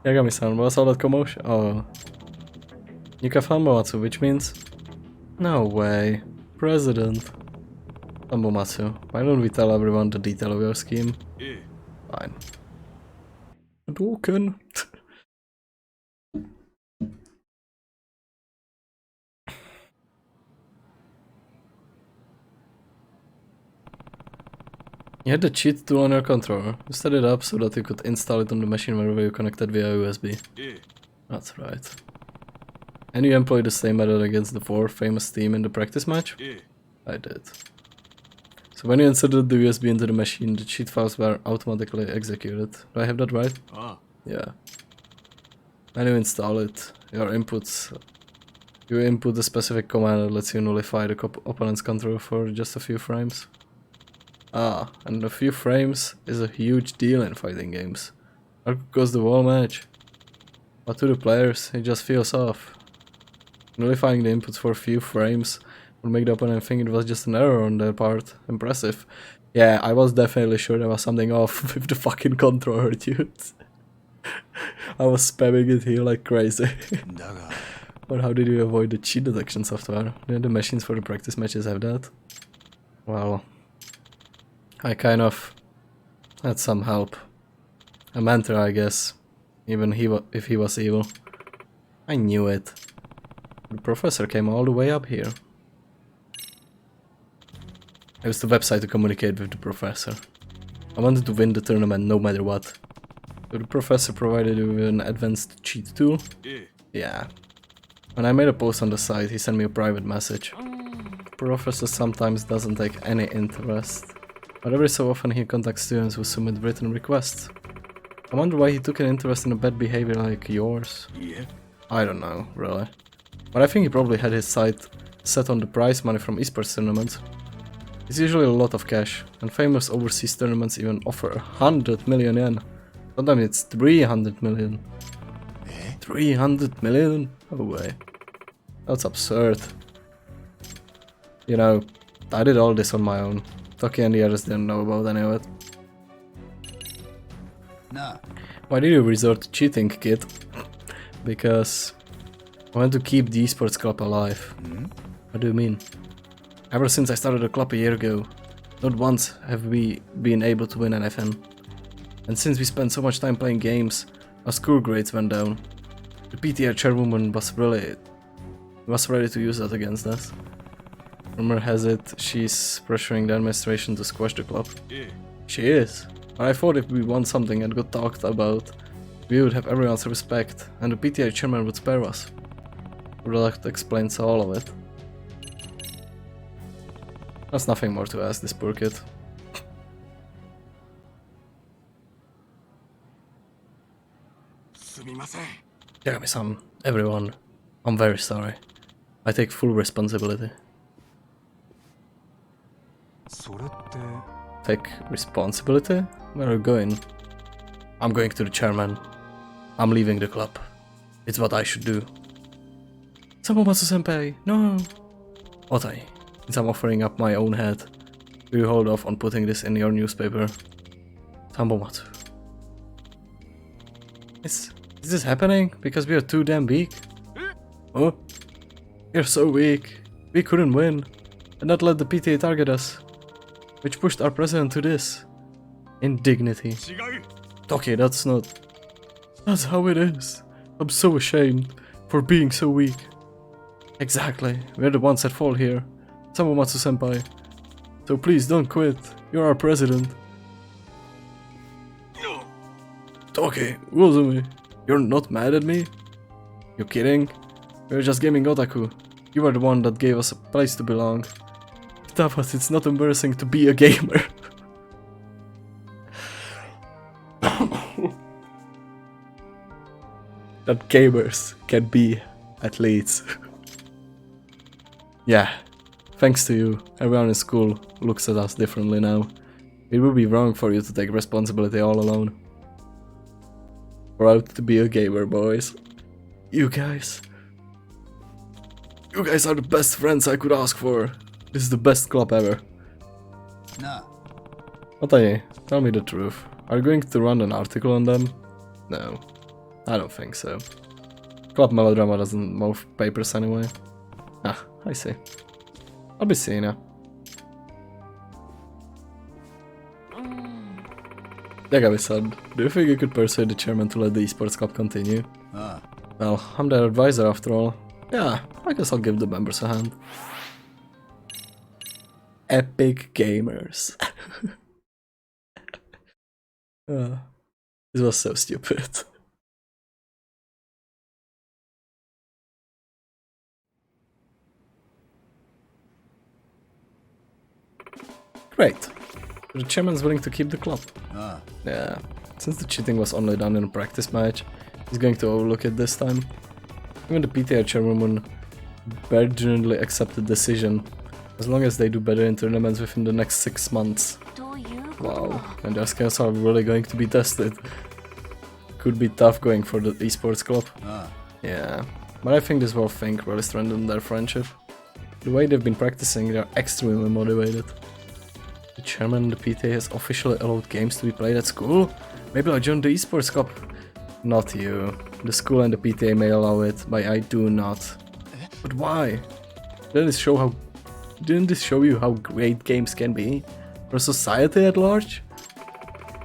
Yagami-san, what's all that commotion? Oh. Yuka Amomatsu, which means... No way. President. Amomatsu, why don't we tell everyone the detail of your scheme? Fine. Hadouken. You had the cheat tool on your controller. You set it up so that you could install it on the machine wherever you connected via USB. That's right. And you employed the same method against the 4 famous team in the practice match? I did. So when you inserted the USB into the machine, the cheat files were automatically executed. Do I have that right? Yeah. When you install it, your inputs... You input a specific command that lets you nullify the opponent's controller for just a few frames. Ah, and a few frames is a huge deal in fighting games. That goes the whole match. But to the players, it just feels off. Nullifying the inputs for a few frames would make the opponent think it was just an error on their part. Impressive. Yeah, I was definitely sure there was something off with the fucking controller, dude. I was spamming it here like crazy. But how did you avoid the cheat detection software? Did the machines for the practice matches have that? Well... I kind of had some help. A mentor, I guess. Even if he was evil. I knew it. The professor came all the way up here. I used the website to communicate with the professor. I wanted to win the tournament no matter what. So the professor provided you with an advanced cheat tool? Yeah. When I made a post on the site, he sent me a private message. The professor sometimes doesn't take any interest. But every so often he contacts students who submit written requests. I wonder why he took an interest in a bad behavior like yours. I don't know, really. But I think he probably had his sight set on the prize money from esports tournaments. It's usually a lot of cash, and famous overseas tournaments even offer 100 million yen. Sometimes it's 300 million. 300 million? No way. That's absurd. You know, I did all this on my own. Toki and the others didn't know about any of it. Nah. Why did you resort to cheating, kid? Because I want to keep the esports club alive. What do you mean? Ever since I started the club a year ago, not once have we been able to win anything. And since we spent so much time playing games, our school grades went down. The PTA chairwoman was ready to use that against us. Rumor has it she's pressuring the administration to squash the club. Yeah. She is. But I thought if we won something and got talked about, we would have everyone's respect, and the PTA chairman would spare us. Well, that explains all of it. There's nothing more to ask this poor kid. Yagami-san, everyone, I'm very sorry. I take full responsibility. Take responsibility? Where are you going? I'm going to the chairman. I'm leaving the club. It's what I should do. Samomatsu-senpai, no! Otai, since I'm offering up my own head, will you hold off on putting this in your newspaper? Samomatsu. Is this happening? Because we are too damn weak? Oh? We're so weak. We couldn't win. And not let the PTA target us. Which pushed our president to this. Indignity. Toki, that's not... That's how it is. I'm so ashamed for being so weak. Exactly. We're the ones that fall here. Samomatsu-senpai. So please don't quit. You're our president. Toki, Uzumi, you're not mad at me? You kidding? We're just gaming otaku. You are the one that gave us a place to belong. Tapas, it's not embarrassing to be a gamer. That gamers can be athletes. Yeah, thanks to you, everyone in school looks at us differently now. It would be wrong for you to take responsibility all alone. Proud to be a gamer, boys. You guys are the best friends I could ask for. This is the best club ever. Nah. Otaye, tell me the truth. Are you going to run an article on them? No, I don't think so. Club Melodrama doesn't move papers anyway. Ah, I see. I'll be seeing ya. Yagami-san, do you think you could persuade the chairman to let the esports club continue? Well, I'm their advisor after all. Yeah, I guess I'll give the members a hand. Epic gamers. This was so stupid. Great. The chairman's willing to keep the club. Yeah, since the cheating was only done in a practice match, he's going to overlook it this time. Even the PTA chairwoman begrudgingly accepted the decision, as long as they do better in tournaments within the next 6 months. Wow, and their skills are really going to be tested. Could be tough going for the esports club. Yeah, but I think this whole thing really strengthened their friendship. The way they've been practicing, they're extremely motivated. The chairman and the PTA has officially allowed games to be played at school? Maybe I'll join the esports club. Not you. The school and the PTA may allow it, but I do not. But why? Didn't this show you how great games can be? For society at large?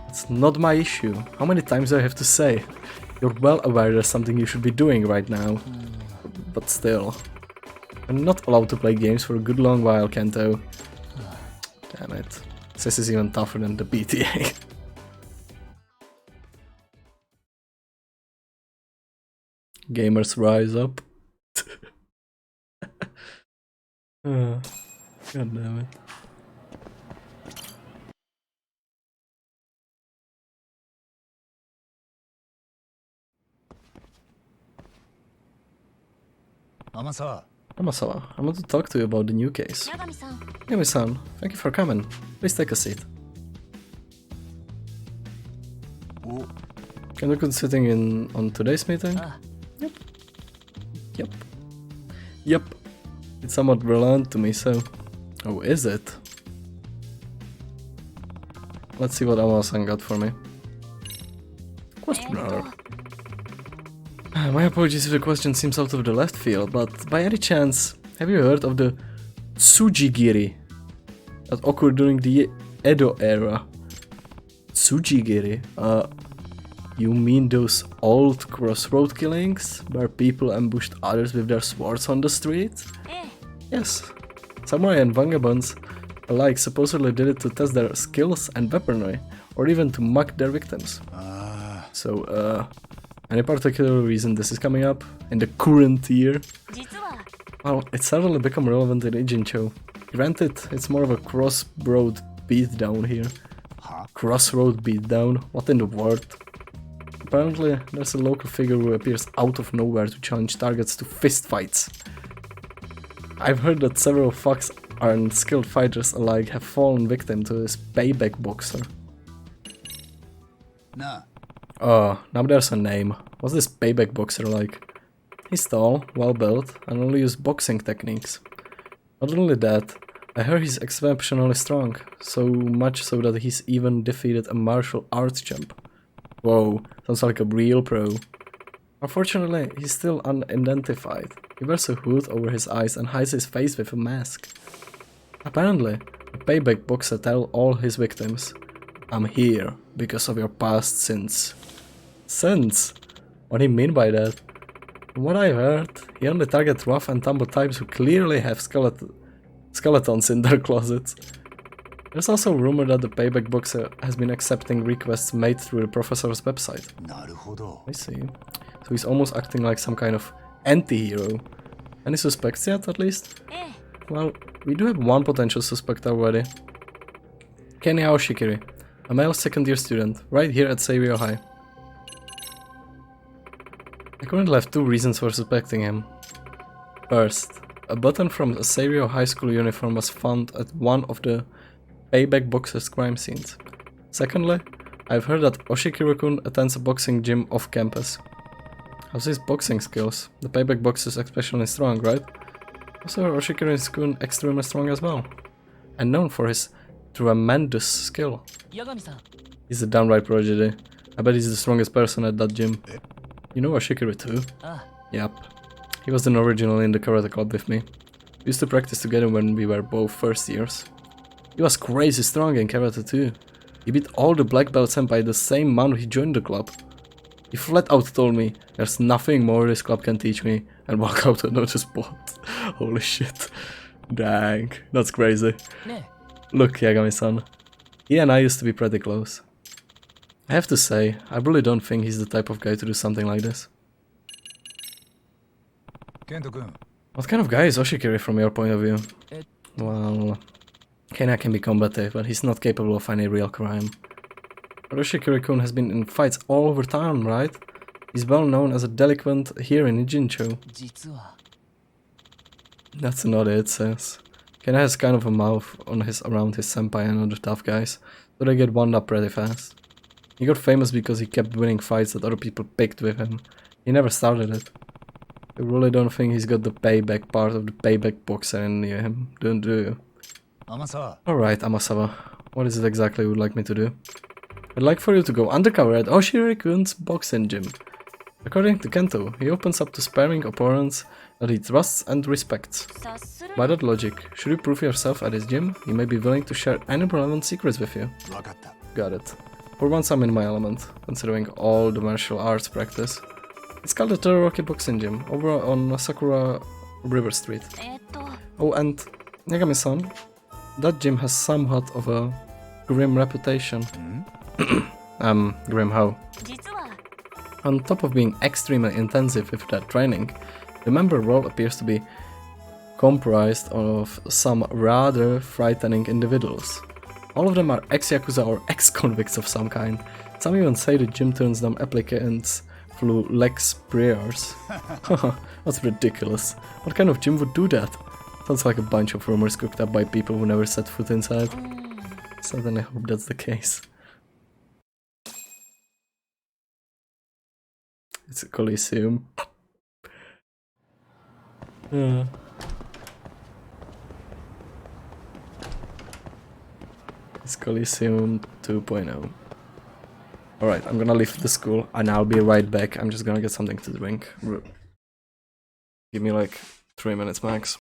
It's not my issue. How many times do I have to say? You're well aware there's something you should be doing right now. But still. I'm not allowed to play games for a good long while, Kento. Damn it. This is even tougher than the PTA. Gamers rise up. God damn it. Amasawa. Amasawa, I want to talk to you about the new case. 八神さん Yami-san, thank you for coming. Please take a seat. Oh, Can you consider sitting in on today's meeting? Yep. Yep. Yep. It's somewhat relevant to me, so... Oh, is it? Let's see what Ama-san got for me. Question mark. My apologies if the question seems out of the left field, but by any chance, have you heard of the Tsujigiri that occurred during the Edo era? Tsujigiri? You mean those old crossroad killings, where people ambushed others with their swords on the street? ええ Yes. Samurai and vagabonds alike supposedly did it to test their skills and weaponry, or even to mock their victims. So, any particular reason this is coming up in the current year? 実は Well, it's suddenly become relevant in Ijincho. Granted, it's more of a crossroad beatdown here. Crossroad beatdown? What in the world? Apparently, there's a local figure who appears out of nowhere to challenge targets to fistfights. I've heard that several thugs and skilled fighters alike have fallen victim to this payback boxer. nah. Oh, now there's a name. What's this payback boxer like? He's tall, well built, and only uses boxing techniques. Not only that, I heard he's exceptionally strong, so much so that he's even defeated a martial arts champ. Whoa, sounds like a real pro. Unfortunately, he's still unidentified. He wears a hood over his eyes and hides his face with a mask. Apparently, the payback boxer tells all his victims, "I'm here because of your past sins." Sins? What do you mean by that? From what I heard, he only targets rough and tumble types who clearly have skeletons in their closets. There's also a rumor that the payback boxer has been accepting requests made through the professor's website. なるほど。 I see. So he's almost acting like some kind of anti-hero. Any suspects yet, at least? ええ Well, we do have one potential suspect already. Kenny Aoshikiri, a male second-year student, right here at Seiryō High. I currently have two reasons for suspecting him. First, a button from a Seiryō High School uniform was found at one of the payback boxer's crime scenes. Secondly, I've heard that Oshikiri-kun attends a boxing gym off campus. How's his boxing skills? The payback boxer is especially strong, right? Also, Oshikiri-kun extremely strong as well, and known for his tremendous skill. 八神さん He's a downright prodigy. I bet he's the strongest person at that gym. You know Oshikiri too? あ Yep. He was then originally in the karate club with me. We used to practice together when we were both first years. He was crazy strong in karate too. He beat all the black belts senpai the same month he joined the club. He flat out told me, "There's nothing more this club can teach me," and walk out on the spot. Holy shit. Dang, that's crazy. ね Look, Yagami-san, he and I used to be pretty close. I have to say, I really don't think he's the type of guy to do something like this. ケント君。 What kind of guy is Oshikiri from your point of view? Eh. Well, Kena can be combative, but he's not capable of any real crime. But Oshikiri-kun has been in fights all over town, right? He's well known as a delinquent here in Ijincho. 実は That's not it, says. Kena has kind of a mouth on around his senpai and other tough guys, so they get wound up pretty fast. He got famous because he kept winning fights that other people picked with him. He never started it. I really don't think he's got the payback part of the payback boxer in him, do you? 天沢。 Alright, Amasawa. What is it exactly you would like me to do? I'd like for you to go undercover at Oshikiri-kun's boxing gym. According to Kento, he opens up to sparring opponents that he trusts and respects. 察する By that logic, should you prove yourself at his gym, he may be willing to share any relevant secrets with you. わかった。 Got it. For once I'm in my element, considering all the martial arts practice. It's called the Todoroki Boxing Gym, over on Sakura River Street. と Oh, and Yagami-san, that gym has somewhat of a grim reputation. Grim how? 実は On top of being extremely intensive with their training, the member role appears to be comprised of some rather frightening individuals. All of them are ex-yakuza or ex-convicts of some kind. Some even say the gym turns down applicants flew legs prayers. That's ridiculous. What kind of gym would do that? Sounds like a bunch of rumors cooked up by people who never set foot inside. Certainly hope that's the case. It's a Coliseum. Yeah. It's Coliseum 2.0. Alright, I'm gonna leave the school and I'll be right back. I'm just gonna get something to drink. Give me like 3 minutes max.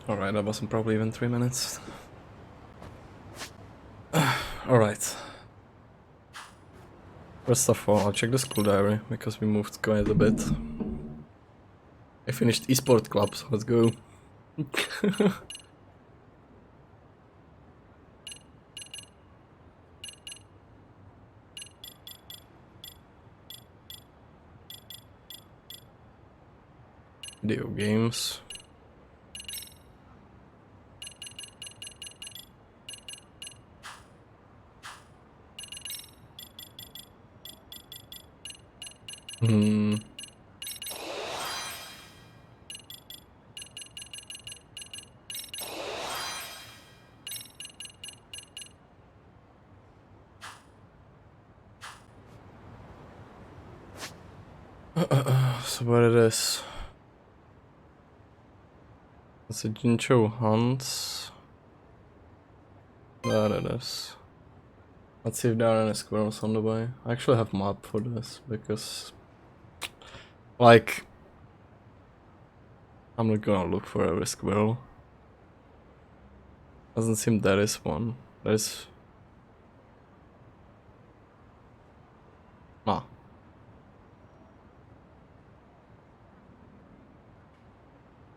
Alright, that wasn't probably even 3 minutes. Alright. First of all, I'll check the school diary, because we moved quite a bit. I finished eSport Club, so let's go. Video games. So what it is? It's a Jinchou hunt. That it is. Let's see if there are any squirrels on the way. I actually have map for this because, like, I'm not gonna look for every squirrel. Doesn't seem there is one. There's... Nah.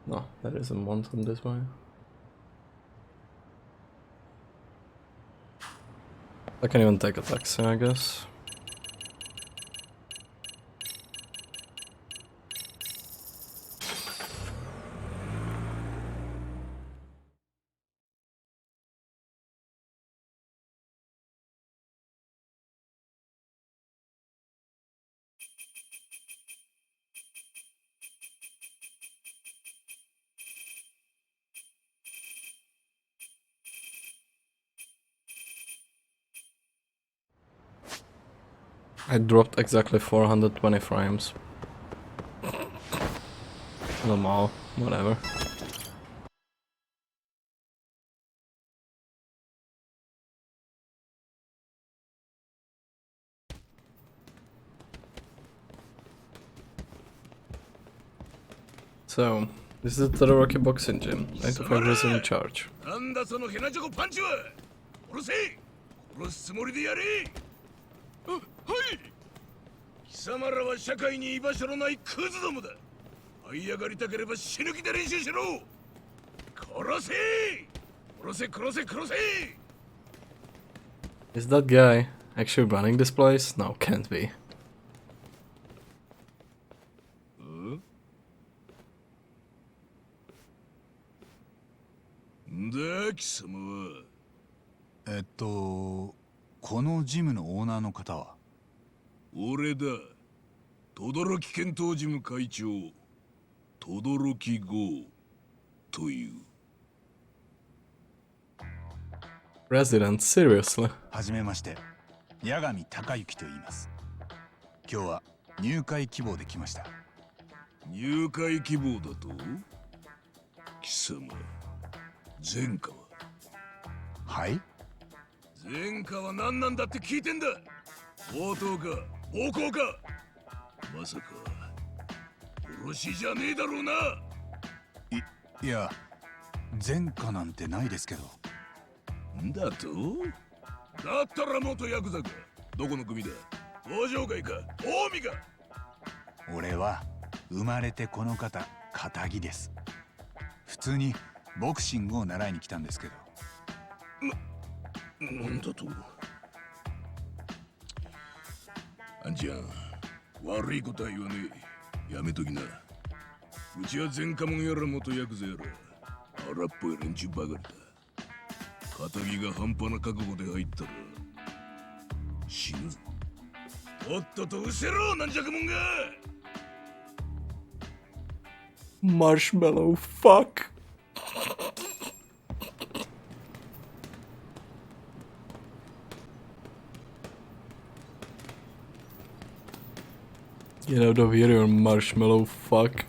No, there isn't one from this way. I can even take a taxi, I guess. I dropped exactly 420 frames. Normal, whatever. So, this is the Rocky Boxing Gym. 9 to 5 is in charge. なんだそのヘナチョコパンチは。殺せ。殺すつもりでやれ。はい。貴様らは社会に居場所のないクズどもだ。這い上がりたければ死ぬ気で練習しろ。殺せ。殺せ殺せ殺せ。 Is that guy actually running this place? No, can't be. だ貴様は。このジムのオーナーの方は俺だ。轟剣闘ジム会長轟剛という。Resident, seriously? はじめまして、八神隆之と言います。今日は入会希望で来ました。入会希望だと？貴様、前科は？はい。前科は何なんだって聞いてんだ。強盗か暴行か、まさか殺しじゃねえだろうな。いや、前科なんてないですけど。んだと？だったら元ヤクザか。どこの組だ？工場会か近江か。俺は生まれてこの方仇です。普通にボクシングを習いに来たんですけど。なんだと？あんちゃん、悪いことは言わねえ。やめときな。うちは前科者やら元ヤクザやら荒っぽい連中ばかりだ。仇が半端な覚悟で入ったら死ぬぞ。とっとと失せろ、なんじゃくもんが。Marshmallow, fuck. Get out of here, you marshmallow fuck.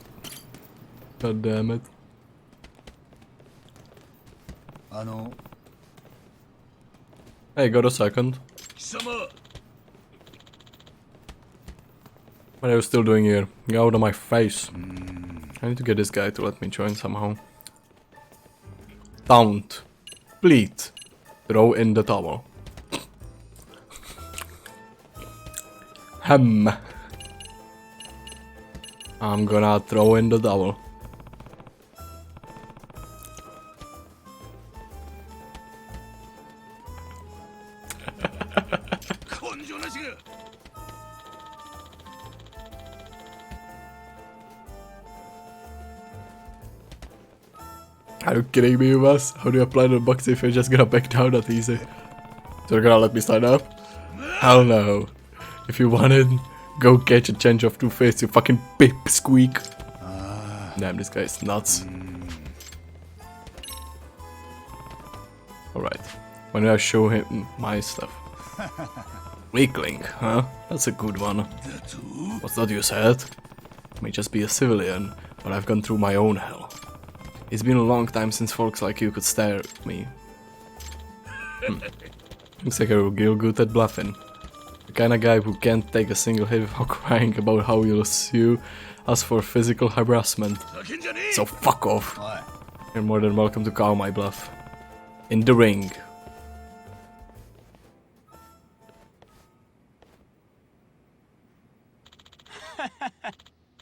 God damn it. Hey, got a second. 貴様、 What are you still doing here? Get out of my face. I need to get this guy to let me join somehow. Don't. Please. Throw in the towel. I'm gonna throw in the towel. Are you kidding me, Wes? How do you apply the box if you're just gonna back down that easy? So you're gonna let me sign up? Hell no. If you want it, go catch a change of Two-Face, you fucking pipsqueak. Damn, this guy is nuts. Alright, when I show him my stuff. Weakling, huh? That's a good one. What's that you said? May just be a civilian, but I've gone through my own hell. It's been a long time since folks like you could stare at me. Looks like you're real good at bluffing. The kind of guy who can't take a single hit without crying about how you'll sue us for physical harassment. So fuck off. You're more than welcome to call my bluff. In the ring.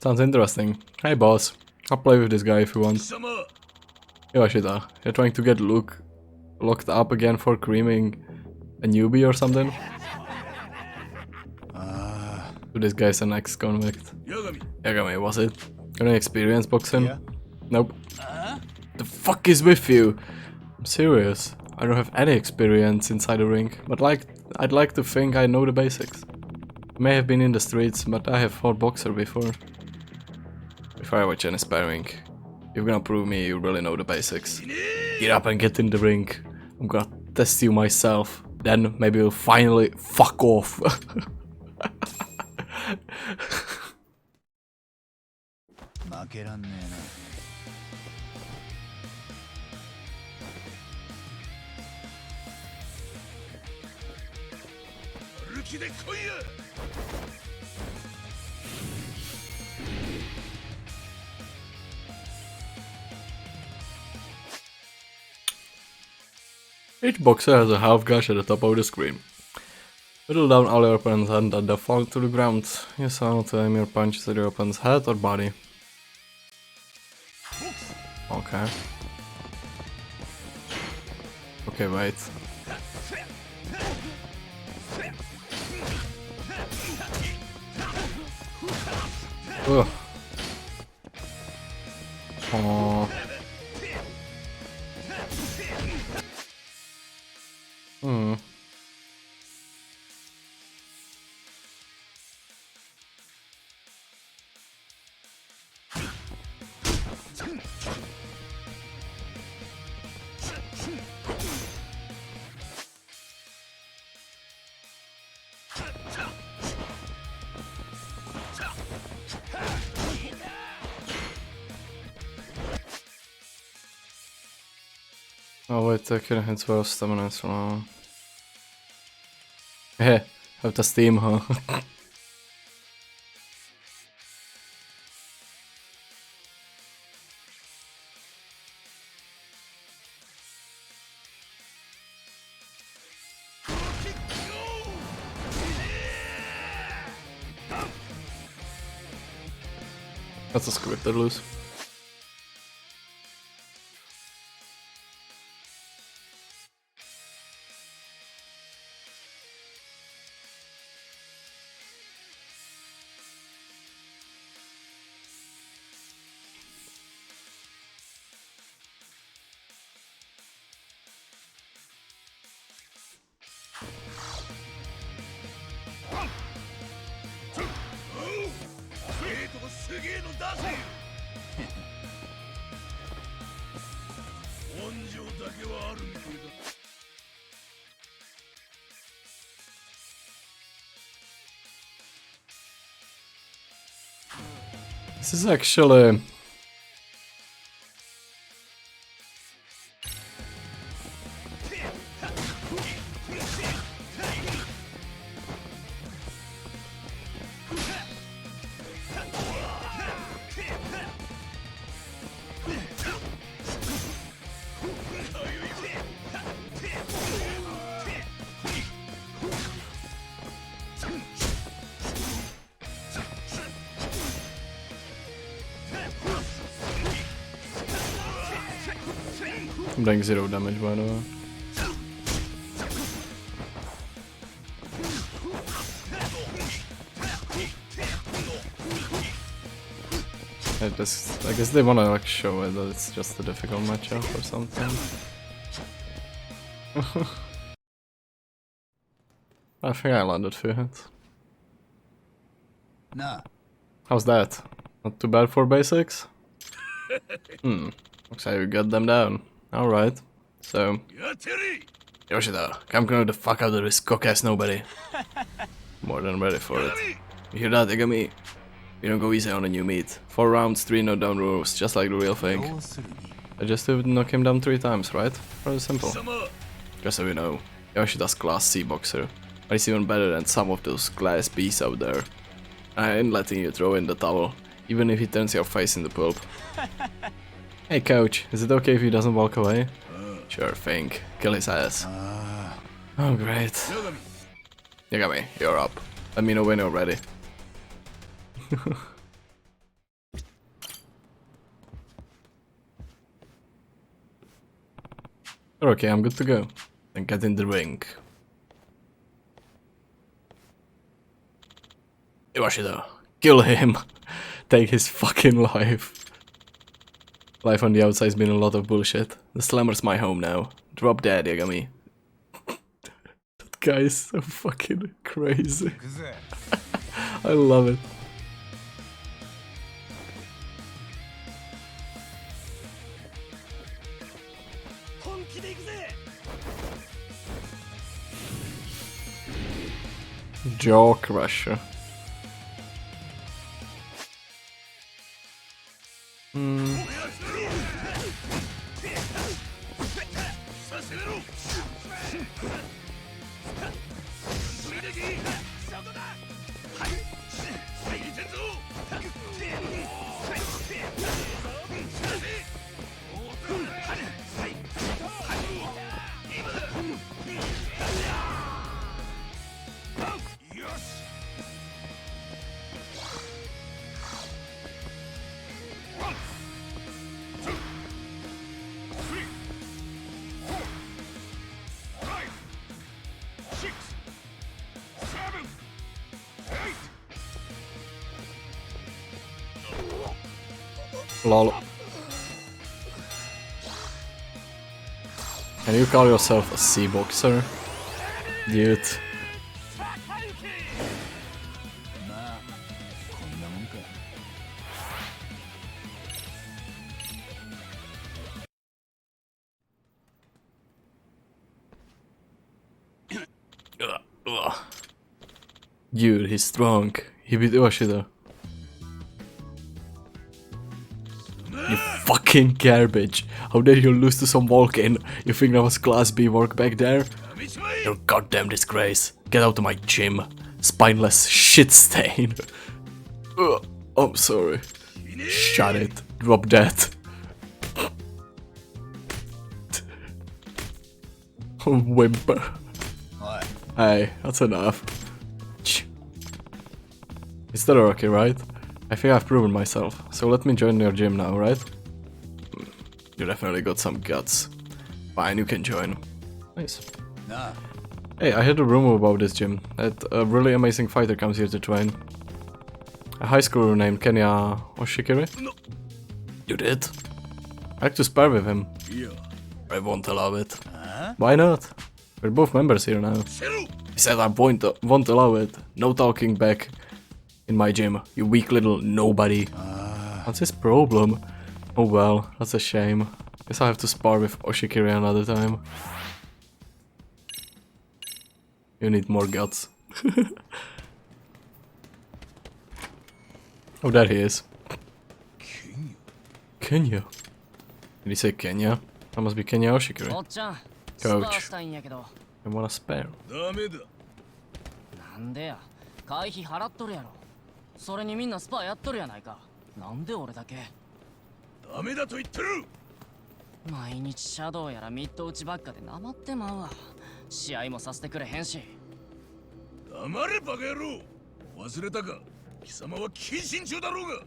Sounds interesting. Hey boss, I'll play with this guy if you want. Yoshida, you're trying to get Luke locked up again for creaming a newbie or something? So this guy's an ex-convict. Yagami, was it? Any experience boxing? Yeah. Nope. The fuck is with you? I'm serious. I don't have any experience inside the ring, but I'd like to think I know the basics. I may have been in the streets, but I have fought boxer before. If I watch any sparring, you're gonna prove me you really know the basics. Get up and get in the ring. I'm gonna test you myself. Then maybe you'll finally fuck off. Each boxer has a half gush at the top of the screen. Whittle down all your opponent's hand and they fall to the ground. Use how to aim your punches at your opponent's head or body. Okay. Okay, wait. Ugh. Oh. Oh wait, I couldn't hit 12 stamina, so... Heh, have the steam, huh? That's a scripted loose. This is actually... I'm doing 0 damage by the way. I guess they wanna like show it that it's just a difficult matchup or something. I think I landed 3 hits.なあ How's that? Not too bad for basics? Looks like you got them down. Alright. So, やってやれ Yoshida, come grow the fuck out of this cock-ass nobody. More than ready for it. You hear that, Igami? You don't go easy on a new meat. 4 rounds, 3 no down rules, just like the real thing. 要するに I just have to knock him down 3 times, right? Pretty simple. 貴様 Just so you know, Yoshida's class C boxer. But he's even better than some of those class Bs out there. I ain't letting you throw in the towel, even if he turns your face in the pulp. Hey coach, is it okay if he doesn't walk away? Sure thing. Kill his ass. Oh great. 八神 Yagami, you're up. Let me know when you're ready. Okay, I'm good to go. Then get in the ring. Yoshida, kill him. Take his fucking life. Life on the outside's been a lot of bullshit. The slammer's my home now. Drop dead, Yagami. That guy is so fucking crazy. 行くぜ I love it. Jaw crusher. Hmm. させろそれだけそこだはい入れてんぞよし Lol. Can you call yourself a sea boxer? Dude. まあこんなもんか Dude, he's strong. He beat Yoshida. You fucking fucking garbage. How dare you lose to some Vulcan? You think that was Class B work back there? You're a goddamn disgrace. Get out of my gym. Spineless shit stain. Ugh, I'm sorry. Shut it. Drop that. Whimper. Oi. Hey, that's enough. It's still okay, right? I think I've proven myself, so let me join your gym now, right? You definitely got some guts. Fine, you can join. Nice. Nah. Hey, I heard a rumor about this gym, that a really amazing fighter comes here to train. A high schooler named Kenya Oshikiri? No. You did? I like to spar with him. Yeah. I won't allow it. Huh? Why not? We're both members here now. Seru! He said I won't allow it. No talking back in my gym, you weak little nobody. What's his problem? Oh well, that's a shame. Guess I have to spar with Oshikiri another time. You need more guts. Oh, there he is. Kenya? Did he say Kenya? That must be Kenya Oshikiri. おっちゃん、スパ Coach. ーしたいんやけど。 I want a spare. ダメだ。なんでや、会費払っとるやろ。それにみんなスパーやっとるやないか。なんで俺だけ。ダメだと言ってる。毎日シャドウやらミッド打ちばっかでなまってまうわ。試合もさせてくれへんし。黙れバカ野郎。忘れたか。貴様は謹慎中だろうが。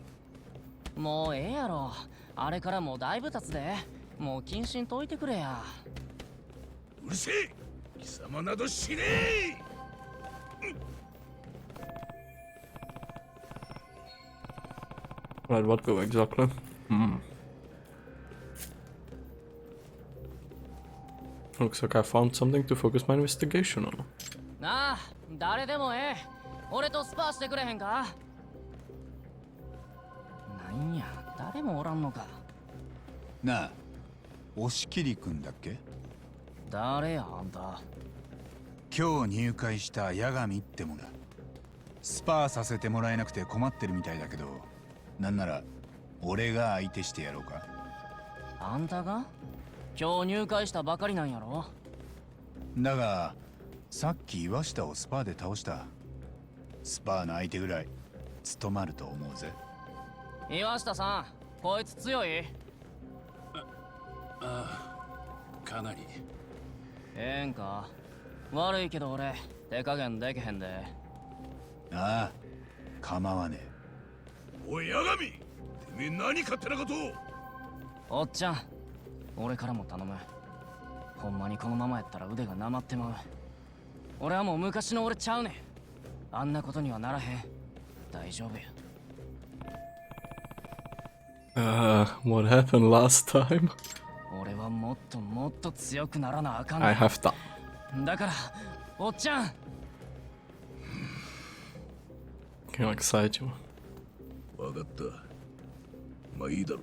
もうええやろ。あれからもうだいぶ経つで。もう謹慎解いてくれや。うるせえ。貴様など死ねえ。Right, what go exactly? Looks like I found something to focus my investigation on. なあ、誰でもええ。俺とスパーしてくれへんか。なんや、誰もおらんのか。なあ、押切くんだっけ？誰やあんた。今日入会した八神ってもんだ。スパーさせてもらえなくて困ってるみたいだけど、なんなら俺が相手してやろうか。あんたが今日入会したばかりなんやろ。だがさっき岩下をスパーで倒した。スパーの相手ぐらい務まると思うぜ。岩下さん、こいつ強い？かなり。ええんか。悪いけど俺手加減できへんで。ああ、構わねえ。おい八神、てめえ何勝手なことを。おっちゃん、俺からも頼む。ほんまにこのままやったら腕がなまってまう。俺はもう昔の俺ちゃうねん。あんなことにはならへん。大丈夫や。What happened last time? 俺はもっともっと強くならなあかんねん。 I have to. だから、おっちゃん。Can I excite you? 分かった。まあいいだろ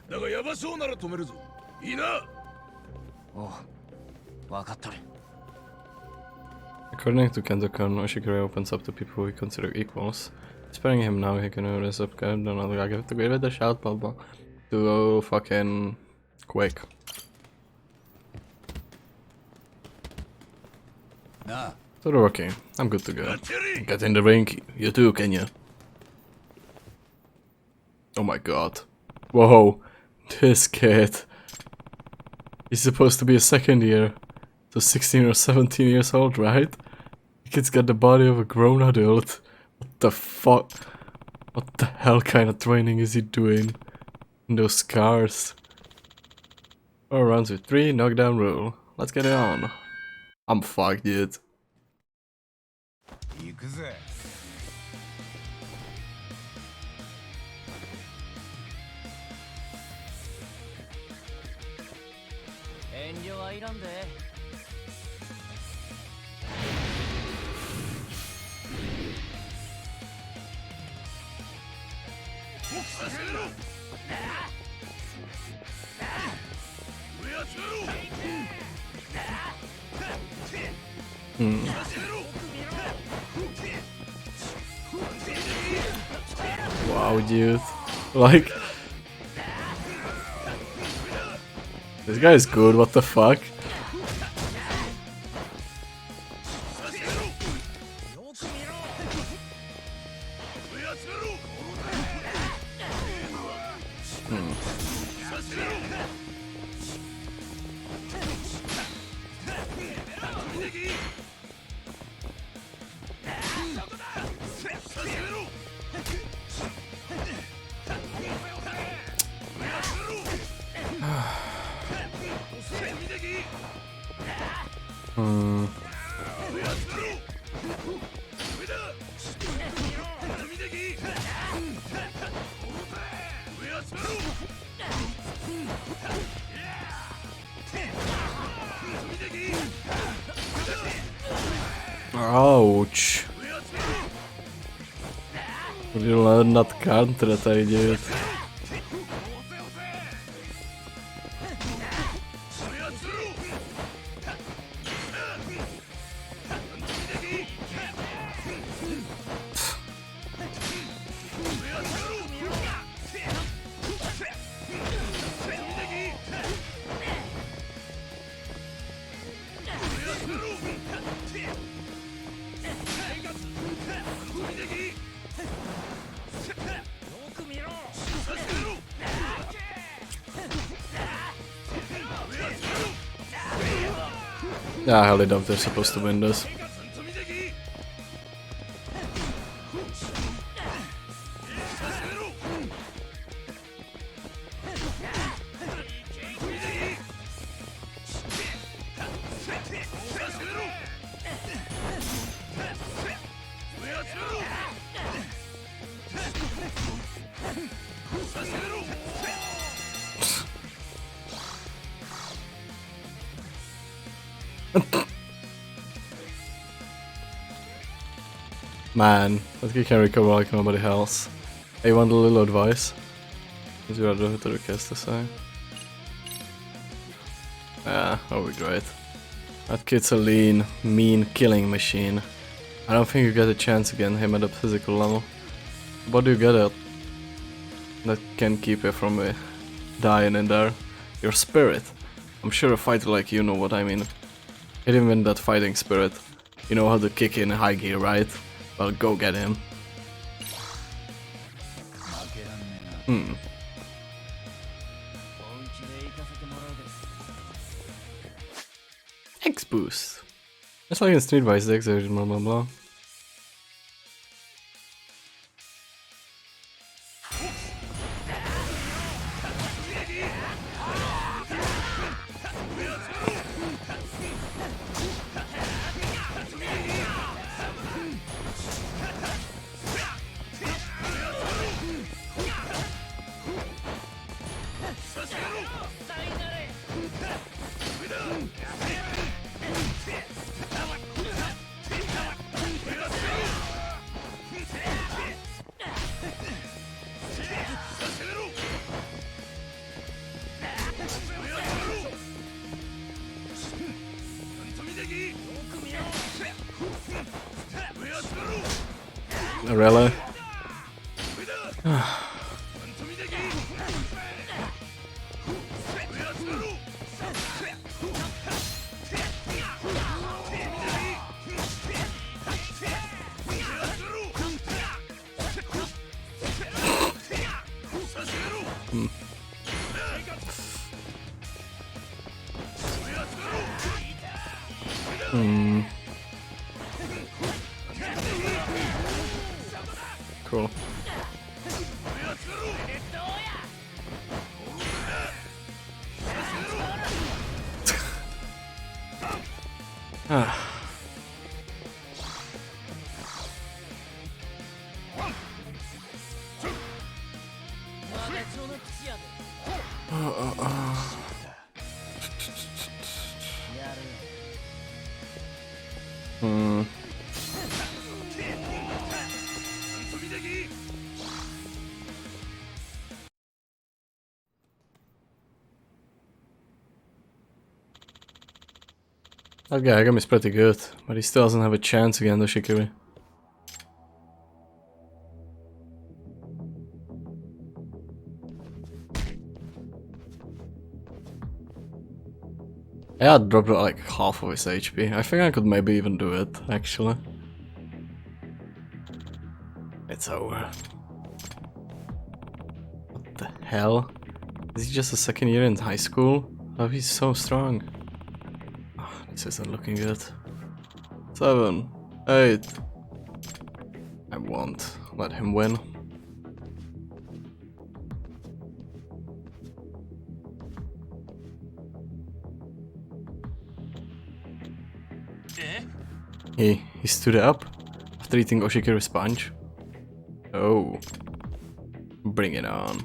う。だがヤバそうなら止めるぞ。いいな。おう、分かっとる。According to Kendokan, Oshikiri opens up to people we consider equals. Sparing him now, he can raise up guard, and I have to give it a shout, blah blah. To fucking Quake. なあ、 Todoroki, I'm good to go. やってやれ。 Get in the ring, you too, Kenya. Oh my god. Whoa, this kid. He's supposed to be a second year. So 16 or 17 years old, right? The kid's got the body of a grown adult. What the fuck? What the hell kind of training is he doing? And those scars. 4 rounds with 3, knockdown rule. Let's get it on. I'm fucked, dude. 行くぜ。遠慮はいらんで。させろ。上集めろ。させろ。 Wow, dude. Like, This guy is good, what the fuck? Ouch. You'll learn not counter attack, dude. Yeah, I highly doubt they're supposed to win this. Man, that guy can recover like nobody else. Hey, you want a little advice? Would you rather hit the request to say? Yeah, that would be great. That kid's a lean, mean killing machine. I don't think you get a chance against him at a physical level. What do you get at that can keep you from dying in there? Your spirit. I'm sure a fighter like you know what I mean. Hit him in that fighting spirit. You know how to kick in high gear, right? Well, go get him. X boost. Just like in Street Fighter 6, blah blah blah. Really? Cool. That guy Agam is pretty good, but he still doesn't have a chance against the Shikiri. Yeah, I dropped like half of his HP. I think I could maybe even do it, actually. It's over. What the hell? Is he just a second year in high school? Oh, he's so strong. Oh, this isn't looking good. 7, 8. I won't let him win. He stood up after eating Oshikiru's punch. Oh. Bring it on.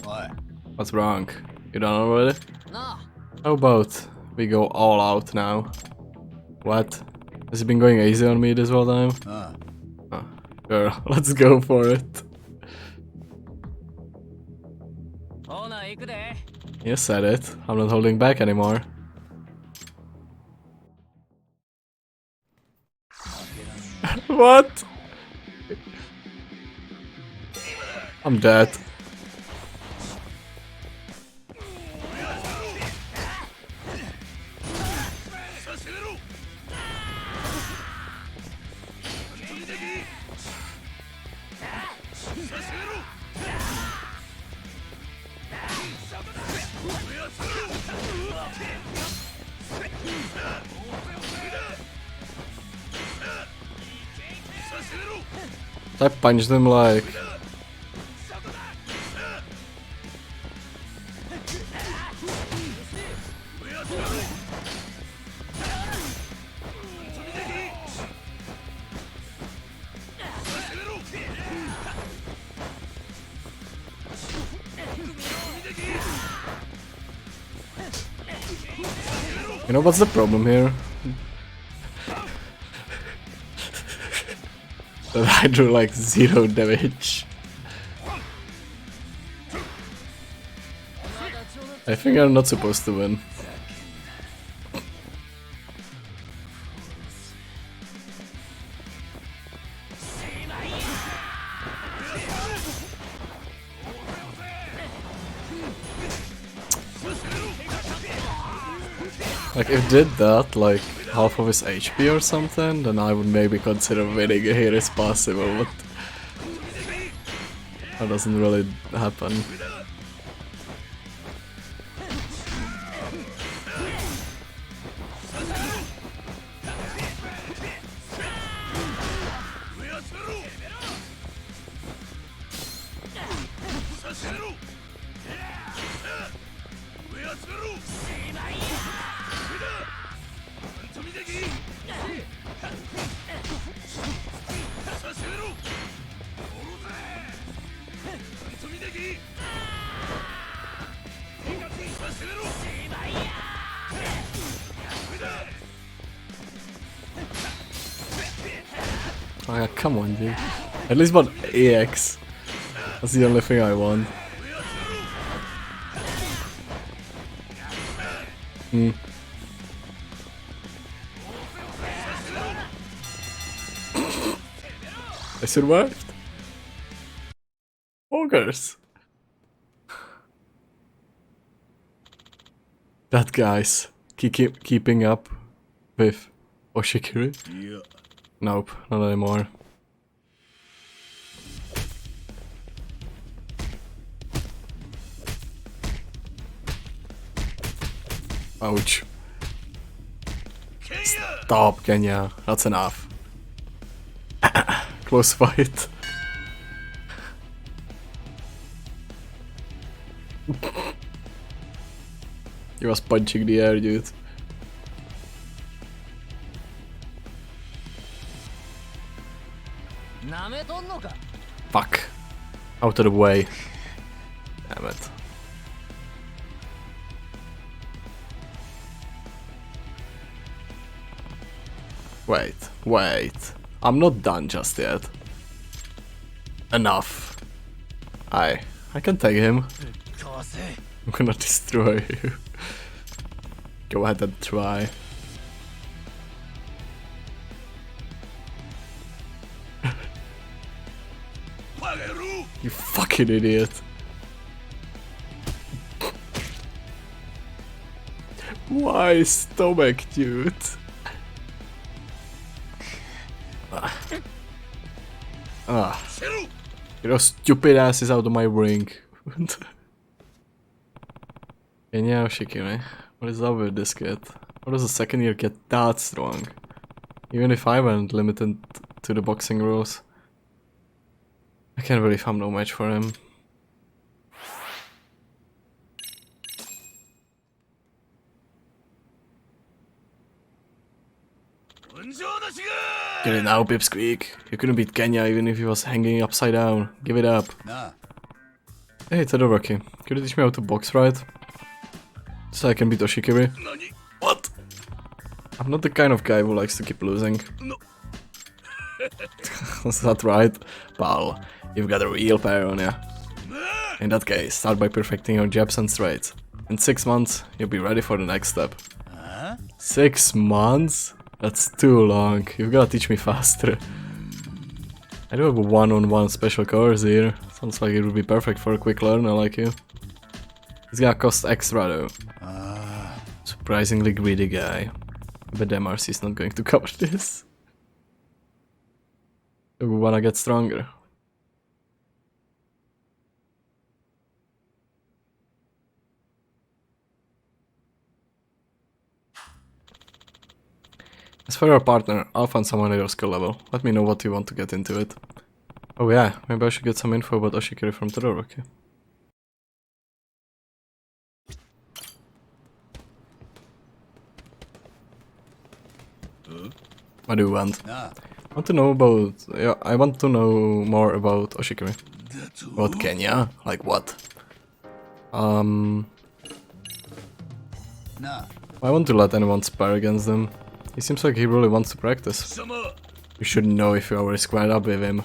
What? What's wrong? You done already? Nah. How about we go all out now? What? Has he been going easy on me this whole time? Oh, sure, let's go for it. You said it. I'm not holding back anymore. What? I'm dead. I punched him like... You know what's the problem here? That I do like 0 damage. I think I'm not supposed to win. Like, if did that, like, half of his HP or something, then I would maybe consider winning here is possible, but that doesn't really happen. Oh, yeah, come on, dude. At least one EX. That's the only thing I want. I survived. Ogres. That guy's keeping up with Oshikiru? Yeah. Nope, not anymore. Ouch. Stop, Kenya. That's enough. Close fight. He was punching the air, dude. Fuck. Out of the way. Damn it. Wait. I'm not done just yet. Enough. I can take him. I'm gonna destroy you. Go ahead and try. You fucking idiot. Why stomach, dude? Get your stupid asses out of my ring. Kenya Oshikiri. What is up with this kid? How does a second year get that strong? Even if I weren't limited to the boxing rules. I can't believe I'm no match for him. Get it now, Pipsqueak. You couldn't beat Kenya even if he was hanging upside down. Give it up. Nah. Hey, Todoroki. Could you teach me how to box right? So I can beat Oshikiri? What? I'm not the kind of guy who likes to keep losing. Is that right? Pal, you've got a real pair on ya. In that case, start by perfecting your jabs and straights. In 6 months, you'll be ready for the next step. 6 months? That's too long. You've gotta teach me faster. I do have a one-on-one special course here. Sounds like it would be perfect for a quick learner like you. It's gonna cost extra though. Surprisingly greedy guy. But MRC's not going to cover this. Do we wanna get stronger? As for your partner, I'll find someone at your skill level. Let me know what you want to get into it. Oh yeah, maybe I should get some info about Oshikiri from Todoroki. What do you want? Nah. I want to know about... Yeah, I want to know more about Oshikiri. About Kenya? Like what? Nah. I want to let anyone spar against him. He seems like he really wants to practice. You should know if you already squared up with him.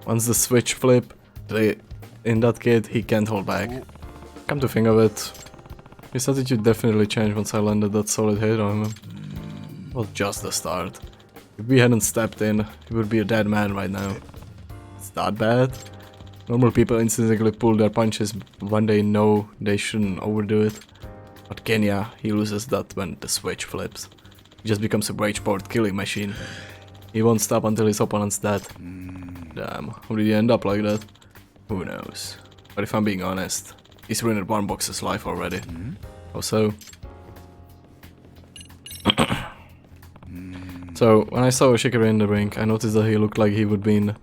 Once the switch flip, in that kid, he can't hold back. Come to think of it, his attitude definitely changed once I landed that solid hit on him. Well, just the start. If we hadn't stepped in, he would be a dead man right now. It's that bad? Normal people instinctively pull their punches when they know they shouldn't overdo it. But Kenya, he loses that when the switch flips. He just becomes a rage-powered killing machine. He won't stop until his opponent's dead. Damn, how did he end up like that? Who knows? But if I'm being honest, he's ruined one boxer's life already. How so? So, when I saw Oshikiri in the ring, I noticed that he looked like he would been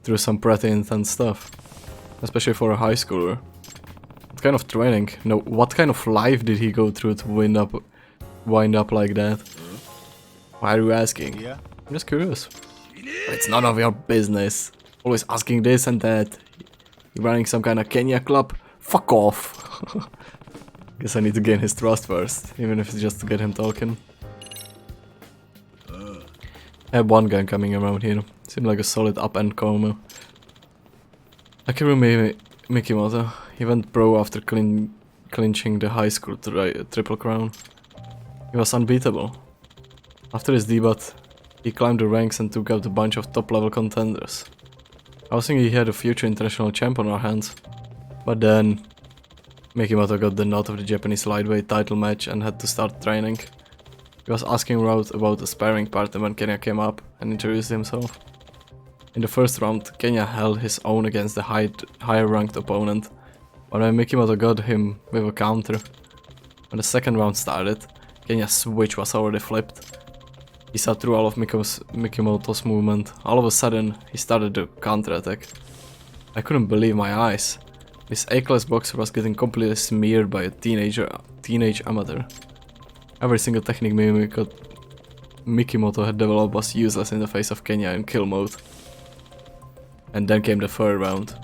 through some pretty intense stuff. Especially for a high schooler. What kind of training? No, what kind of life did he go through to wind up like that? Why are you asking? Yeah. I'm just curious. It's none of your business. Always asking this and that. You running some kind of Kenya club? Fuck off. Guess I need to gain his trust first, even if it's just to get him talking. I have one guy coming around here. Seemed like a solid up-end comer. Akirumi Mikimoto. He went pro after clinching the high school triple crown. He was unbeatable. After his debut, he climbed the ranks and took out a bunch of top-level contenders. I was thinking he had a future international champ on our hands. But then, Mikimoto got the nod of the Japanese lightweight title match and had to start training. He was asking Rout about a sparring partner when Kenya came up and introduced himself. In the first round, Kenya held his own against the higher ranked opponent, but when Mikimoto got him with a counter. When the second round started, Kenya's switch was already flipped. He saw through all of Mikimoto's movement. All of a sudden, he started to counter-attack. I couldn't believe my eyes. This A-class boxer was getting completely smeared by a teenage amateur. Every single technique Mikimoto had developed was useless in the face of Kenya in kill mode. And then came the third round.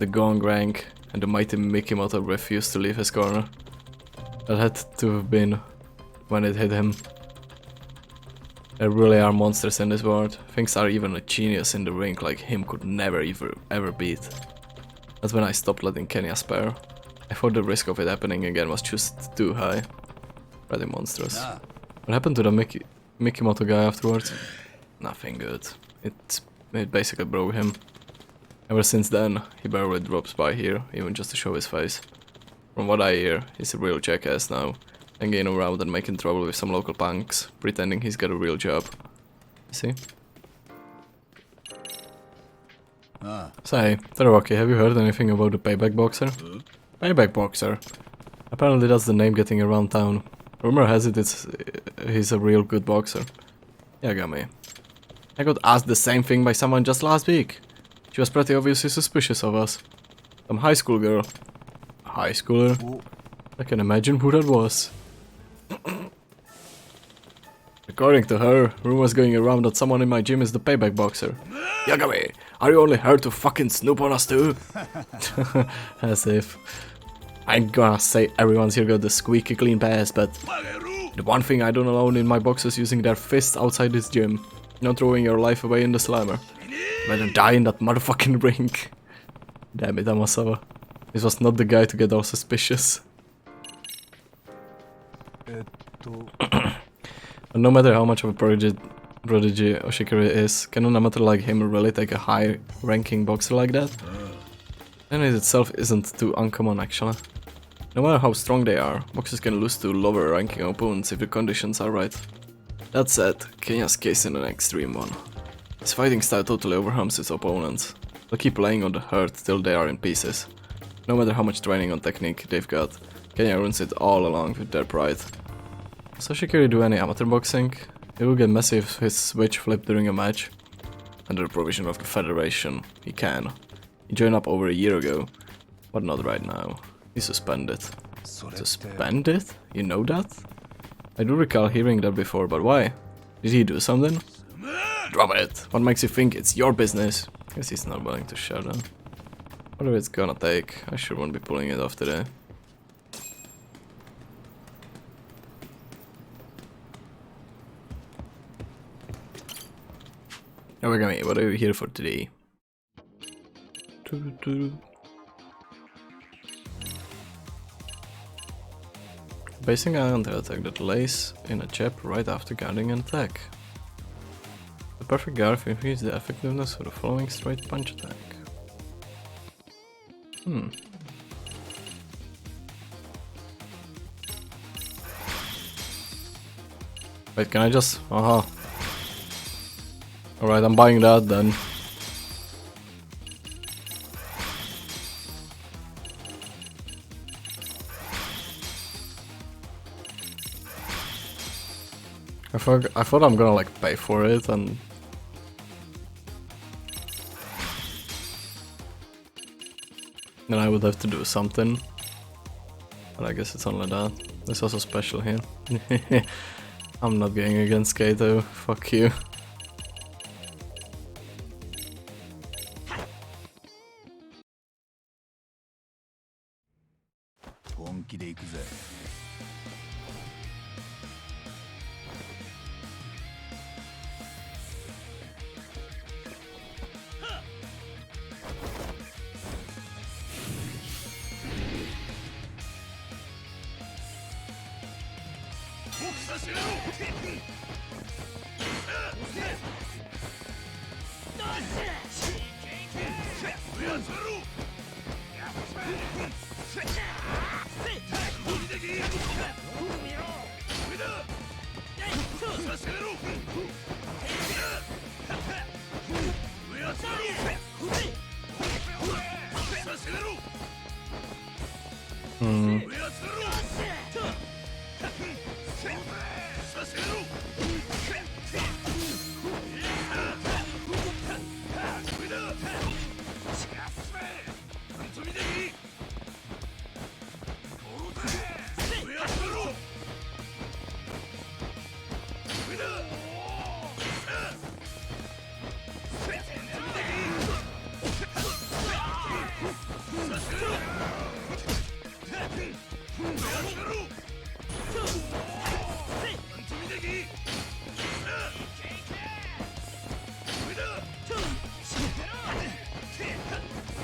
The gong rang, and the mighty Mikimoto refused to leave his corner. That had to have been when it hit him. There really are monsters in this world. Things are even a genius in the ring like him could never ever beat. That's when I stopped letting Kenya spare. I thought the risk of it happening again was just too high. Pretty monstrous. What happened to the Mikimoto guy afterwards? Nothing good. It basically broke him. Ever since then, he barely drops by here, even just to show his face. From what I hear, he's a real jackass now, hanging around and making trouble with some local punks, pretending he's got a real job. See? Say, Terwaki, have you heard anything about the Payback Boxer? Payback Boxer. Apparently that's the name getting around town. Rumor has it he's a real good boxer. Yagami. I got asked the same thing by someone just last week. She was pretty obviously suspicious of us. Some high school girl. A high schooler? I can imagine who that was. According to her, rumors going around that someone in my gym is the Payback Boxer. Yagami, are you only here to fucking snoop on us too? As if. I ain't gonna say everyone's here got the squeaky clean pass, but the one thing I don't allow in my boxers using their fists outside this gym. Not throwing your life away in the slammer. Better die in that motherfucking ring. Damn it, Amasawa. This was not the guy to get all suspicious. But no matter how much of a prodigy Oshikiri is, can an amateur like him really take a high-ranking boxer like that? And it itself isn't too uncommon actually. No matter how strong they are, boxers can lose to lower-ranking opponents if the conditions are right. That said, Kenya's case in an extreme one. His fighting style totally overwhelms his opponents. They'll keep laying on the hurt till they are in pieces. No matter how much training on technique they've got, Kenya ruins it all along with their pride. Does Oshikiri do any amateur boxing? He will get messy if his switch flipped during a match. Under the provision of the Federation, he can. He joined up over a year ago, but not right now. He's suspended. Suspended? You know that? I do recall hearing that before, but why? Did he do something? Drop it! What makes you think it's your business? Guess he's not willing to share them. Whatever it's gonna take, I sure won't be pulling it off today. Origami, what are you here for today? Basing an attack that lays in a chip right after guarding an attack. The perfect guard increases the effectiveness of the following straight punch attack. Wait, can I just... Alright, I'm buying that then. I thought I'm gonna like pay for it and... then I would have to do something. But I guess it's only that. There's also special here. I'm not going against Kato, fuck you.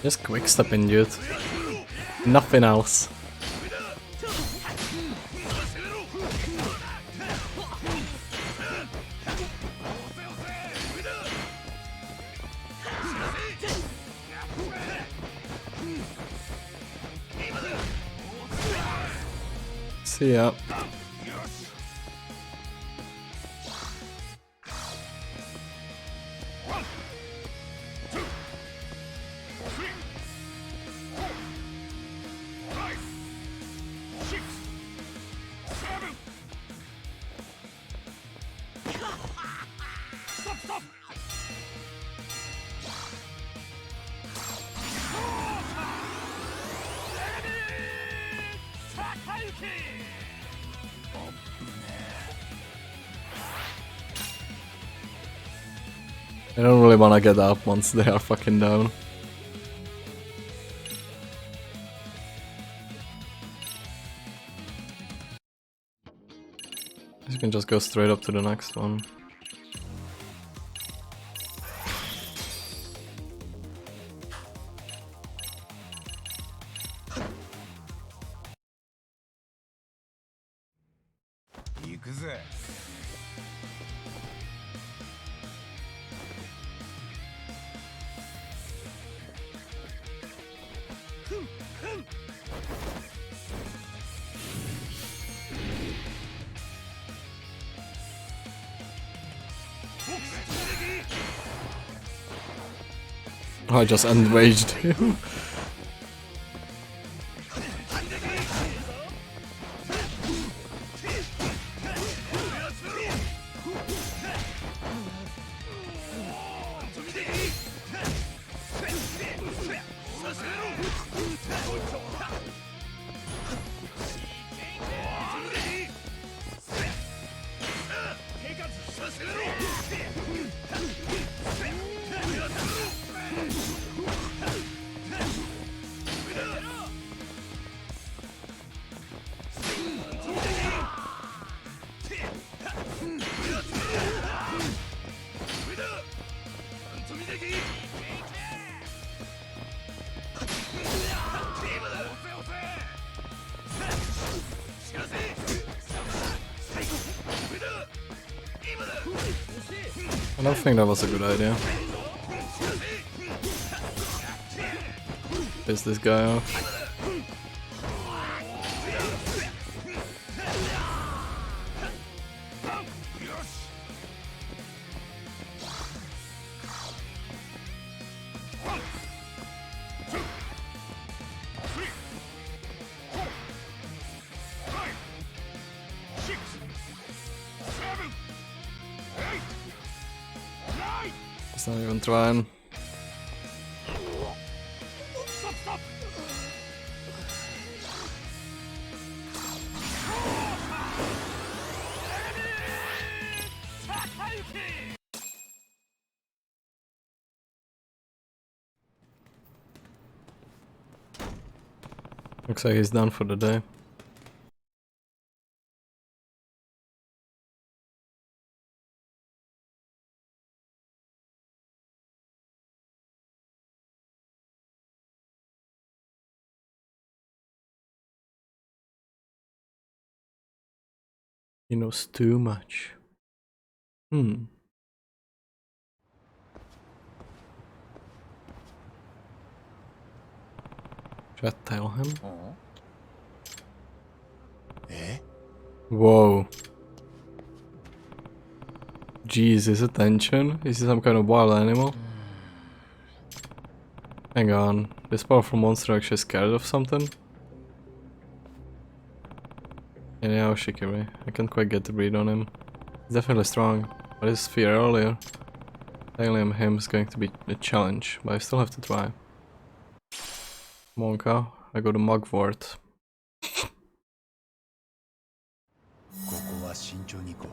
Just quick stepping, dude. Nothing else. See ya. I don't really wanna get up once they are fucking down. You can just go straight up to the next one. Oh, I just enraged him. I don't think that was a good idea. Piss this guy off. He's not even trying. Looks like he's done for the day. He knows too much. Should I tell him? Whoa. Jeez, his attention? Is he some kind of wild animal? Hang on, this powerful monster actually scared of something? Yeah, Shikiri. I can't quite get the read on him. He's definitely strong, but his fear earlier. Alien him is going to be a challenge, but I still have to try. Monka, I go to Mugwort. ここは慎重に行こう。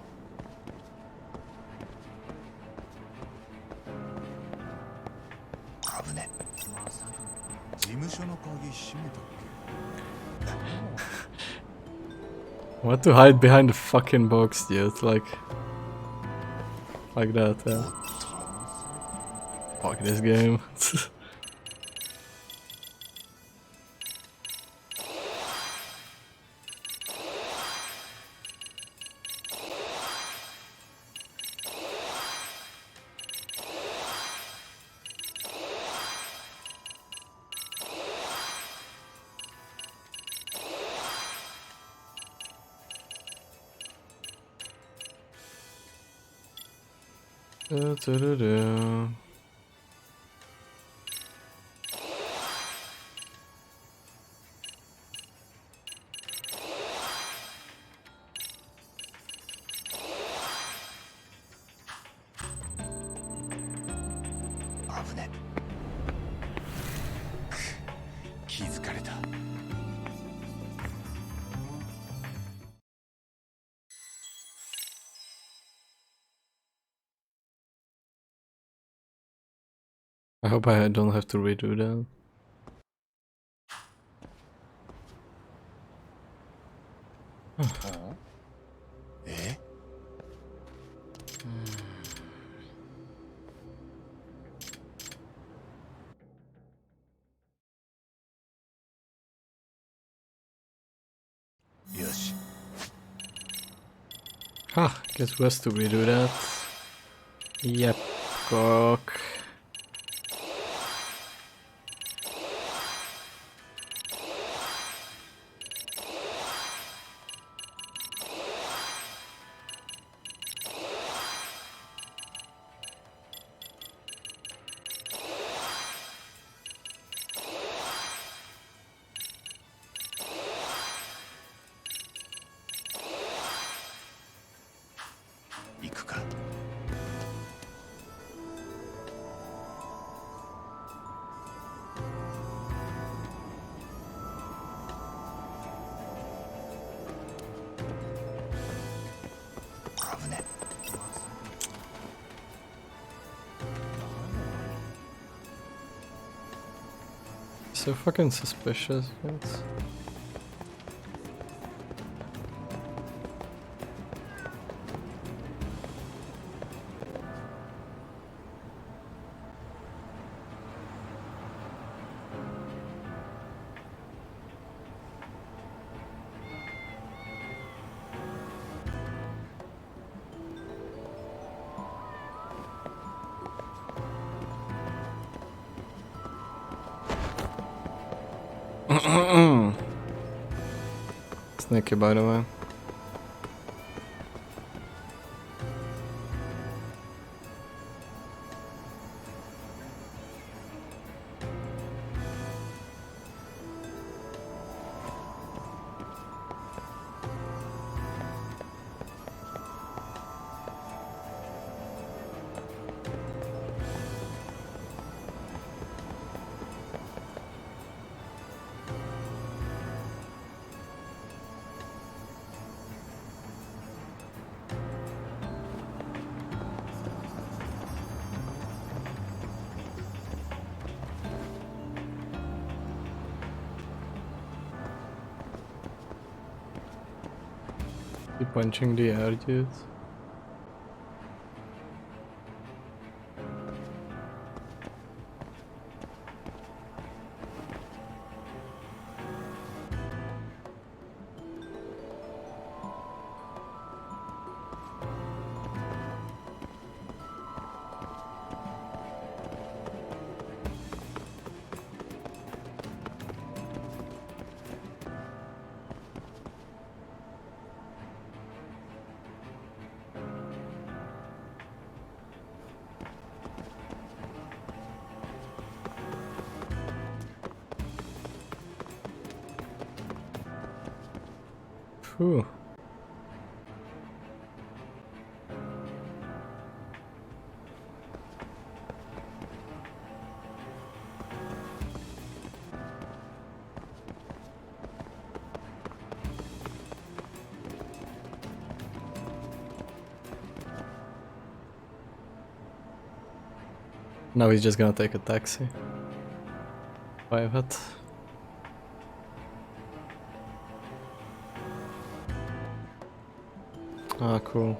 危ね。事務所の鍵閉めたっけ？ What to hide behind the fucking box, dude? Like that, yeah. Fuck this game. Da-da-da-da. た。 I hope I don't have to redo that.え？ よし。 Ah, guess we have to redo that. Yep, cock.「行くか」 危ね。 So fucking suspicious, guys. Sneaky, by the way. Keep punching the air, dude. Phew. Now he's just gonna take a taxi. Private. Ah, cool.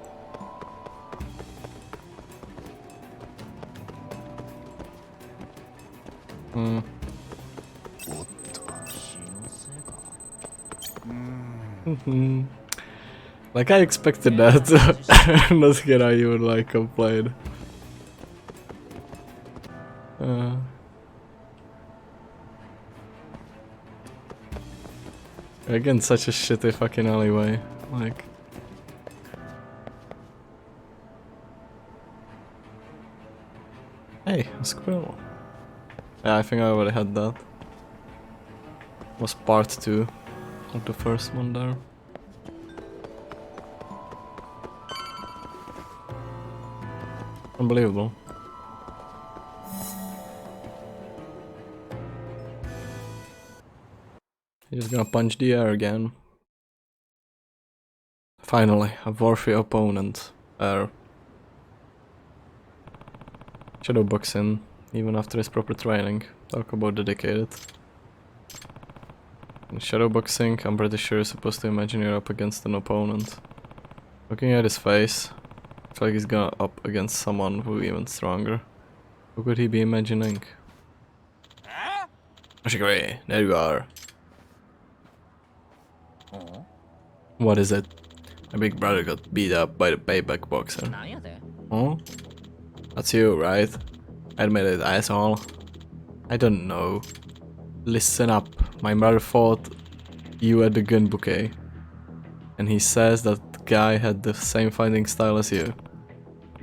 Hmm. おっと。 Like I expected that. Not get how you would like complain. Again, such a shitty fucking alleyway. Like. Hey, a squirrel. Yeah, I think I already had that. Was part 2 of the first one there. Unbelievable. He's gonna punch the air again. Finally, a worthy opponent. Shadowboxing, even after his proper training. Talk about dedicated. In shadowboxing, I'm pretty sure you're supposed to imagine you're up against an opponent. Looking at his face, it's like he's gonna up against someone who even stronger. Who could he be imagining? Ashiguri, there you are. What is it? My big brother got beat up by the payback boxer. Oh? That's you, right? Admit it, asshole. I don't know. Listen up. My brother fought you at the gun bouquet. And he says that the guy had the same fighting style as you.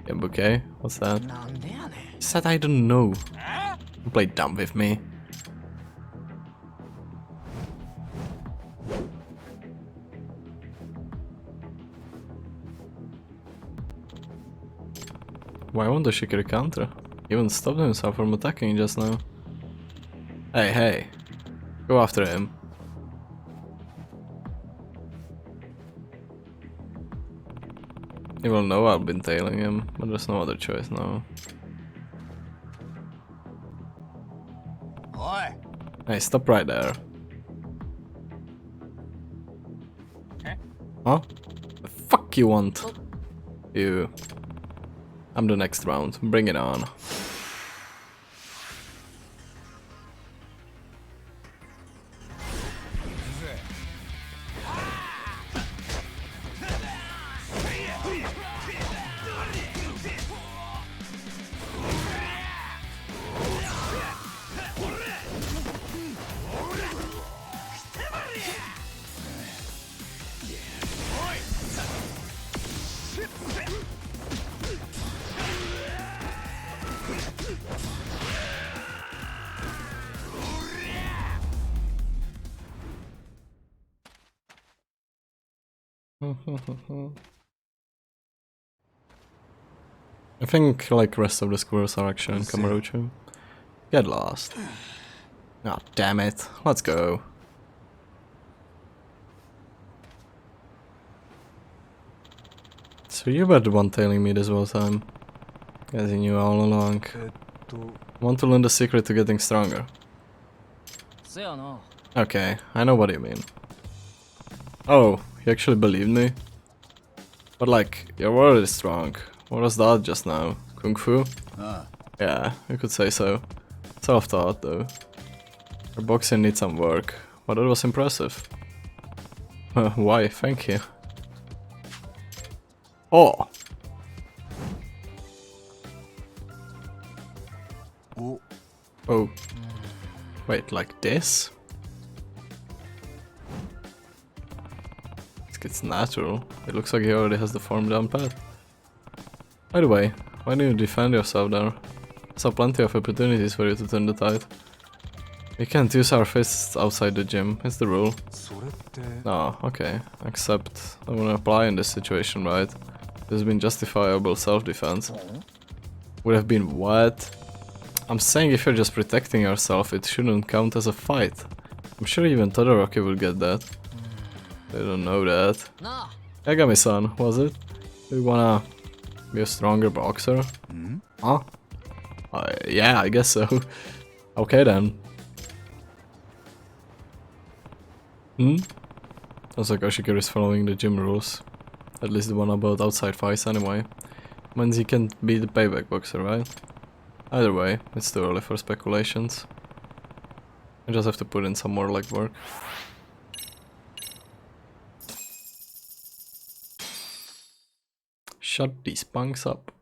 Gun bouquet? What's that? He said I don't know. Don't play dumb with me. Why won't the Shikiri counter? He even stopped himself from attacking just now. Hey, hey. Go after him. He will know I've been tailing him, but there's no other choice now. Oi! Hey, stop right there. Huh? The fuck you want? You. I'm the next round. Bring it on. I think like rest of the squares are actually in Kamurocho. Get lost. Ah, damn it. Let's go. So you were the one telling me this whole time. As you knew all along. Want to learn the secret to getting stronger. Okay, I know what you mean. Oh, you actually believed me? But like, you're already strong. What was that just now? Kung Fu? Yeah, you could say so. Self-taught though. Your boxing needs some work, but it was impressive. Why? Thank you. Oh! Oh. Wait, like this? It's natural. It looks like he already has the form down pat. By the way, why didn't you defend yourself there? I saw plenty of opportunities for you to turn the tide. We can't use our fists outside the gym, it's the rule. Oh, okay. Except, I wouldn't apply in this situation, right? There's been justifiable self-defense. Would have been what? I'm saying if you're just protecting yourself, it shouldn't count as a fight. I'm sure even Todoroki will get that. They don't know that. Yagami-san, was it? Do you wanna be a stronger boxer? Huh? Yeah, I guess so. Okay then. Sounds like Ashikiri is following the gym rules. At least the one about outside fights anyway. Means he can't be the payback boxer, right? Either way, it's too early for speculations. I just have to put in some more legwork. Shut these punks up.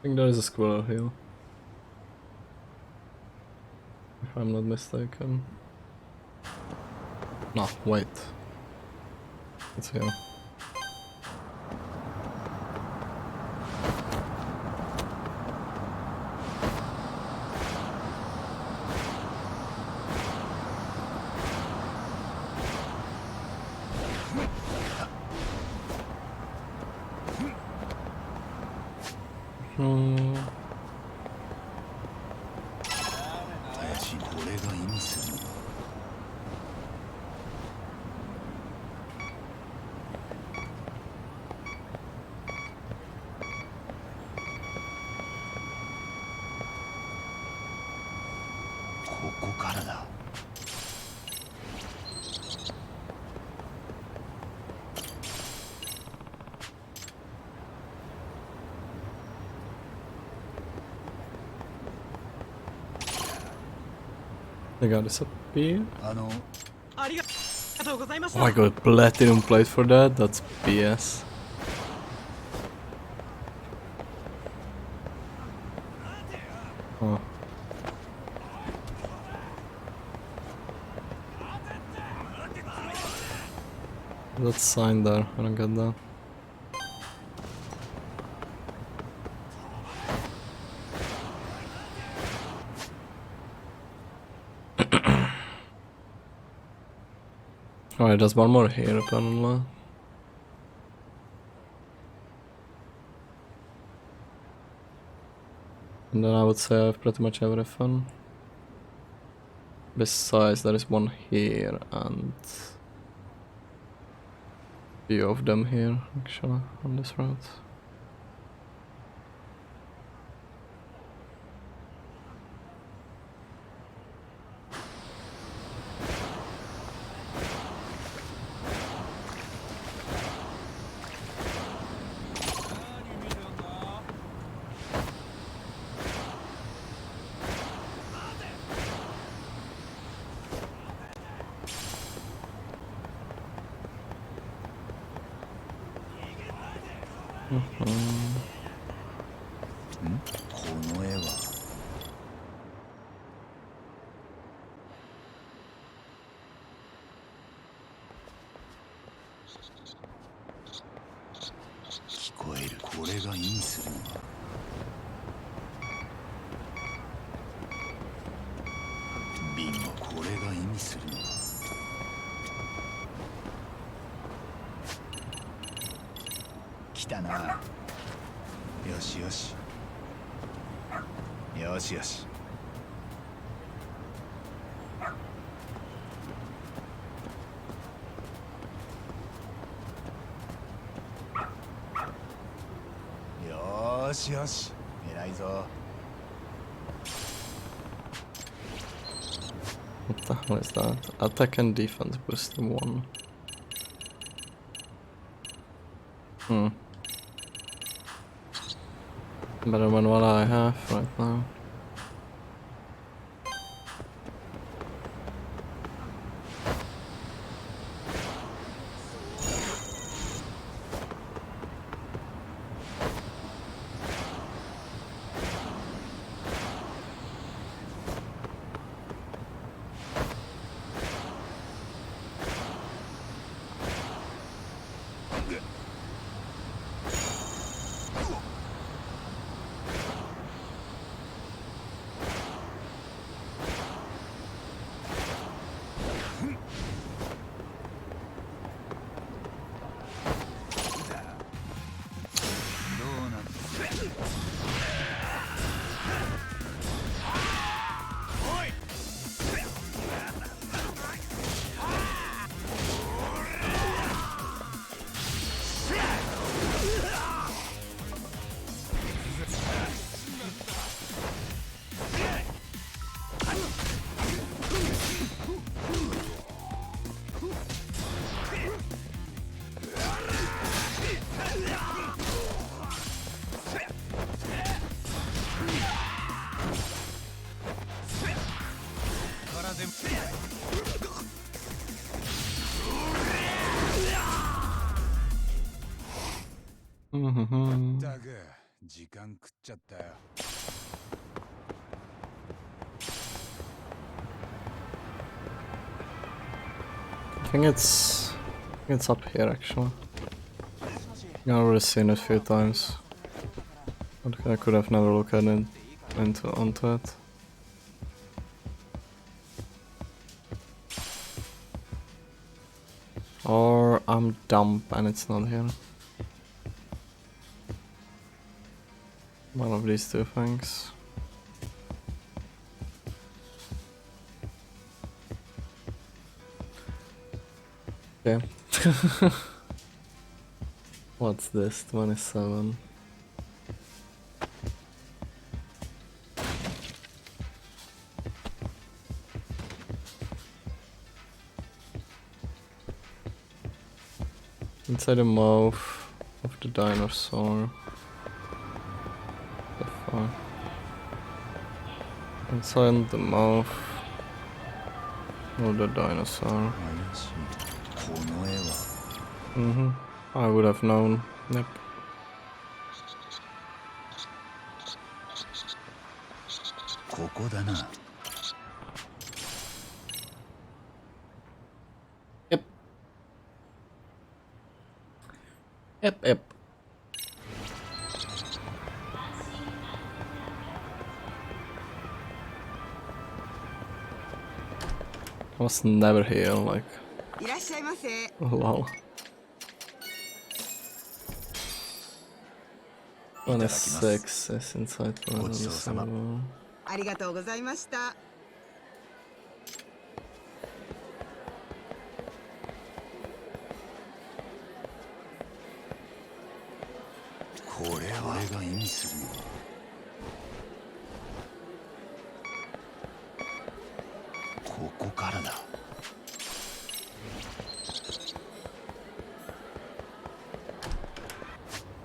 think there is a squirrel here. If I'm not mistaken. No, wait. It's here. Hmm. 林これが意味するのはここからだ They got disappear. ありがとうございまし Oh た my god, platinum plate for that? That's BS. Oh. That sign there, I don't get that. Alright, there's one more here apparently. And then I would say I have pretty much everything. Besides, there is one here and few of them here actually on this route. Mm-hmm. この絵は聞こえるこれが意味するのはビンゴこれが意味するのは来たなよしよしよしよしよしよし偉いぞ What the hell is that? Attack and defense boost 1. Hmm. Better than what I have right now. 時間食っちゃったよ。 I think it's up here actually. I've already seen it a few times. But I could have never looked at it onto it. Or I'm dumb and it's not here. One of these two things. Okay. What's this? 27. Inside the mouth of the dinosaur. The fuck? Inside the mouth of the dinosaur. この絵は I would have known. Yep. ここだな。 Yep. Yep, yep. I was never here, like. いらっしゃいませ。 Lol. 26 is inside the ごちそうさま。 ありがとうございました。これは俺が意味するの。ここからだ。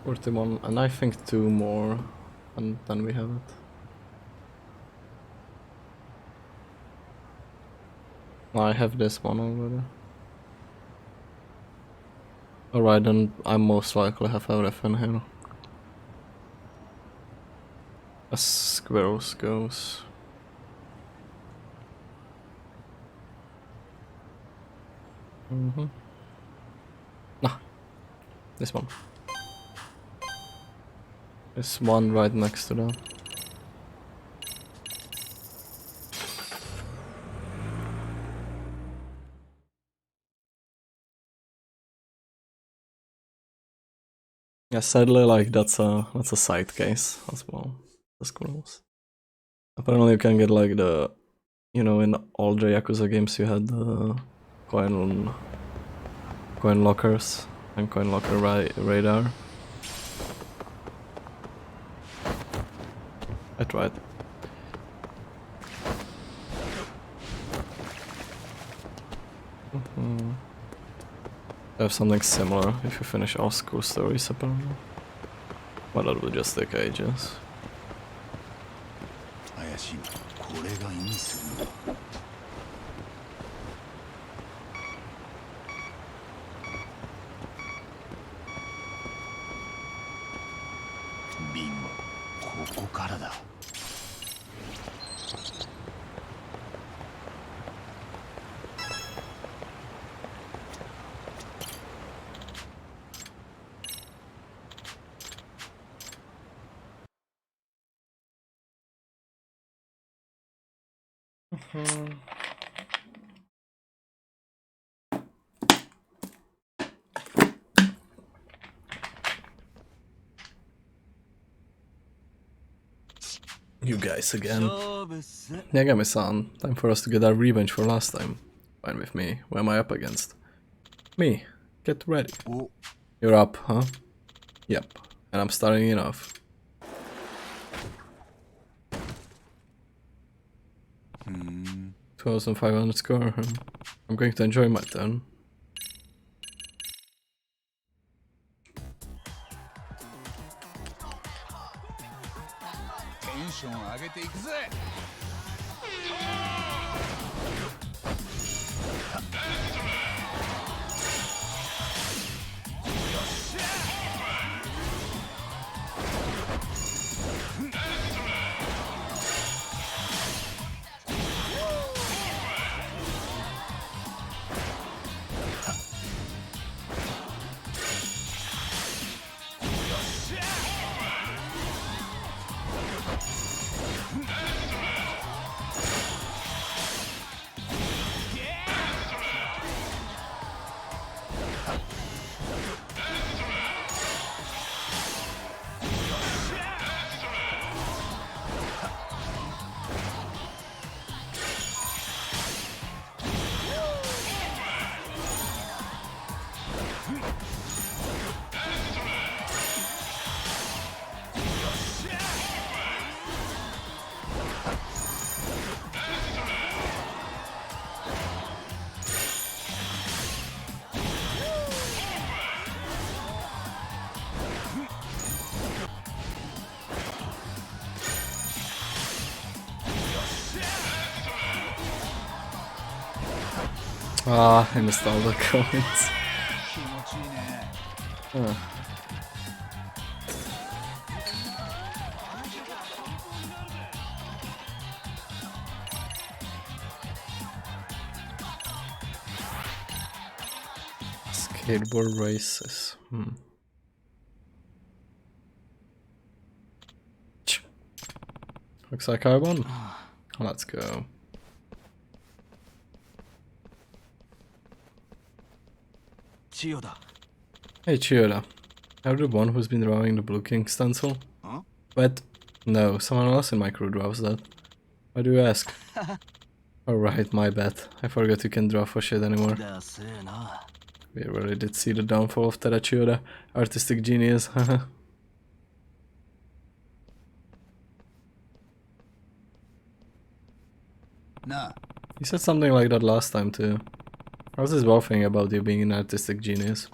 41, and I think 2 more, and then we have it. I have this one already. Alright, then I most likely have everything here. As squirrels goes. Nah, this one. There's one right next to that. Yeah, sadly, like that's a side case as well. The squirrels. Apparently, you can get like the, you know, in all the Yakuza games you had the coin lockers and coin locker radar. I tried. I have something similar if you finish all school stories apparently. But that would just take ages. 怪しい。これが意味するの。ビンゴ。ここからだ。 You guys again. Yagami-san, time for us to get our revenge for last time. Fine with me. Who am I up against? Me. Get ready. You're up, huh? Yep. And I'm starting it off. 2,500 score. I'm going to enjoy my turn. Tension 上げていくぜ。 こ Ah, I missed all the coins. Huh. Skateboard races. Looks like I won. Let's go. Chiyoda. Hey Chiyoda, are you the one who's been drawing the Blue King stencil? Huh? But no, someone else in my crew draws that. Why do you ask? Alright, my bad. I forgot you can't draw for shit anymore. We really did see the downfall of Tada Chiyoda, artistic genius, haha. Nah. You said something like that last time too. I was just waffling about you being an artistic genius.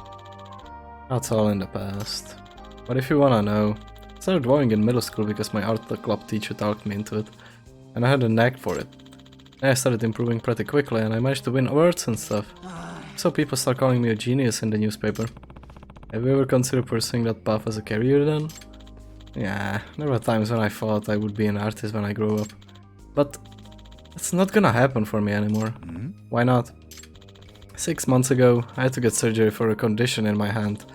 That's all in the past. But if you wanna know, I started drawing in middle school because my art club teacher talked me into it. And I had a knack for it. And I started improving pretty quickly and I managed to win awards and stuff. So people start calling me a genius in the newspaper. Have you ever considered pursuing that path as a career then? Yeah, there were times when I thought I would be an artist when I grow up. But it's not gonna happen for me anymore. Why not? 6 months ago, I had to get surgery for a condition in my hand.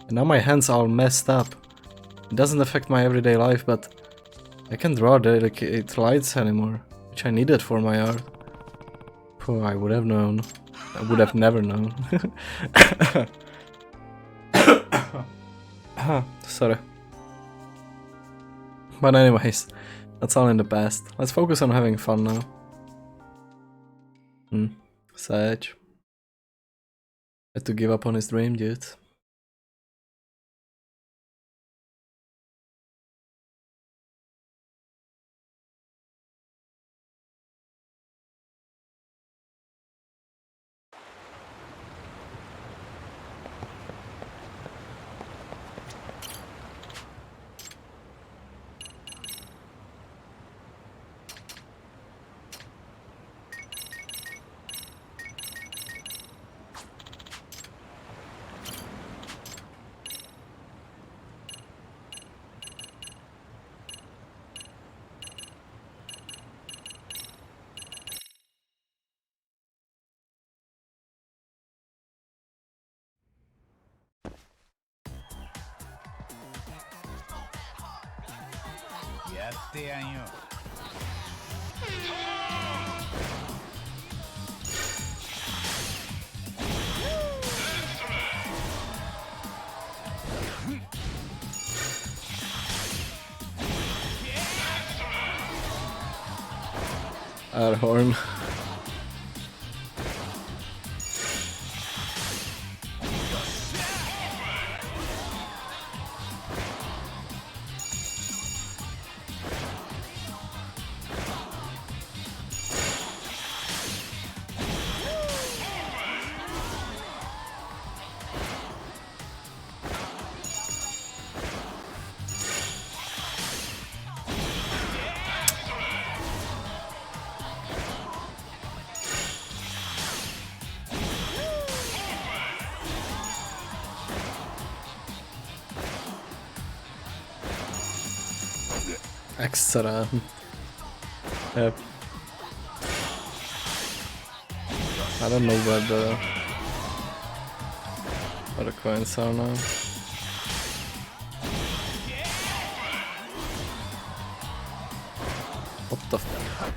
And now my hand's all messed up. It doesn't affect my everyday life, but I can't draw delicate lights anymore, which I needed for my art. Phew, I would have known. I would have never known. Sorry. But anyways, that's all in the past. Let's focus on having fun now. Sage. Had to give up on his dream, dude. Air horn. Extra. Yep. I don't know where the coins are now. What the fuck?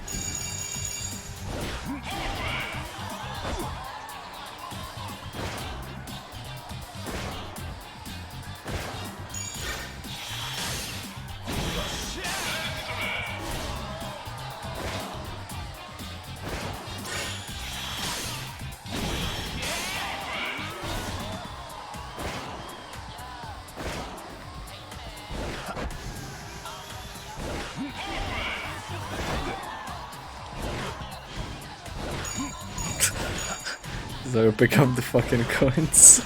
So pick up the fucking coins.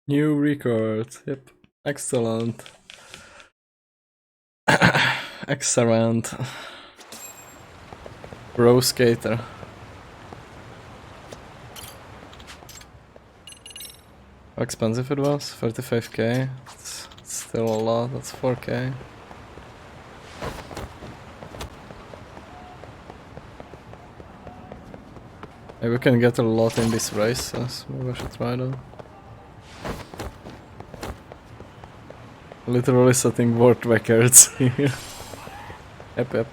New record. Yep. Excellent. Excellent. Pro skater. How expensive it was? 35k. It's still a lot. That's 4k. Maybe we can get a lot in this race. Maybe I should try that. Literally setting world records here. Yep.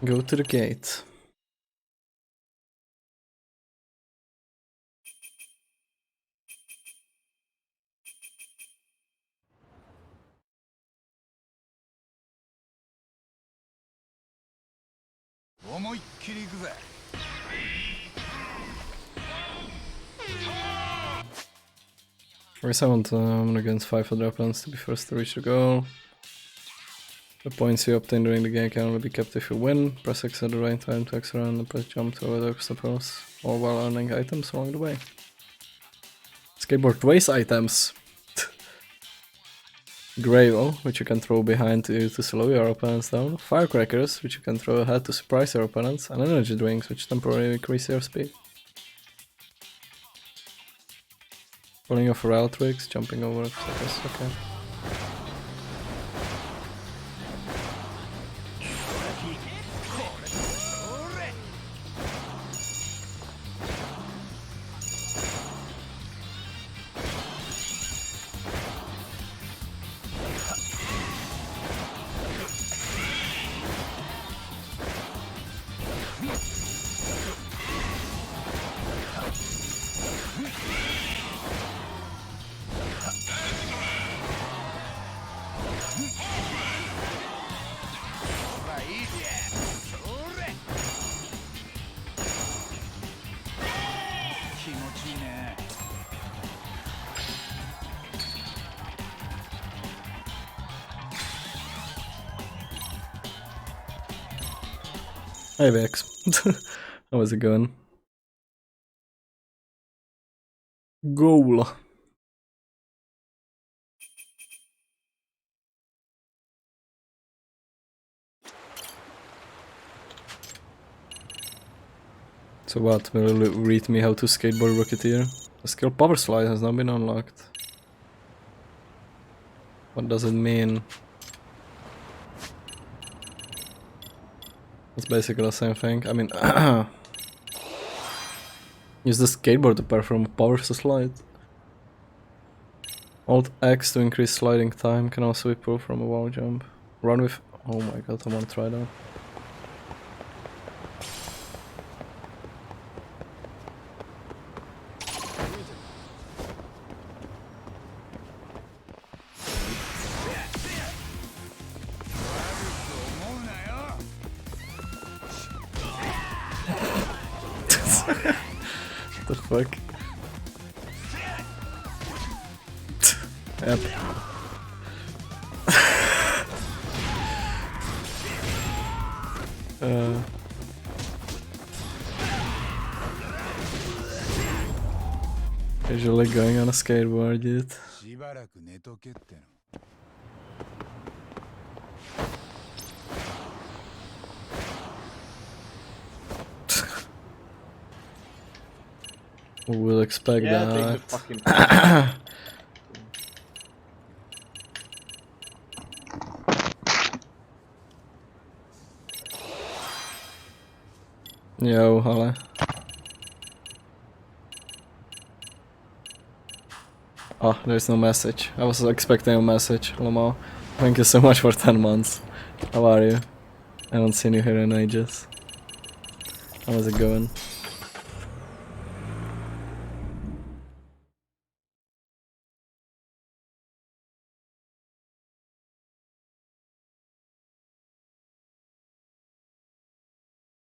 Go to the gate. Race I want against 5 other opponents to be first to reach the goal. The points you obtain during the game can only be kept if you win. Press X at the right time to X around and press jump to avoid obstacles, all while earning items along the way. Skateboard race items. Gravel, which you can throw behind you to slow your opponents down. Firecrackers, which you can throw ahead to surprise your opponents. And energy drinks, which temporarily increase your speed. Pulling off rail tricks, jumping over obstacles, okay. Hey Vex. How was it going? Goal. So what, will you read me how to skateboard Rocketeer? The skill Power Slide has now been unlocked. What does it mean? It's basically the same thing. I mean, use the skateboard to perform a power slide. Alt X to increase sliding time, can also be pulled from a wall jump. Run with... Oh my god, I want to try that. The fuck? Yep. Usually going on a skateboard, dude. We'll expect that. Fucking Yo, Halle. Oh, there's no message. I was expecting a message, Lamar. Thank you so much for 10 months. How are you? I haven't seen you here in ages. How's it going?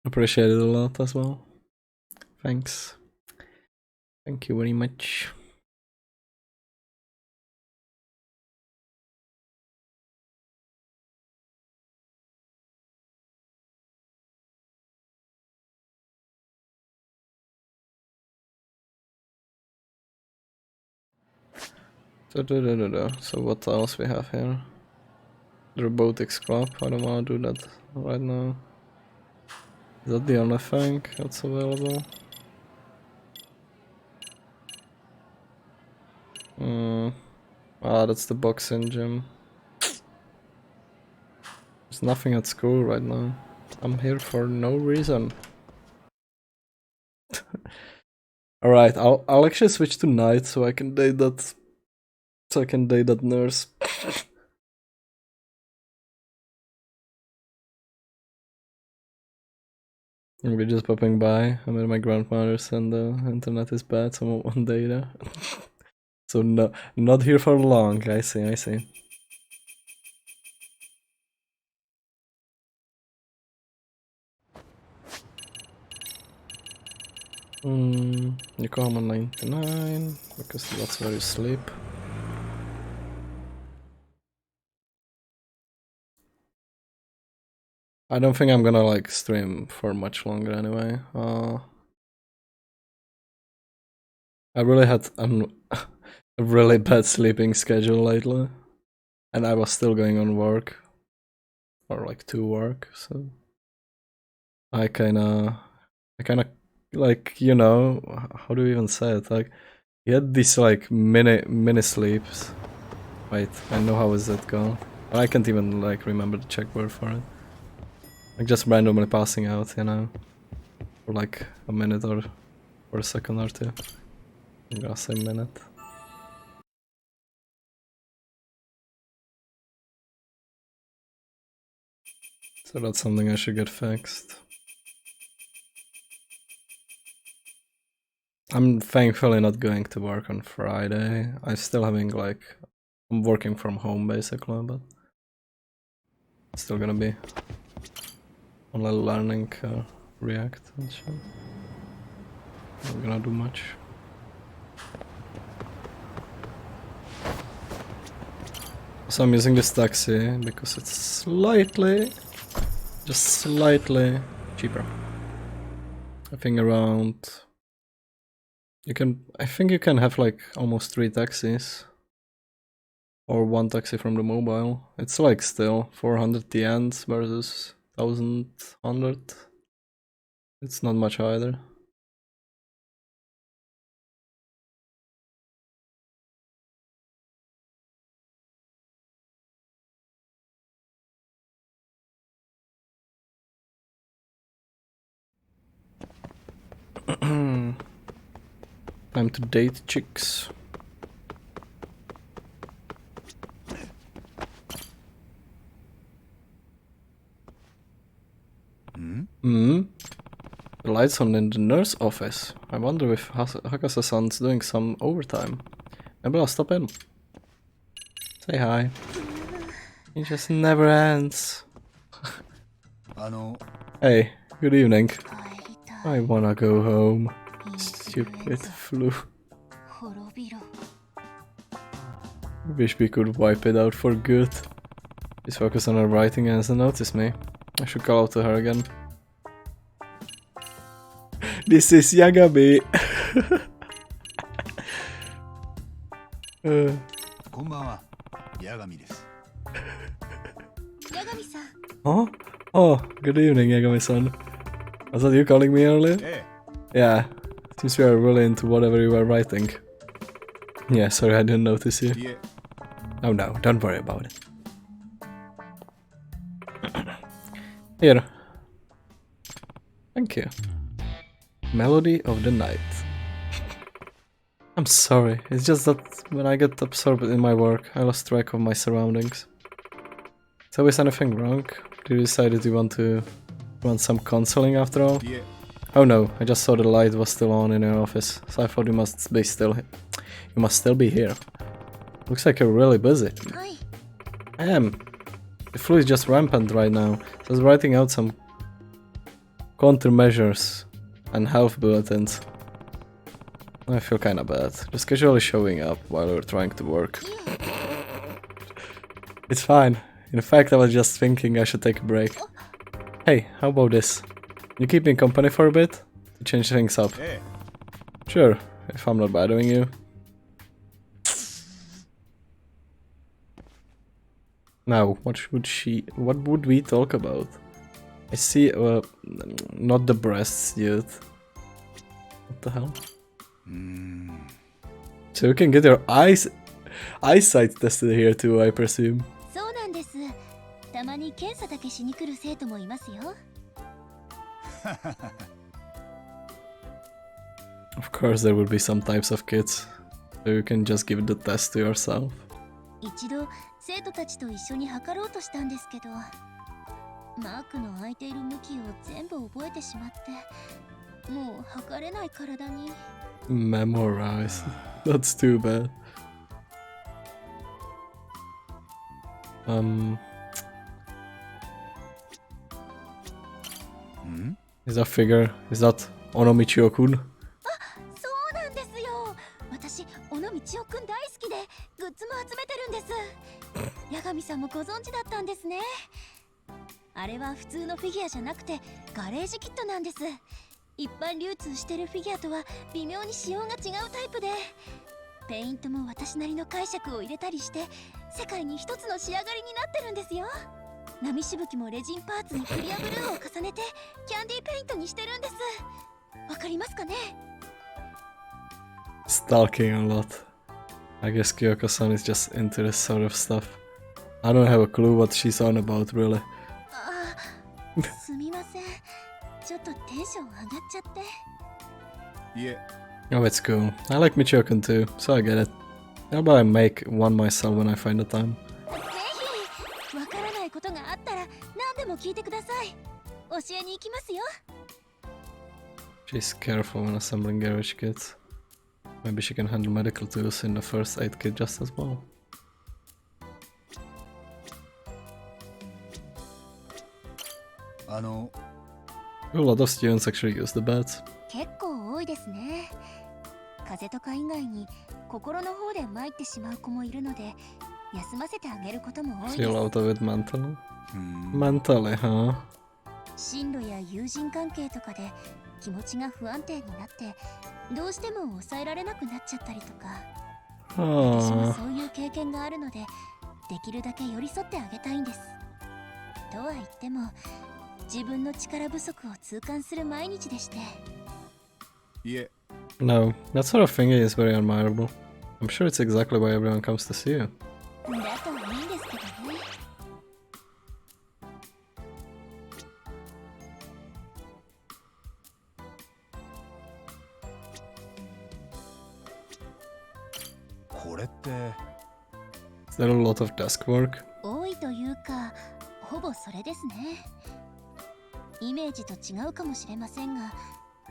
Appreciate it a lot as well. Thanks. Thank you very much. So what else we have here? The Robotics Club. I don't want to do that right now. Is that the only thing that's available? Ah, that's the boxing gym. There's nothing at school right now. I'm here for no reason. Alright, I'll actually switch to night so I can date that nurse. We're just popping by. I'm at my grandmother's and the internet is bad, so I'm on data. So no, not here for long. I see. Yokohama 99, because that's where you sleep. I don't think I'm gonna like stream for much longer anyway. I really had a really bad sleeping schedule lately, and I was still going on work, or like to work, so I kinda like, you know, how do you even say it? Like, you had these like mini sleeps. Wait, I know how is it called. I can't even like remember the Czech word for it. Like just randomly passing out, you know, for like a minute or a second or two. I'm gonna say minute. So that's something I should get fixed. I'm thankfully not going to work on Friday. I'm still having like, I'm working from home basically, but it's still gonna be only learning React and shit. Not gonna do much. So I'm using this taxi because it's slightly, just slightly cheaper. I think around, I think you can have like almost 3 taxis. Or 1 taxi from the mobile. It's like still 400 yens versus 1100. It's not much either. Time to date chicks. The lights on in the nurse office. I wonder if Hakase-san's doing some overtime. Maybe I'll stop in. Say hi. It just never ends. Hey, good evening. I wanna go home. Stupid flu. Wish we could wipe it out for good. She's focused on her writing and hasn't noticed me. I should call out to her again. This is Yagami. Huh? Oh, good evening, Yagami-san. Was that you calling me earlier? Yeah. Seems you are really into whatever you were writing. Yeah, sorry I didn't notice you. Oh no, don't worry about it. Here. Thank you. Melody of the Night. I'm sorry, it's just that when I get absorbed in my work, I lost track of my surroundings. So is anything wrong? Did you decide that you want some counseling after all? いえ Oh no, I just saw the light was still on in your office, so I thought you must still be here. Looks like you're really busy. はい I am. The flu is just rampant right now, so I was writing out some countermeasures and health bulletins. I feel kinda bad, just casually showing up while we're trying to work. It's fine. In fact, I was just thinking I should take a break. Hey, how about this? You keep me company for a bit? To change things up. え Sure, if I'm not bothering you. Now, what would we talk about? I see, not the breasts yet. What the hell? うーん So you can get your eyesight tested here too, I presume. そうなんです。たまに検査だけしに来る生徒もいますよ。 Of course there will be some types of kids. So you can just give the test to yourself. 一度生徒たちと一緒に測ろうとしたんですけど、マークの空いている向きを全部覚えてしまって、もう測れない体に。 Memorize. That's too bad. Is that figure? Is that Onomichio-kun? そうなんですよ。私、小野道夫くん大好きでグッズも集めてるんです。八神さんもご存知だったんですね。あれは普通のフィギュアじゃなくてガレージキットなんです。一般流通してるフィギュアとは微妙に仕様が違うタイプで、ペイントも私なりの解釈を入れたりして世界に一つの仕上がりになってるんですよ。波しぶきもレジンパーツにクリアブルーを重ねてキャンディーペイントにしてるんです。わかりますかね？ Stalking a lot. I guess Kyoko-san is just into this sort of stuff. I don't have a clue what she's on about, really. ああ、すみません。ちょっとテンション上がっちゃって。いえ Oh, it's cool. I like Michio-kun too, so I get it. I'll probably make one myself when I find the time. ぜひ、わからないことがあったら何でも聞いてください。教えに行きますよ。 She's careful when assembling garage kits. Maybe she can handle medical tools in the first aid kit just as well. あの A lot of students actually use the beds. 結構多いですね。風邪とか以外に心の方で参ってしまう子もいるので、休ませてあげることも多いで Feel す。 out of it mentally? うーん Mentally, huh? 進路や友人関係とかで気持ちが不安定になってどうしても抑えられなくなっちゃったりとか、私も Aww. そういう経験があるのでできるだけ寄り添ってあげたいんです。とは言っても自分の力不足を痛感する毎日でして。いえ No, that sort of thinking is very admirable. I'm sure it's exactly why everyone comes to see you. だといいんですけどね。これって Is there a lot of desk work? 多いというかほぼそれですね。イメージと違うかもしれませんが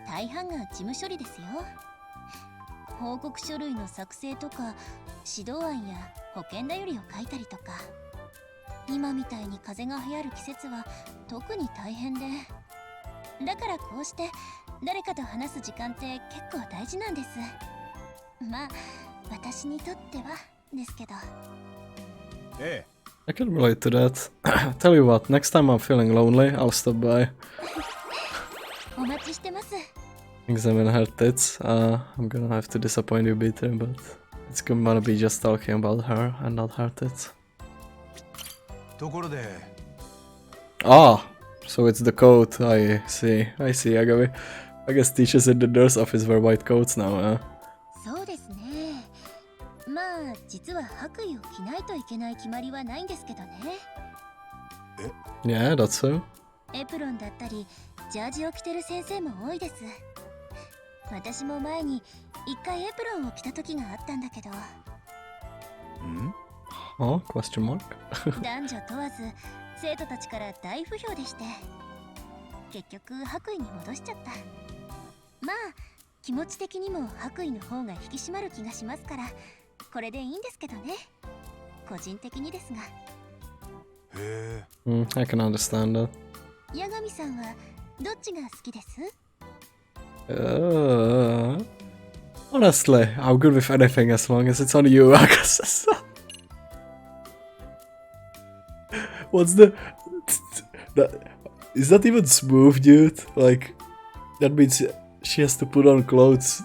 大半が事務処理ですよ。報告書類の作成とか指導案や保険頼りを書いたりとか、今みたいに風邪が流行る季節は特に大変で、だからこうして誰かと話す時間って結構大事なんです。まあ私にとってはですけど。ええ I can relate to that. Tell you what, next time I'm feeling lonely, I'll stop by. お待ちしてます。 Examine her tits. I'm gonna have to disappoint you, Peter, but it's gonna be just talking about her and not her tits. ところで Ah, so it's the coat. I see, Agami. I guess teachers in the nurse office wear white coats now, huh? そうですね。まあ実は白衣を着ないといけない決まりはないんですけどね。 Yeah, that's so. エプロンだったりジャージを着てる先生も多いです。私も前に一回エプロンを着た時があったんだけど。ん Oh, question mark? 男女問わず生徒たちから大不評でして、結局白衣に戻しちゃった。まあ気持ち的にも白衣の方が引き締まる気がしますから、これでいいんですけどね、個人的にですが。へえ。I can understand that. 八神さんはどっちが好きです？ Honestly, I'm good with anything as long as it's on you, Akasa. What's the... Is that even smooth, dude? Like, that means she has to put on clothes.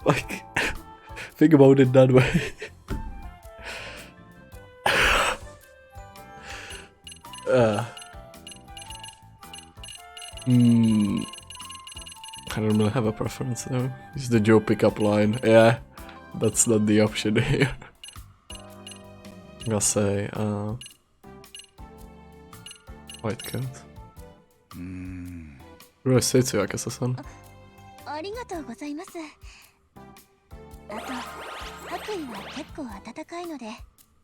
Like, think about it that way. I don't really have a preference though. Is the Joe pickup line? Yeah, that's not the option here. I'll say, white coat. Really suits you, Akasa-san. ありがとうございます。あと白衣は結構暖かいので、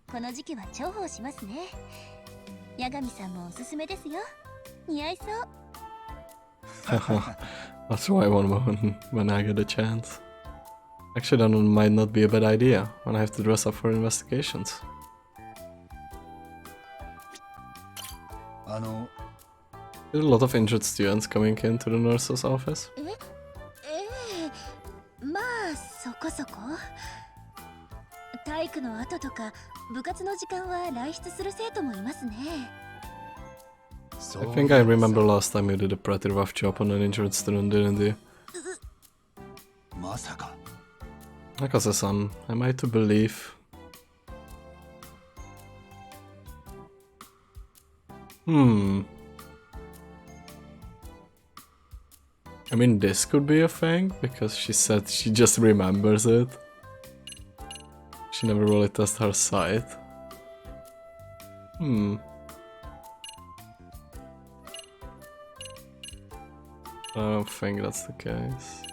この時期は重宝しますね。八神さんもおすすめですよ。似合いそう。I'll try one when I get a chance. Actually, that might not be a bad idea when I have to dress up for investigations. There's a lot of injured students coming into the nurse's office. まあそこそこ。体育の後とか部活の時間は来出する生徒もいますね。I think I remember last time you did a pretty rough job on an injured student, didn't you? まさか。 Akasa-san, am I to believe? I mean, this could be a thing, because she said she just remembers it. She never really tested her sight. I don't think that's the case.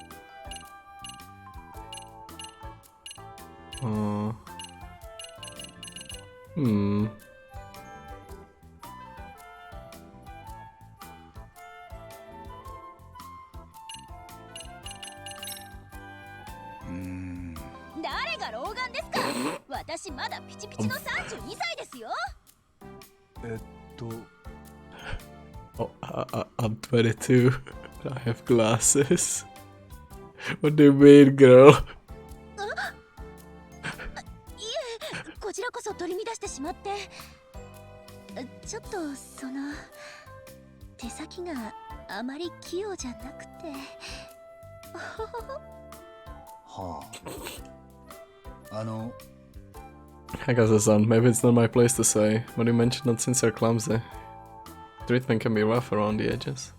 Hmm. 誰が老眼ですか？私まだピチピチの32歳ですよ。Oh, I'm 22. I have glasses. What do you mean, girl? いえ、こちらこそ取り乱してしまって。ちょっと手先があまり器用じゃなくて。はあ。Akasa-san, maybe it's not my place to say, but you mentioned that since you're clumsy, treatment can be rough around the edges.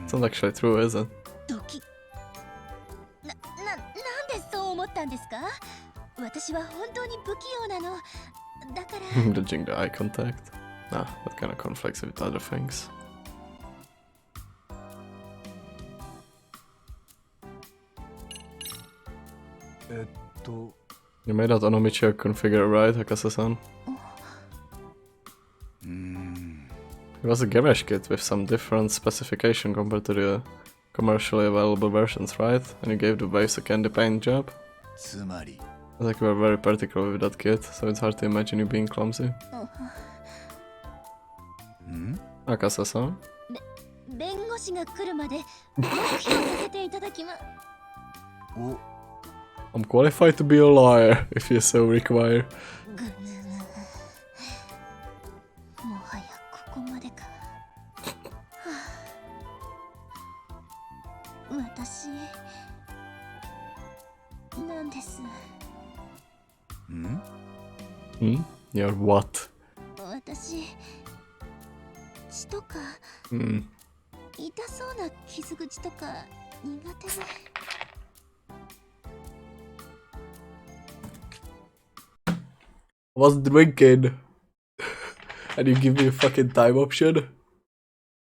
It's not actually true, is it? ドキ。なんでそう思ったんですか？私は本当に不器用なの。だから。Judging the eye contact. Nah, that kind of conflicts with other things. You made that Onomichi configure right, Akasa-san? It was a garage kit with some different specification compared to the commercially available versions, right? And you gave the waves a candy paint job? つまり。 I think you were very particular with that kit, so it's hard to imagine you being clumsy. Akasa-san? 弁護士が来るまで黙秘をさせていただきます。I'm qualified to be a liar, if you so require. もはやここまでか。私なんです。You're what? 私血とか痛そうな傷口とか苦手で。I was drinking. And you give me a fucking time option?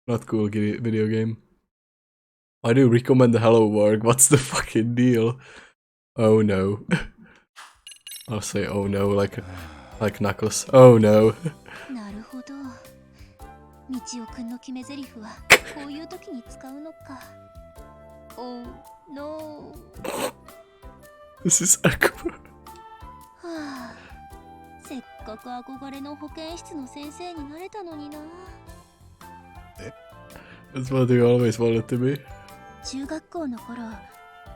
Not cool video game. Why do you recommend the Hello World? What's the fucking deal? Oh no. I'll say oh no like Like Knuckles. Oh no. なるほど。みちおくんの決め台詞はこういう時に使うのか。Oh no。 This is awkward. はあ、せっかく憧れの保健室の先生になれたのにな。 That's what you always wanted to be. 中学校の頃、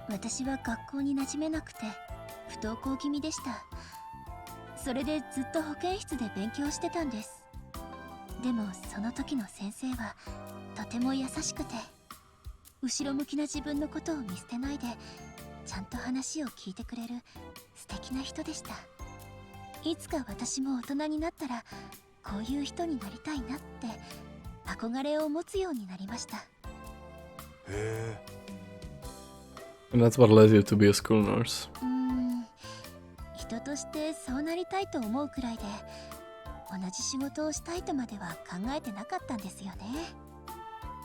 私は学校に馴染めなくて不登校気味でした。それでずっと保健室で勉強してたんです。でもその時の先生はとても優しくて、後ろ向きな自分のことを見捨てないでちゃんと話を聞いてくれる素敵な人でした。いつか私も大人になったらこういう人になりたいなって憧れを持つようになりました。へえ。 And that's what led you to be a school nurse. 人としてそうなりたいと思うくらいで、同じ仕事をしたいとまでは考えてなかったんですよね。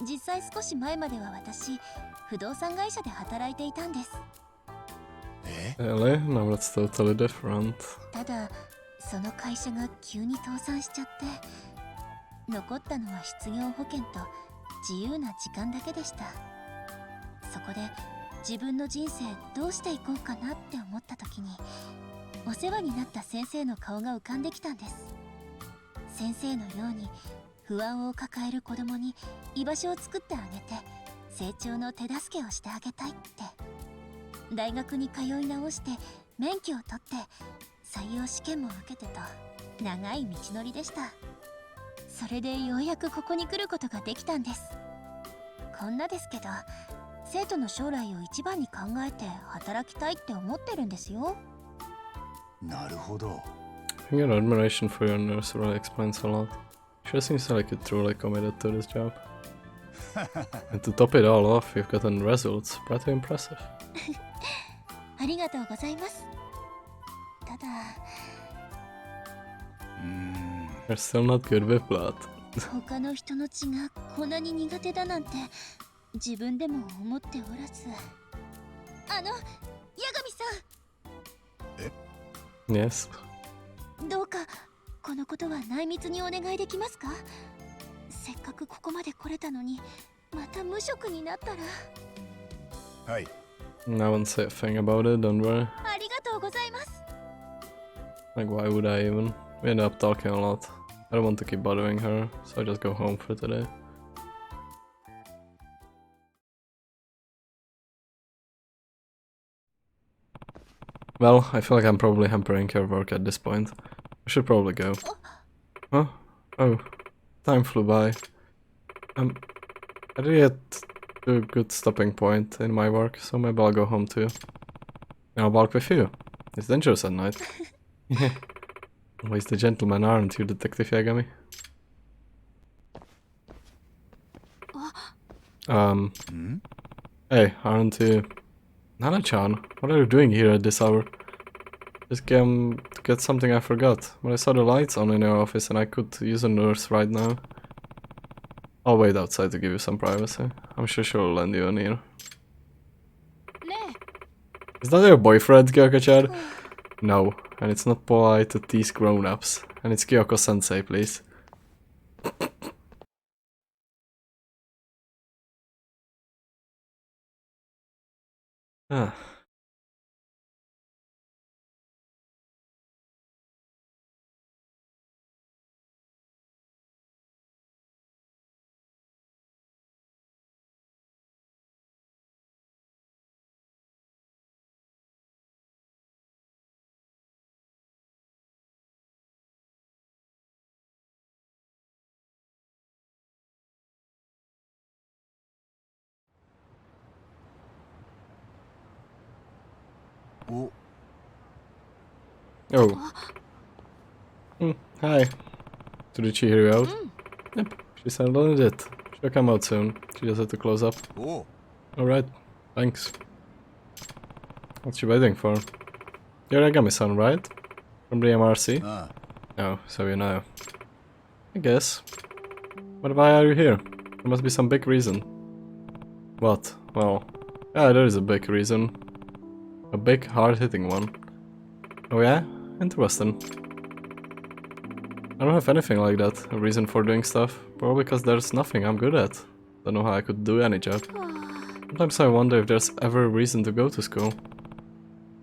実際少し前までは私、不動産会社で働いていたんです。Really? No, that's totally different. ただその会社が急に倒産しちゃって、残ったのは失業保険と自由な時間だけでした。そこで自分の人生どうしていこうかなって思った時に、お世話になった先生の顔が浮かんできたんです。先生のように不安を抱える子供に居場所を作ってあげて、成長の手助けをしてあげたいって。大学に通い直して免許を取って採用試験も受けてと、長い道のりでした。それでようやくここに来ることができたんです。こんなですけど、生徒の将来を一番に考えて働きたいって思ってるんですよ。なるほど。 I think your admiration for your nurse really explains a lot. Sure seems like you're truly committed to this job. And to top it all off, you've gotten results. Pretty impressive. ありがとうございます。ただ、You're still not good with blood. 他の人の血がこんなに苦手だなんて自分でも思っておらず。八神さ Yes. ん、どうかこのことは内密にお願いできますか？せっかくここまで来れたのに、また無職になったら。はい。 I won't say a thing about it, don't worry. ありがとうございます。 Like, why would I even? We ended up talking a lot. I don't want to keep bothering her, so I just go home for today. Well, I feel like I'm probably hampering her work at this point. I should probably go. Huh? Oh, time flew by. I didn't get to a good stopping point in my work, so maybe I'll go home too. And I'll walk with you. It's dangerous at night. Yeah. Always the gentleman, aren't you, Detective Yagami? Hey, aren't you... Nana-chan, what are you doing here at this hour? Just came to get something I forgot, but I saw the lights on in your office and I could use a nurse right now. I'll wait outside to give you some privacy. I'm sure she'll lend you an ear. Is that your boyfriend, Kyoko-chan? No, and it's not polite to tease grown-ups. And it's Kyoko-sensei, please. Ah. Oh. Hi. Did she hear you out? Yep, she settled it. She'll come out soon. She just had to close up. Oh. Alright, thanks. What's she waiting for? You're Yagami-san, right? From the MRC? Oh, so you know. I guess. But why are you here? There must be some big reason. What? Well, yeah, there is a big reason. A big, hard-hitting one. Oh yeah? Interesting. I don't have anything like that, a reason for doing stuff. Probably because there's nothing I'm good at. Don't know how I could do any job. Sometimes I wonder if there's ever a reason to go to school.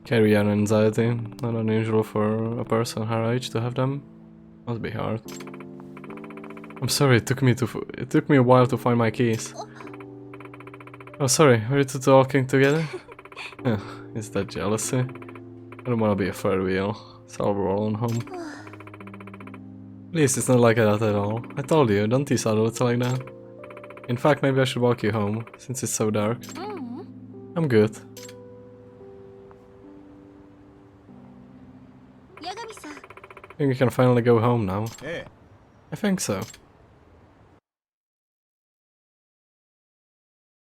Carry an anxiety, not unusual for a person her age to have them. Must be hard. I'm sorry, it took me a while to find my keys. Oh, sorry, are you two talking together? Is that jealousy? I don't wanna be a third wheel, so I'll roll on home. At least it's not like that at all. I told you, don't tease adults like that. In fact, maybe I should walk you home, since it's so dark. I'm good. Yagami-san. I think we can finally go home now. Eh, I think so.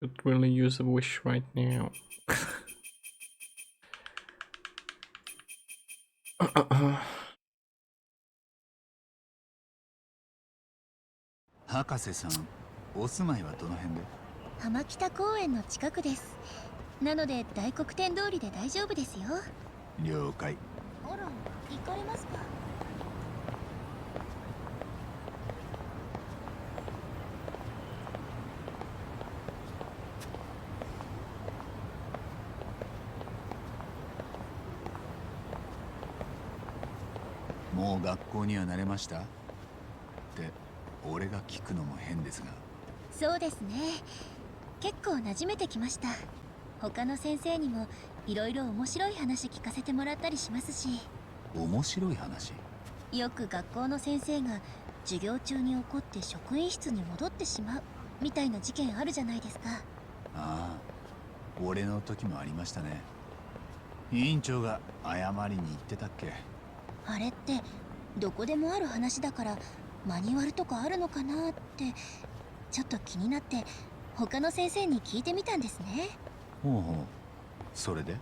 Could really use a wish right now. 博士さん、お住まいはどの辺で？浜北公園の近くです。なので大黒天通りで大丈夫ですよ。了解。あら、行かれますか？もう学校には慣れました？って俺が聞くのも変ですが。そうですね。結構馴染めてきました。他の先生にもいろいろ面白い話聞かせてもらったりしますし。面白い話？よく学校の先生が授業中に怒って職員室に戻ってしまうみたいな事件あるじゃないですか。ああ、俺の時もありましたね。委員長が謝りに行ってたっけ？あれってどこでもある話だからマニュアルとかあるのかなってちょっと気になって他の先生に聞いてみたんですね。ほうほう。それで？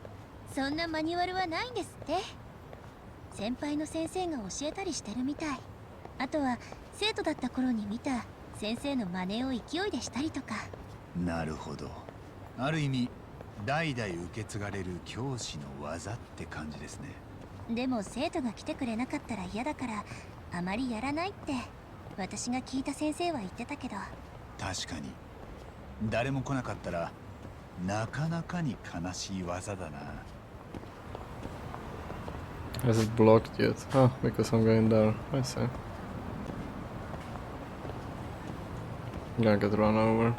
そんなマニュアルはないんですって。先輩の先生が教えたりしてるみたい。あとは生徒だった頃に見た先生の真似を勢いでしたりとか。なるほど。ある意味代々受け継がれる教師の技って感じですね。でも生徒が来てくれなかったら嫌だからあまりやらないって私が聞いた先生は言ってたけど。確かに誰も来なかったらなかなかに悲しい技だな。 Has it blocked yet? Oh, because I'm going there. I see. I'm gonna get run over.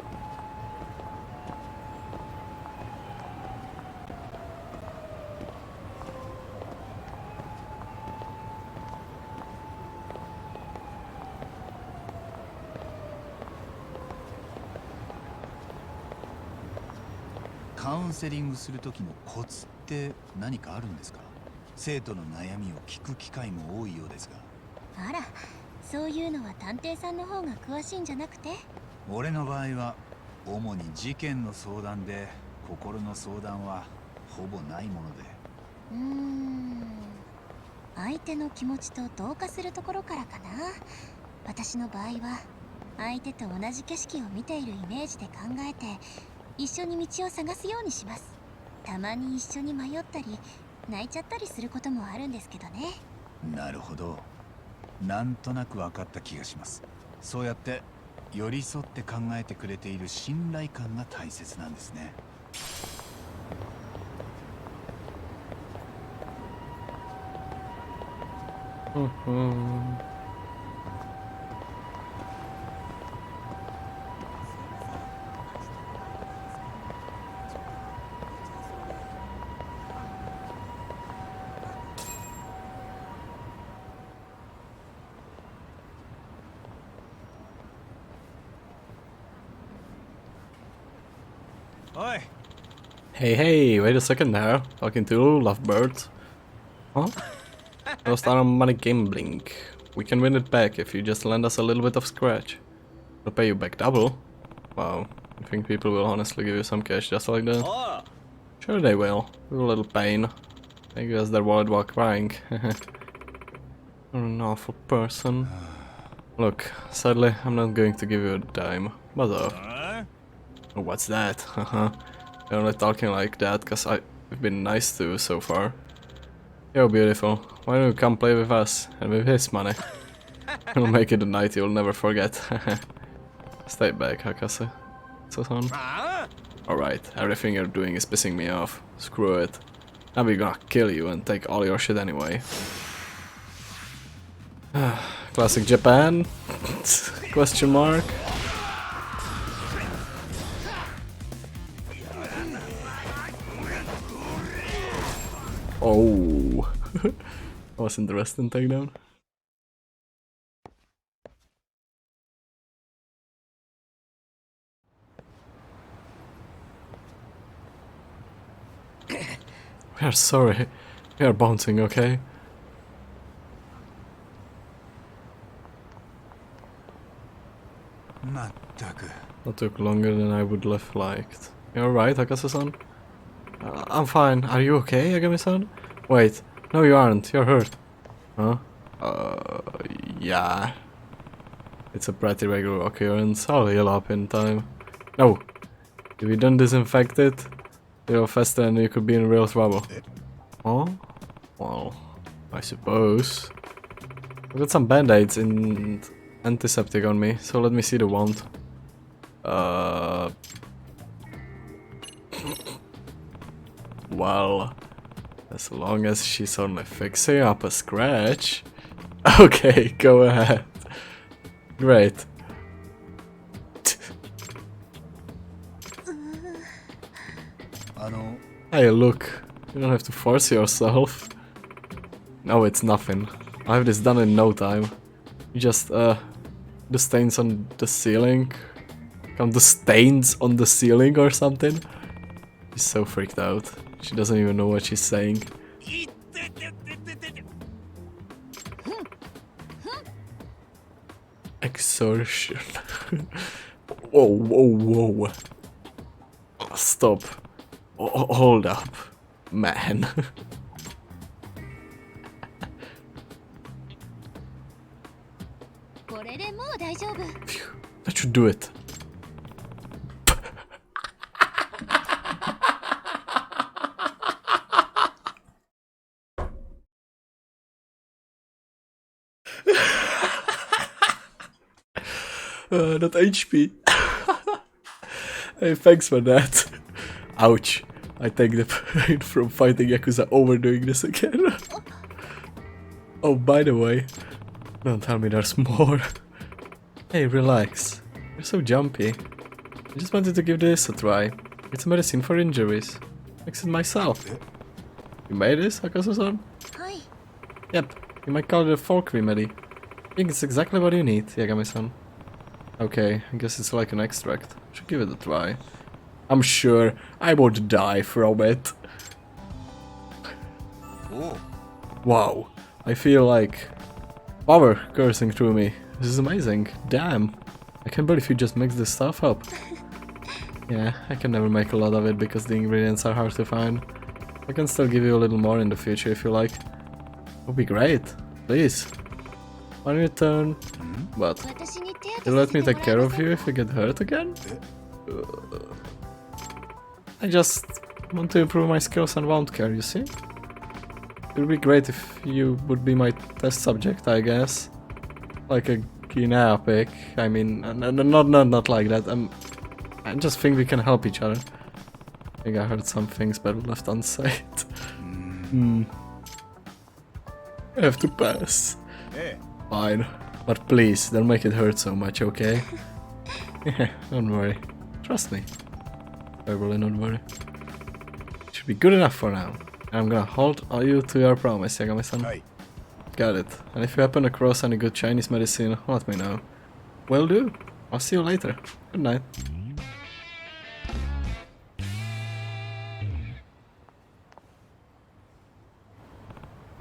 カウンセリングする時のコツって何かあるんですか？生徒の悩みを聞く機会も多いようですが。あら、そういうのは探偵さんの方が詳しいんじゃなくて？俺の場合は主に事件の相談で心の相談はほぼないもので。相手の気持ちと同化するところからかな。私の場合は相手と同じ景色を見ているイメージで考えて一緒に道を探すようにします。たまに一緒に迷ったり泣いちゃったりすることもあるんですけどね。なるほど。なんとなく分かった気がします。そうやって寄り添って考えてくれている信頼感が大切なんですね。おい。 Hey, hey, wait a second there. Talking to Lovebird. Huh? Lost our money gambling. We can win it back if you just lend us a little bit of scratch. We'll pay you back double. Wow, I think people will honestly give you some cash just like that. Sure they will. With a little pain. I guess they're worried while crying. You're an awful person. Look, sadly, I'm not going to give you a dime. But oh, what's that? You're only talking like that because I've been nice to you so far. You're beautiful. Why don't you come play with us and with his money? We'll make it a night you'll never forget. Stay back, Hakase. Son. Alright, everything you're doing is pissing me off. Screw it. Now we're gonna kill you and take all your shit anyway. Classic Japan? Question mark? Oh, that was interesting takedown. We are sorry. We are bouncing, okay? That took longer than I would have liked. You alright, Hakase-san? I'm fine. Are you okay, Yagami-san? Wait, no you aren't. You're hurt. Huh? Yeah. It's a pretty regular occurrence. I'll heal up in time. No. If you don't disinfect it, you're faster and you could be in real trouble. Huh? Well, I suppose. I've got some band-aids and antiseptic on me, so let me see the wound. Well, as long as she's only fixing up a scratch. Okay, go ahead. Great. Hey, look. You don't have to force yourself. No, it's nothing. I have this done in no time. You just, the stains on the ceiling. Count the stains on the ceiling or something. She's so freaked out. She doesn't even know what she's saying. Exertion. Whoa, whoa, whoa. Stop. Hold up, man. That should do it. Not HP. Hey, thanks for that. Ouch. I take the pain from fighting Yakuza over doing this again. Oh, by the way, don't tell me there's more. Hey, relax. You're so jumpy. I just wanted to give this a try. It's a medicine for injuries. Fix it myself. You made this, Hakase-san? Yep, you might call it a folk remedy. I think it's exactly what you need, Yagami-san. Okay, I guess it's like an extract. Should give it a try. I'm sure I won't die from it. Wow, I feel like power coursing through me. This is amazing. Damn, I can't believe you just mixed this stuff up. Yeah, I can never make a lot of it because the ingredients are hard to find. I can still give you a little more in the future if you like. Would be great. Please. On your turn. But you'll let me take care of you if you get hurt again? I just want to improve my skills and wound care, you see? It would be great if you would be my test subject, I guess. Like a Guinea pick. I mean, not like that. I just think we can help each other. I think I heard some things better left unsaid. I have to pass. Fine. But please, don't make it hurt so much, okay? Don't worry. Trust me. I really don't worry. Should be good enough for now. I'm gonna hold you to your promise, Yagami-san. Got it. And if you happen across any good Chinese medicine, let me know. Will do. I'll see you later. Good night.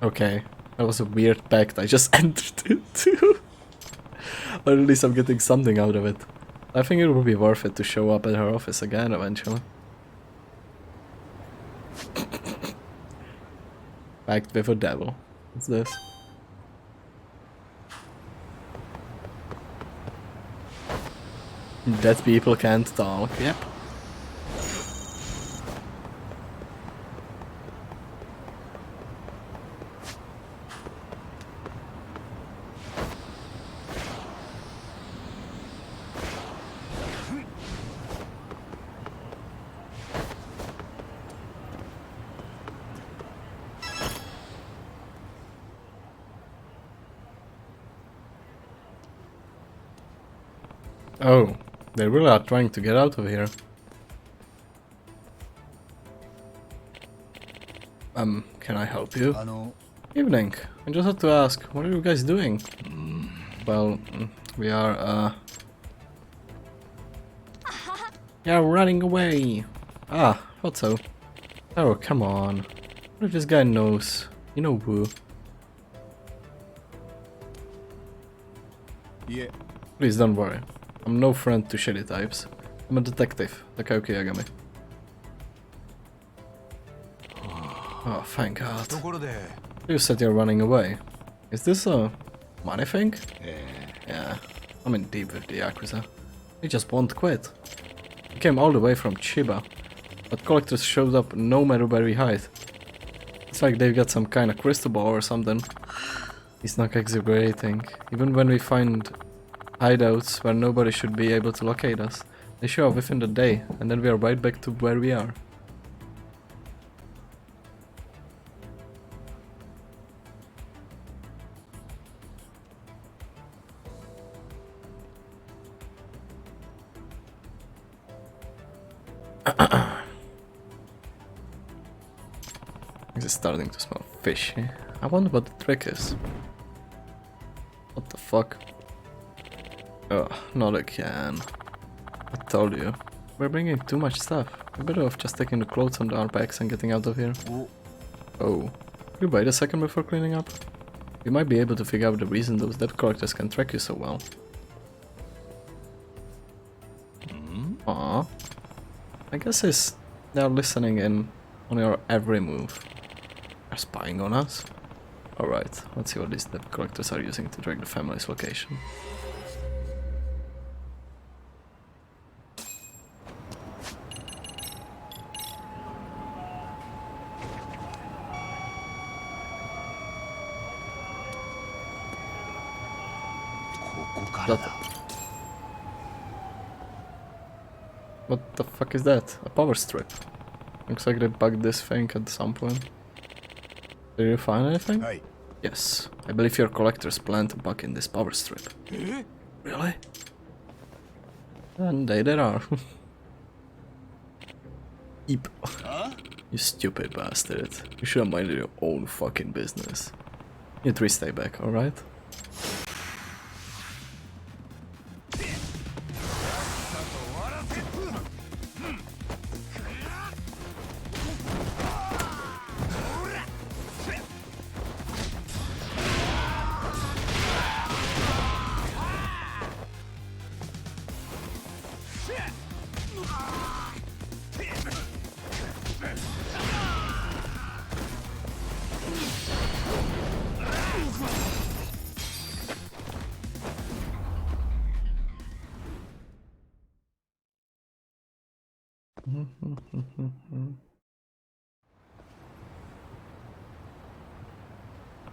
Okay. That was a weird pact I just entered into. Or at least I'm getting something out of it. I think it would be worth it to show up at her office again eventually. Pact with a devil. What's this? Dead people can't talk. Yep. Oh, they really are trying to get out of here. Can I help you? Evening. I just had to ask, what are you guys doing? Well, we are, yeah, running away. Ah, thought so. Oh, come on. What if this guy knows? You know who? Yeah. Please don't worry. I'm no friend to shitty types. I'm a detective, Takayuki Yagami. Oh, thank God. ところで You said you're running away. Is this a money thing? Yeah. I'm in deep with the Yakuza. They just won't quit. We came all the way from Chiba, but collectors showed up no matter where we hide. It's like they've got some kind of crystal ball or something. It's not exaggerating. Even when we find hideouts where nobody should be able to locate us, they show up within the day, and then we are right back to where we are. This is starting to smell fishy. I wonder what the trick is. What the fuck? Oh, not again. I told you. We're bringing too much stuff. We're better off just taking the clothes on our backs and getting out of here. Oh. Could you wait a second before cleaning up? You might be able to figure out the reason those debt collectors can track you so well. Aww. I guess they're listening in on your every move. They're spying on us. Alright, let's see what these debt collectors are using to track the family's location. What the fuck is that? A power strip. Looks like they bugged this thing at some point. Did you find anything? Hey. Yes. I believe your collectors plan to bug in this power strip. Really? And there are. Eep. You stupid bastard. You should have minded your own fucking business. You three stay back, alright?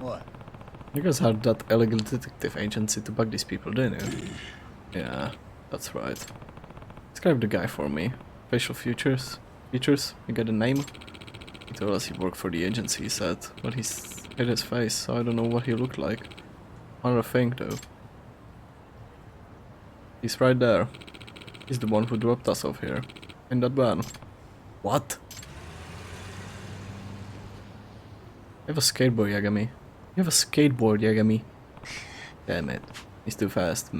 What? You guys had that illegal detective agency to bug these people, didn't you? Yeah, that's right. Describe the guy for me. Facial features? You get a name? He told us he worked for the agency, he said, but he's hid his face, so I don't know what he looked like. Another thing though. He's right there. He's the one who dropped us off here. In that van. What? You have a skateboard, Yagami. You have a skateboard, Yagami. Damn it. He's too fast.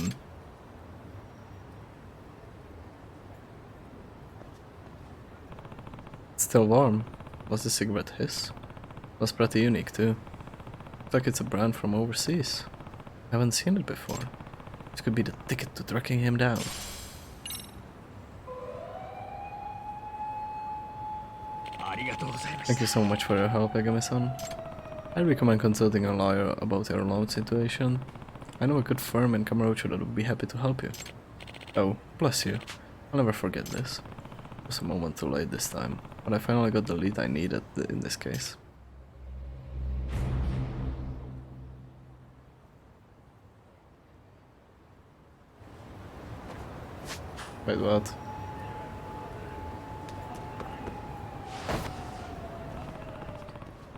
It's still warm. Was the cigarette his? Was pretty unique too. Looks like it's a brand from overseas. I haven't seen it before. This could be the ticket to tracking him down. Thank you so much for your help, Yagami-san. I'd recommend consulting a lawyer about your loan situation. I know a good firm in Kamurocho that would be happy to help you. Oh, bless you. I'll never forget this. It was a moment too late this time, but I finally got the lead I needed in this case. Wait, what?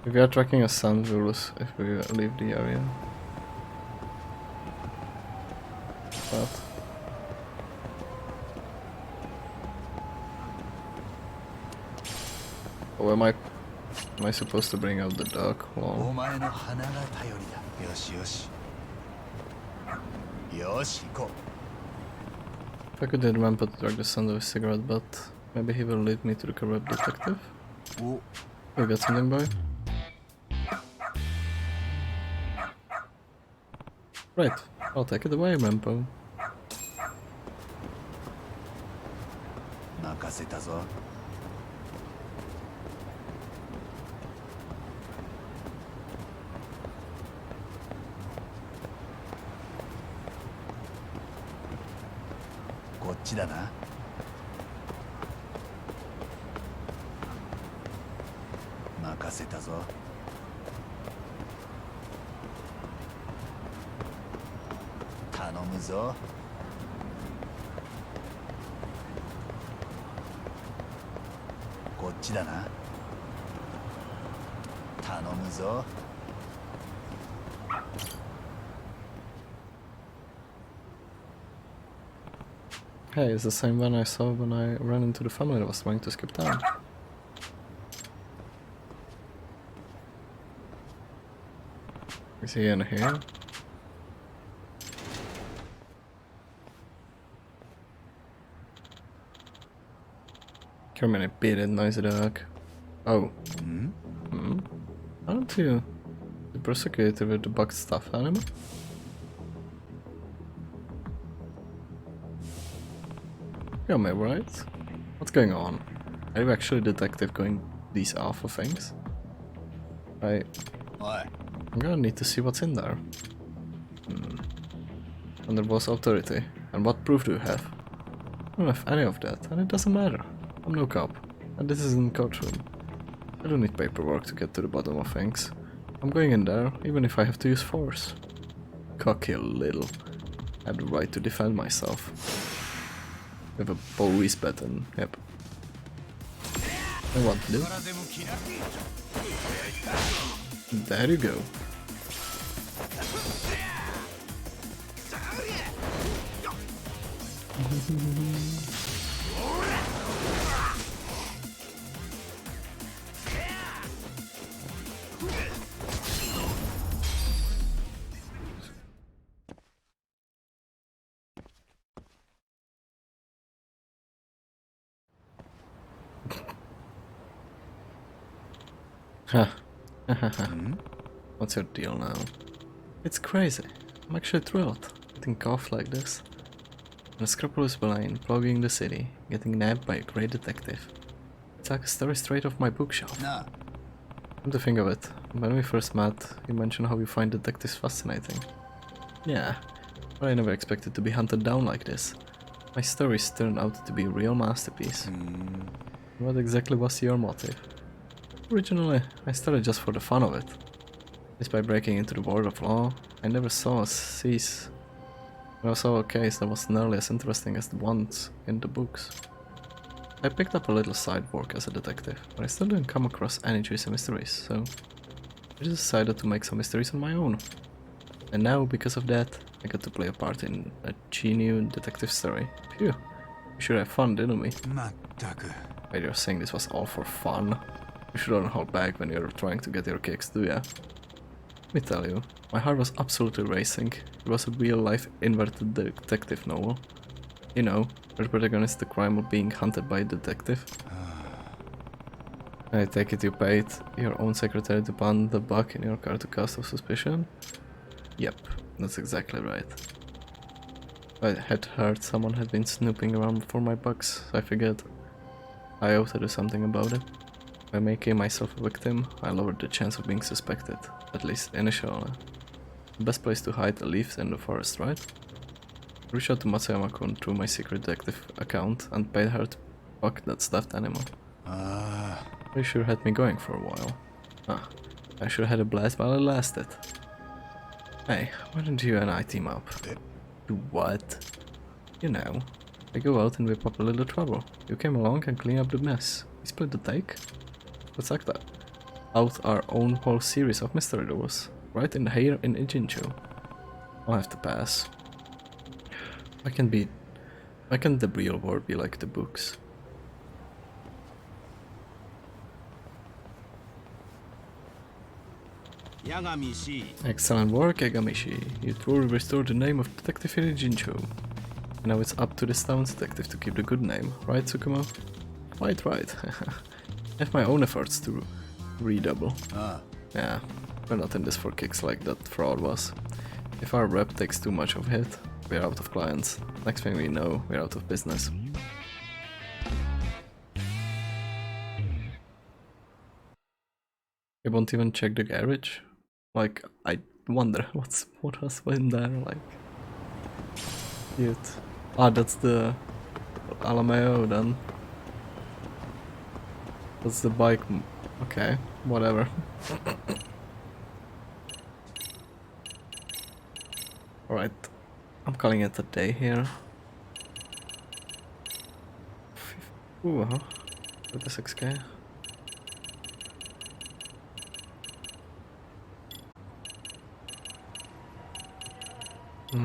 If we are tracking a sun, we will lose if we leave the area. What? Oh, am I supposed to bring out the dog? お Well, 前の鼻が頼りだ。よしよし。よし、行こ if I could remember to drag the sound of a cigarette butt, maybe he will lead me to the corrupt detective. う。お、 You got something, boy? Right, I'll take it away, Rampo. 任せたぞ。こっちだな。任せたぞ。頼むぞ。こっちだな。頼むぞ。Hey, it's the same one I saw when I ran into the family that was trying to skip town. Is he in here? Come in, beat it, nice dog. Oh. Aren't you the prosecutor with the bugged stuffed animal? You're me, right? What's going on? Are you actually a detective going these awful things?おい。 I'm gonna need to see what's in there. And there was authority. And what proof do you have? I don't have any of that, and it doesn't matter. I'm no cop, and this isn't courtroom. I don't need paperwork to get to the bottom of things. I'm going in there, even if I have to use force. Cocky little. I have the right to defend myself. With a police baton, yep. And what to do? There you go. Huh. What's your deal now? It's crazy. I'm actually thrilled. Getting caught like this. An unscrupulous villain plogging the city, getting nabbed by a great detective. It's like a story straight off my bookshelf. なあ。 Come to think of it, when we first met, you mentioned how you find detectives fascinating. Yeah, but I never expected to be hunted down like this. My stories turned out to be a real masterpiece. What exactly was your motive? Originally, I started just for the fun of it. Despite breaking into the world of law, I never saw a case that was nearly as interesting as the ones in the books. I picked up a little side work as a detective, but I still didn't come across any juicy mysteries, so I just decided to make some mysteries on my own. And now, because of that, I got to play a part in a new detective story. Phew, we should have fun, didn't we? まったく。 Wait, you're saying this was all for fun? You shouldn't hold back when you're trying to get your kicks, do ya? Let me tell you, my heart was absolutely racing. It was a real-life inverted detective novel. You know, where the protagonist the crime of being hunted by a detective. I take it you paid your own secretary to pound the bug in your car to cast of suspicion? Yep, that's exactly right. I had heard someone had been snooping around for my bugs, so I figured I ought to do something about it. By making myself a victim, I lowered the chance of being suspected, at least initially. The best place to hide the leaves in the forest, right? I reached out to Matsuyama-kun through my secret detective account and paid her to fuck that stuffed animal. あ They sure had me going for a while. Ah, I sure had a blast while it lasted. Hey, why don't you and I team up? Do what? You know, I go out and whip up a little trouble. You came along and clean up the mess. We split the take? Let's act out our own whole series of mystery doors, right in here in Ijincho. I'll have to pass. Why can't the real world be like the books? Excellent work, Yagamishi. You truly restored the name of Detective Hirijincho. And now it's up to this town's detective to keep the good name, right, Tsukumo? Right. I have my own efforts to redouble. Yeah, we're not in this for kicks like that fraud was. If our rep takes too much of a hit, we're out of clients. Next thing we know, we're out of business. I won't even check the garage. Like, I wonder what was in there, like. Cute. Ah, that's the Alameo then. That's the bike. Okay, whatever. Alright, I'm calling it a day here. Ooh, 36k. Hmm.